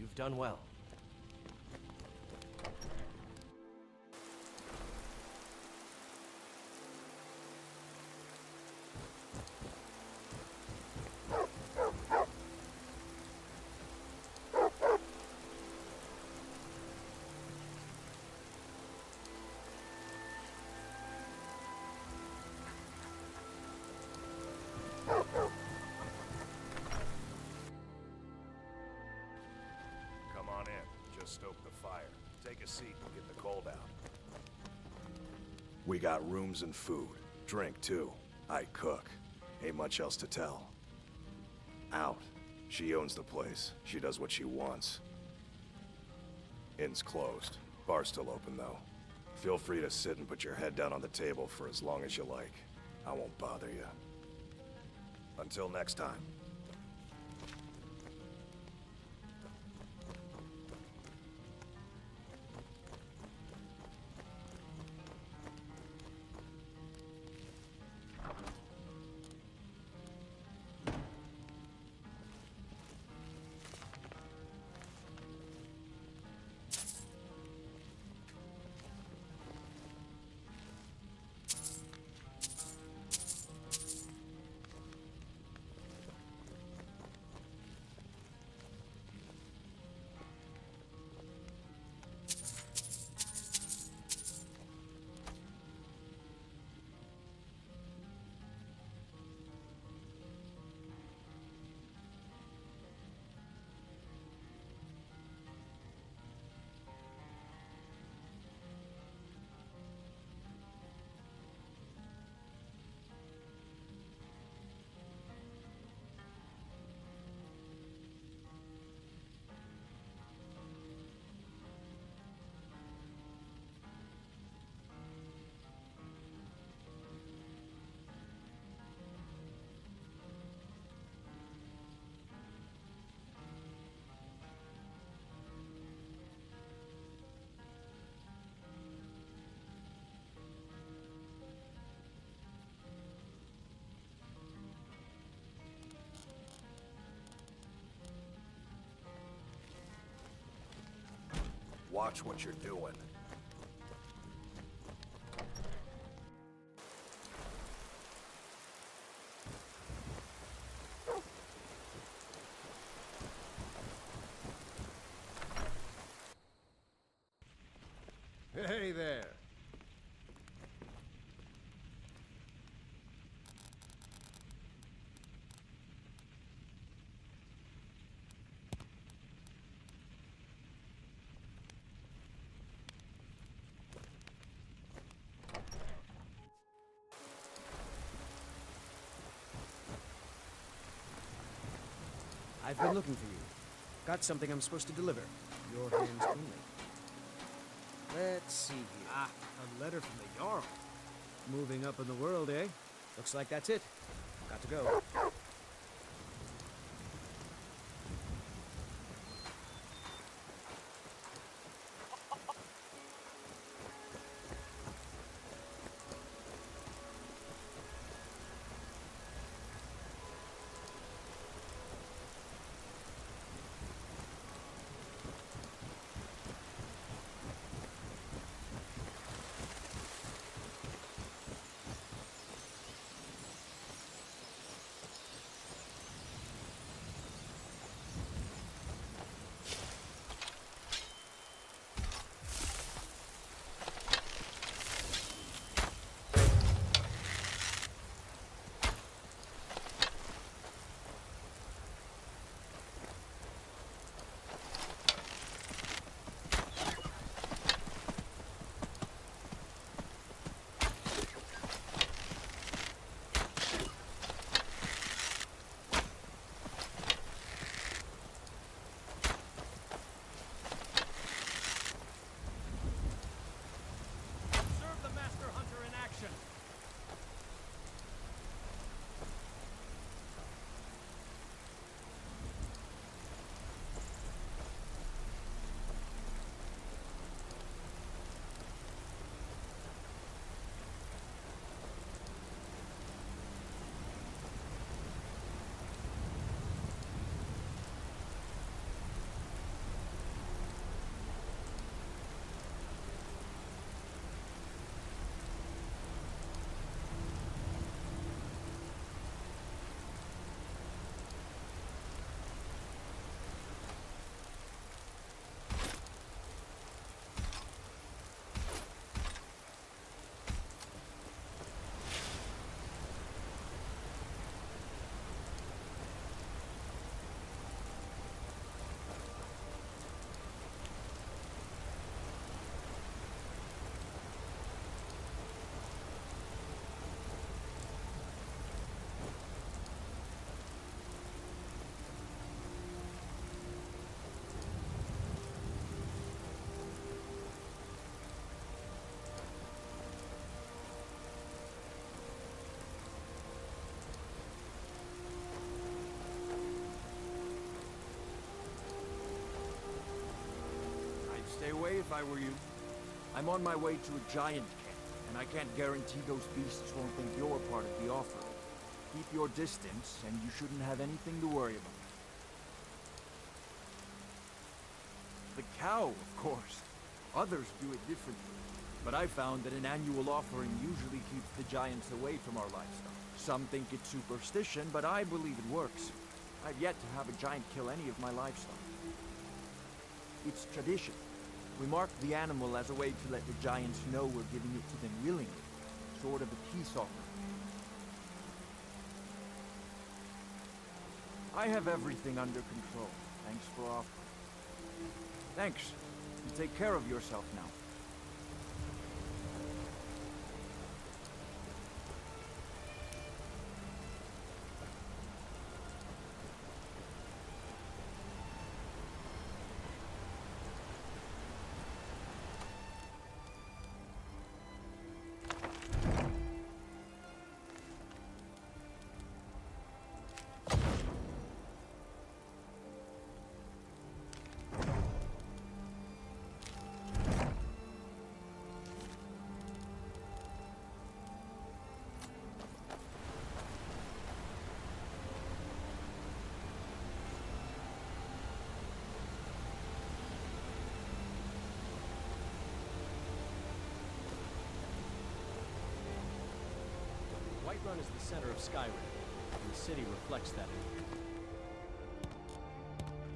S18: You've done well.
S3: Come on in. Just stoke the fire. Take a seat and get the cold out. We got rooms and food. Drink, too. I cook. Ain't much else to tell. Out. She owns the place. She does what she wants. Inn's closed. Bar's still open, though. Feel free to sit and put your head down on the table for as long as you like. I won't bother you. Until next time. Watch what you're doing.
S2: Hey there.
S16: I've been looking for you. Got something I'm supposed to deliver. Your hands only. Let's see here.
S14: Ah, a letter from the Jarl.
S16: Moving up in the world, eh? Looks like that's it. Got to go.
S6: Stay away if I were you. I'm on my way to a giant camp, and I can't guarantee those beasts won't think you're part of the offering. Keep your distance, and you shouldn't have anything to worry about. The cow, of course. Others do it differently. But I found that an annual offering usually keeps the giants away from our livestock. Some think it's superstition, but I believe it works. I've yet to have a giant kill any of my livestock. It's tradition. We mark the animal as a way to let the giants know we're giving it to them willingly. Sort of a peace offering. I have everything under control. Thanks for offering. Thanks. You take care of yourself now.
S17: Whiterun is the center of Skyrim, and the city reflects that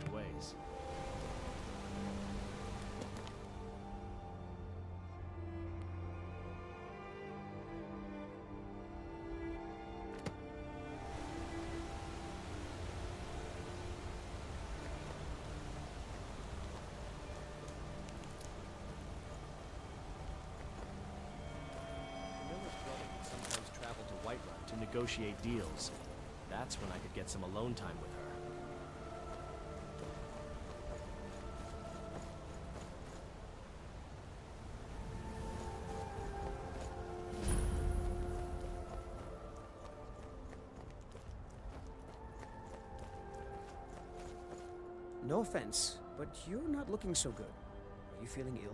S17: in ways. To negotiate deals. That's when I could get some alone time with her.
S16: No offense, but you're not looking so good. Are you feeling ill?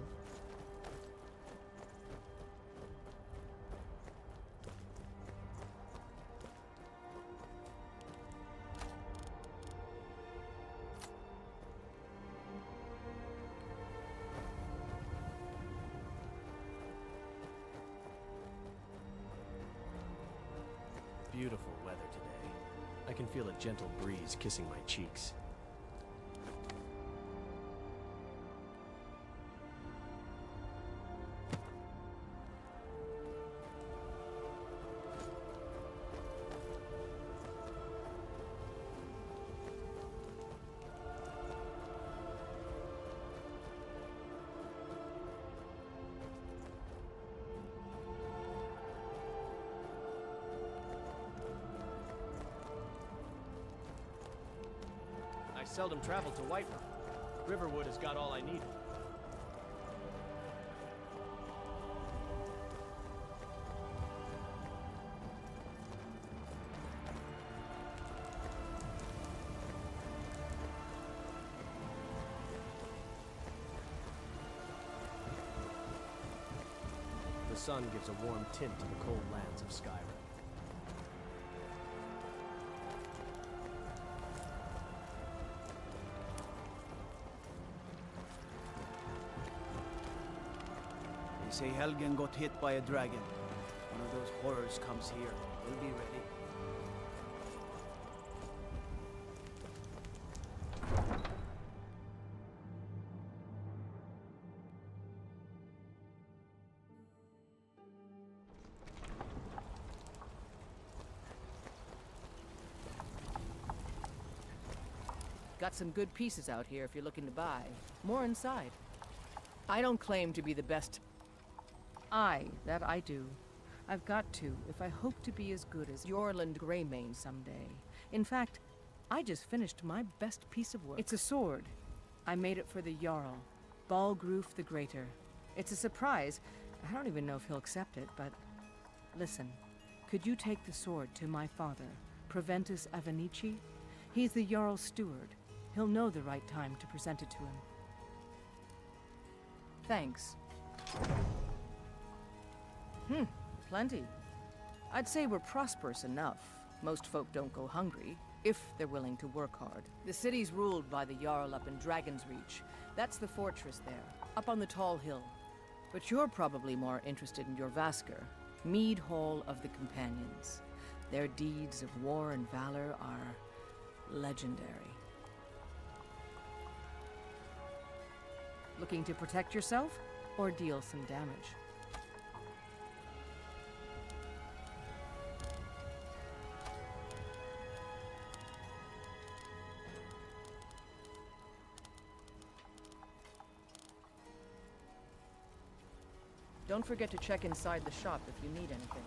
S17: Beautiful weather today. I can feel a gentle breeze kissing my cheeks. I seldom travel to Whiterun. Riverwood has got all I needed. The sun gives a warm tint to the cold lands of Skyrim.
S14: They say Helgen got hit by a dragon. One of those horrors comes here. We'll be ready.
S20: Got some good pieces out here if you're looking to buy. More inside. I don't claim to be the best. That I do. I've got to, if I hope to be as good as Yorland Greymane someday. In fact, I just finished my best piece of work. It's a sword. I made it for the Jarl, Balgroof the Greater. It's a surprise. I don't even know if he'll accept it, but... Listen, could you take the sword to my father, Proventus Avenici? He's the Jarl's steward. He'll know the right time to present it to him. Thanks. Plenty. I'd say we're prosperous enough. Most folk don't go hungry, if they're willing to work hard. The city's ruled by the Jarl up in Dragon's Reach. That's the fortress there, up on the tall hill. But you're probably more interested in your Vasker, Mead Hall of the Companions. Their deeds of war and valor are legendary. Looking to protect yourself, or deal some damage? Don't forget to check inside the shop if you need anything.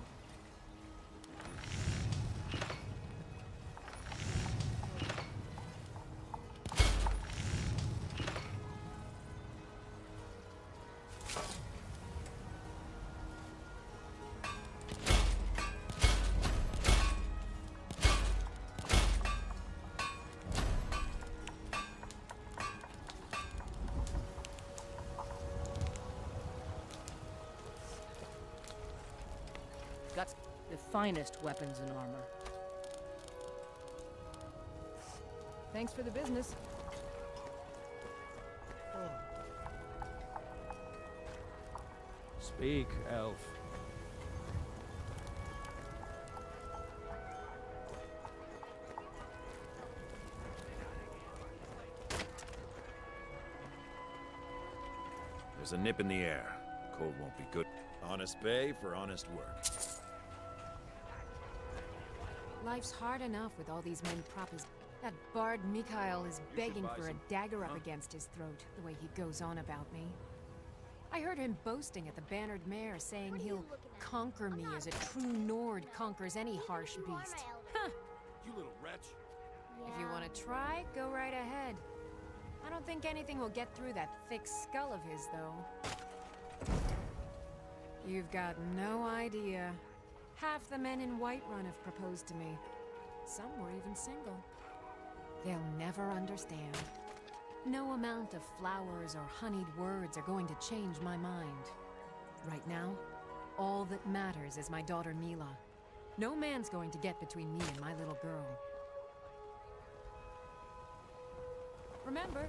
S20: Got the finest weapons and armor. Thanks for the business.
S2: Speak, elf.
S7: There's a nip in the air. Cold won't be good. Honest pay for honest work.
S8: Life's hard enough with all these men proppers. That bard Mikhail is begging for a dagger up against his throat, the way he goes on about me. I heard him boasting at the Bannered Mare, saying he'll conquer me as a true Nord conquers any harsh beast. Huh.
S15: You little wretch.
S8: If you want to try, go right ahead. I don't think anything will get through that thick skull of his, though. You've got no idea. Half the men in Whiterun have proposed to me. Some were even single. They'll never understand. No amount of flowers or honeyed words are going to change my mind. Right now, all that matters is my daughter Mila. No man's going to get between me and my little girl. Remember,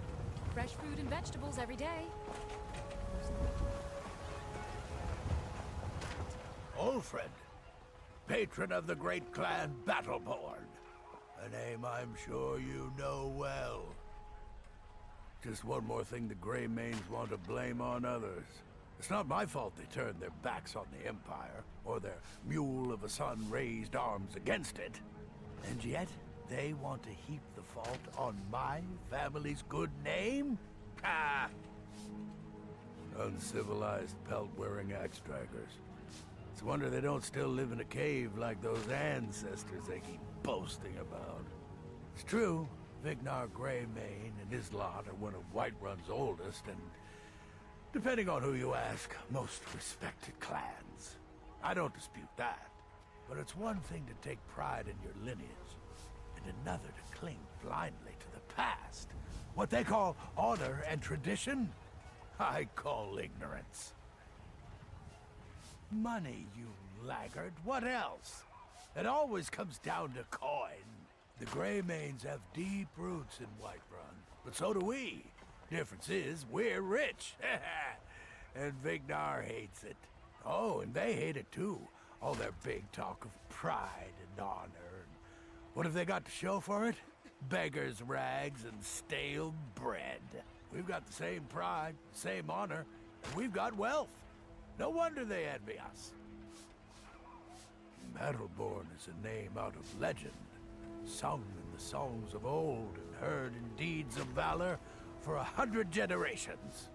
S8: fresh fruit and vegetables every day.
S3: Ulfred, patron of the great clan Battleborn. A name I'm sure you know well. Just one more thing the Grey Manes want to blame on others. It's not my fault they turned their backs on the Empire, or their mule of a son raised arms against it. And yet, they want to heap the fault on my family's good name? Ha! Uncivilized pelt-wearing axe-draggers. It's a wonder they don't still live in a cave like those ancestors they keep boasting about. It's true, Vignar Greymane and his lot are one of Whiterun's oldest and, depending on who you ask, most respected clans. I don't dispute that. But it's one thing to take pride in your lineage, and another to cling blindly to the past. What they call honor and tradition, I call ignorance. Money, you laggard. What else? It always comes down to coin. The Greymanes have deep roots in Whiterun, but so do we. Difference is, we're rich. And Vignar hates it. Oh, and they hate it too. All their big talk of pride and honor. And what have they got to show for it? Beggars' rags and stale bread. We've got the same pride, same honor, and we've got wealth. No wonder they envy us. Battleborn is a name out of legend, sung in the songs of old and heard in deeds of valor for 100 generations.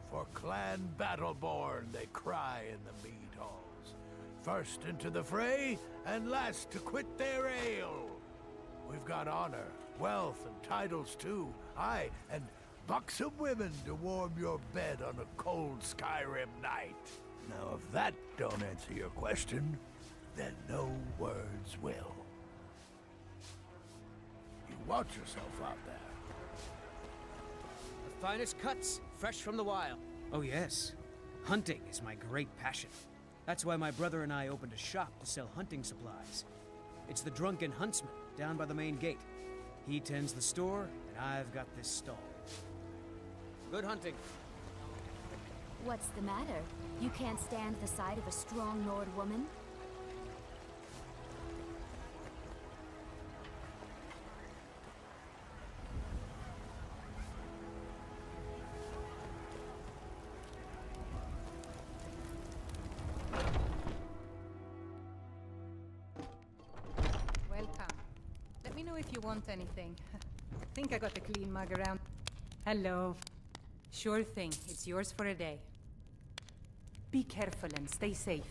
S3: For Clan Battleborn they cry in the mead halls, first into the fray and last to quit their ale. We've got honor, wealth, and titles too, aye, and buxom women to warm your bed on a cold Skyrim night. Now, if that don't answer your question, then no words will. You watch yourself out there.
S16: The finest cuts, fresh from the wild. Oh yes, hunting is my great passion. That's why my brother and I opened a shop to sell hunting supplies. It's the Drunken Huntsman, down by the main gate. He tends the store, and I've got this stall. Good hunting.
S22: What's the matter? You can't stand the sight of a strong Nord woman?
S23: Welcome. Let me know if you want anything. Think I got a clean mug around. Hello. Sure thing. It's yours for a day. Be careful and stay safe.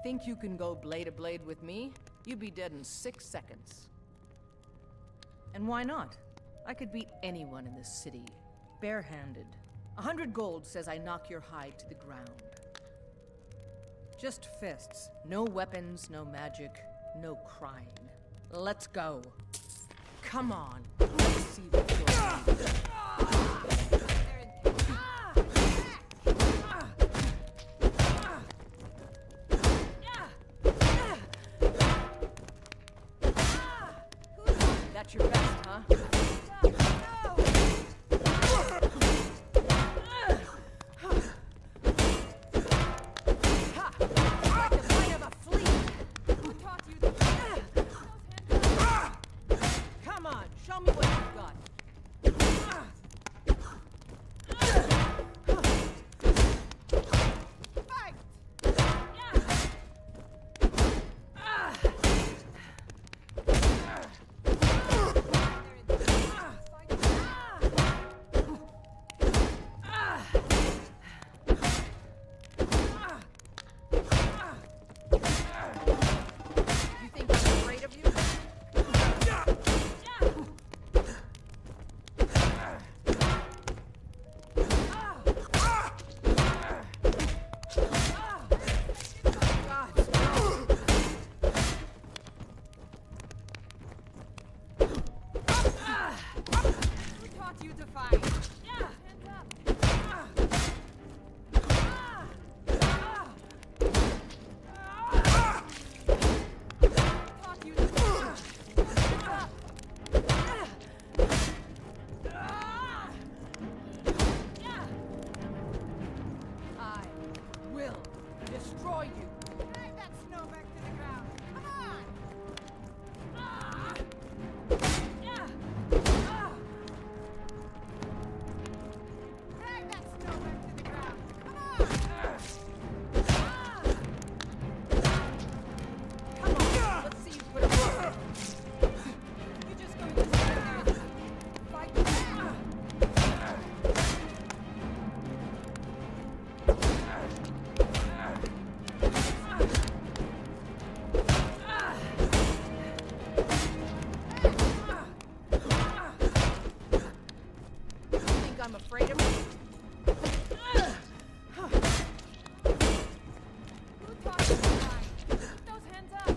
S20: Think you can go blade to blade with me? You'd be dead in 6 seconds. And why not? I could beat anyone in this city, barehanded. 100 gold says I knock your hide to the ground. Just fists. No weapons, no magic, no crying. Let's go. Come on. Let's see what you're doing. destroy you!
S23: Drag that snow back to the ground. Come on! Drag that snow back to the ground. Come on!
S20: Come on, let's see you put it on.
S23: You're just going to stand there and fight back.
S20: You think I'm afraid of you?
S23: Who taught you to fight? Keep those hands up.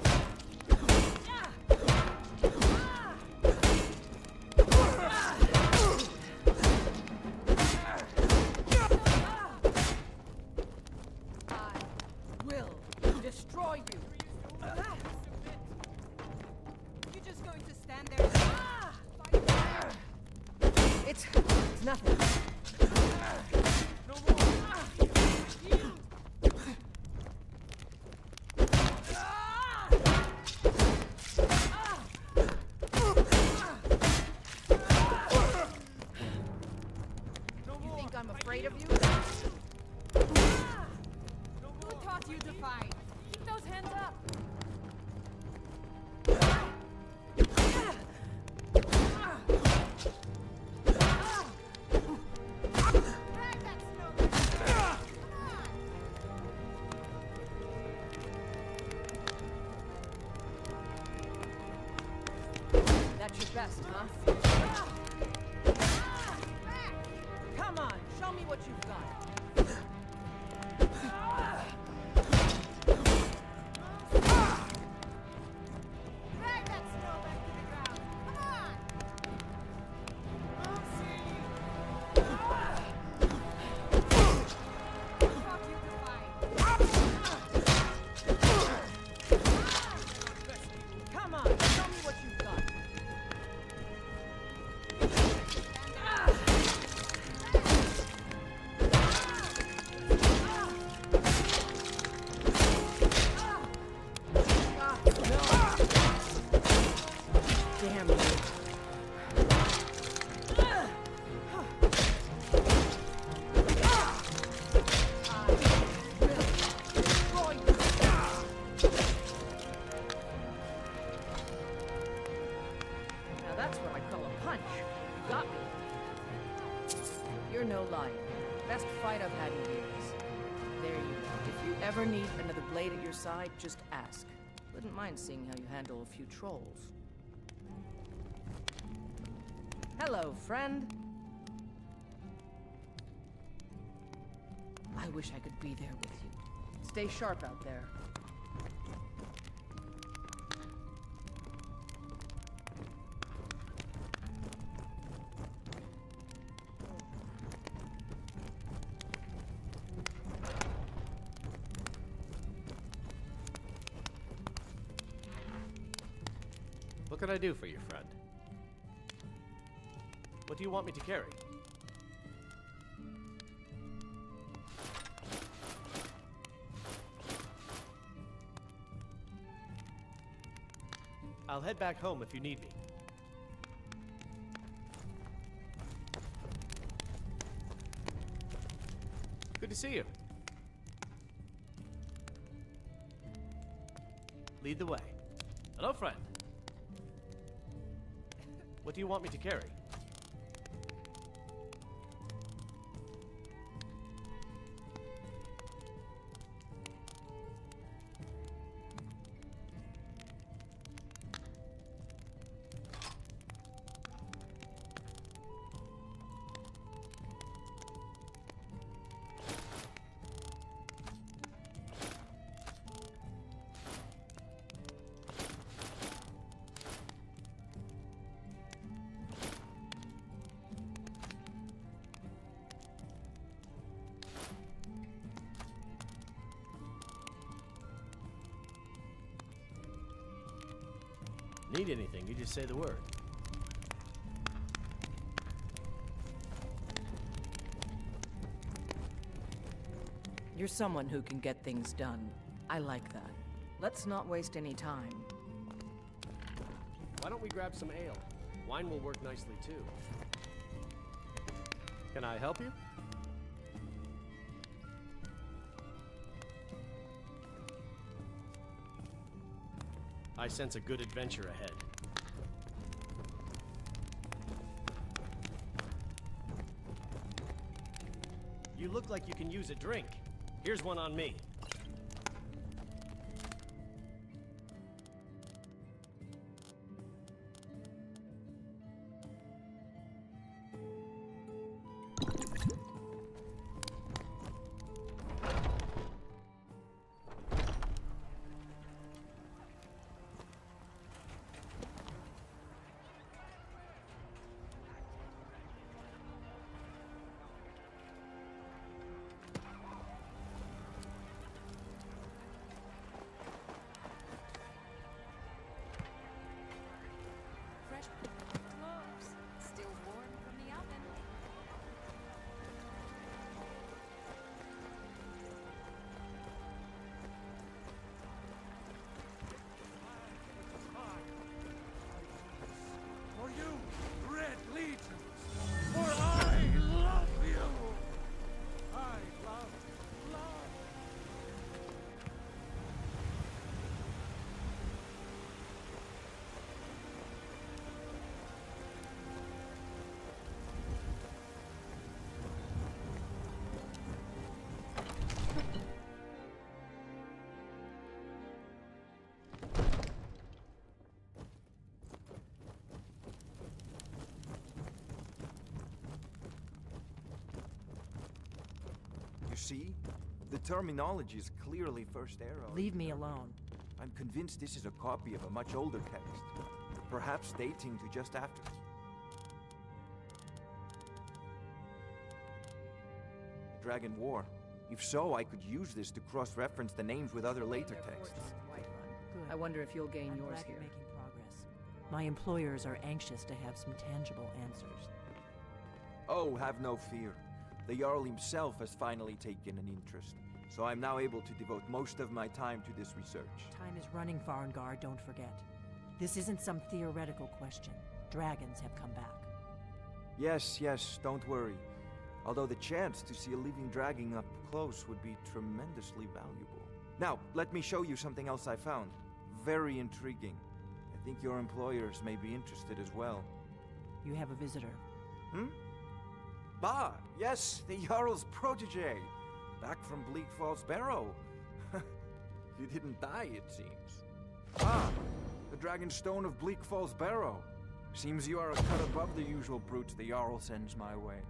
S20: I will destroy you.
S23: You're just going to stand there and fight back.
S20: It's nothing.
S23: No more. You.
S20: You think I'm afraid of you?
S23: Who taught you to fight? Keep those hands up. Drag that snow back.
S20: That's your best, huh?
S23: Back.
S20: Come on, show me what you've got.
S23: Drag that snow back to the ground. Come on. Who taught you to fight?
S20: Come on, show me what you've got. Damn you. Now that's what I call a punch. You got me. You're no liar. Best fight I've had in years. There you go. If you ever need another blade at your side, just ask. Wouldn't mind seeing how you handle a few trolls. Hello, friend. I wish I could be there with you. Stay sharp out there.
S18: What can I do for you, friend? What do you want me to carry? I'll head back home if you need me. Good to see you. Lead the way. Hello, friend. What do you want me to carry? Need anything, you just say the word.
S20: You're someone who can get things done. I like that. Let's not waste any time.
S17: Why don't we grab some ale? Wine will work nicely too. Can I help you? I sense a good adventure ahead. You look like you can use a drink. Here's one on me.
S6: You see? The terminology is clearly First Era.
S20: Leave me alone.
S6: I'm convinced this is a copy of a much older text, perhaps dating to just after. Dragon War. If so, I could use this to cross-reference the names with other later texts.
S20: I wonder if you'll gain yours
S1: glad
S20: here.
S1: you're making progress. My employers are anxious to have some tangible answers.
S6: Oh, have no fear. The Jarl himself has finally taken an interest, so I'm now able to devote most of my time to this research.
S1: Time is running, Farengar, don't forget. This isn't some theoretical question. Dragons have come back.
S6: Yes, don't worry. Although the chance to see a living dragon up close would be tremendously valuable. Now, let me show you something else I found. Very intriguing. I think your employers may be interested as well.
S1: You have a visitor.
S6: Bah, yes, the Jarl's protege. Back from Bleak Falls Barrow. You didn't die, it seems. Ah, the Dragon Stone of Bleak Falls Barrow. Seems you are a cut above the usual brutes the Jarl sends my way.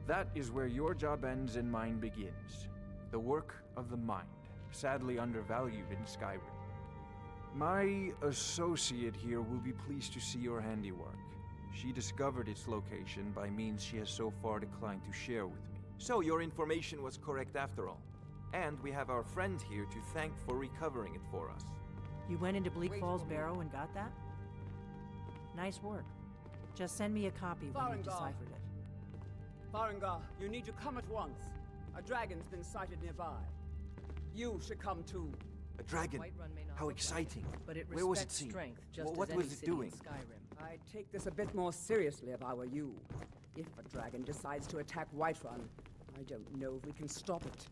S6: That is where your job ends and mine begins. The work of the mind, sadly undervalued in Skyrim. My associate here will be pleased to see your handiwork. She discovered its location by means she has so far declined to share with me. So your information was correct after all. And we have our friend here to thank for recovering it for us.
S1: You went into Bleak Falls Barrow and got that? Nice work. Just send me a copy when you've deciphered it.
S13: Farengar, you need to come at once. A dragon's been sighted nearby. You should come too.
S6: A dragon? How exciting.
S20: But it
S6: Where was it
S20: respects
S6: seen?
S20: strength, just
S6: What
S20: as
S6: was
S20: any
S6: it
S20: city in
S6: doing?
S20: Skyrim.
S13: I'd take this a bit more seriously if I were you. If a dragon decides to attack Whiterun, I don't know if we can stop it.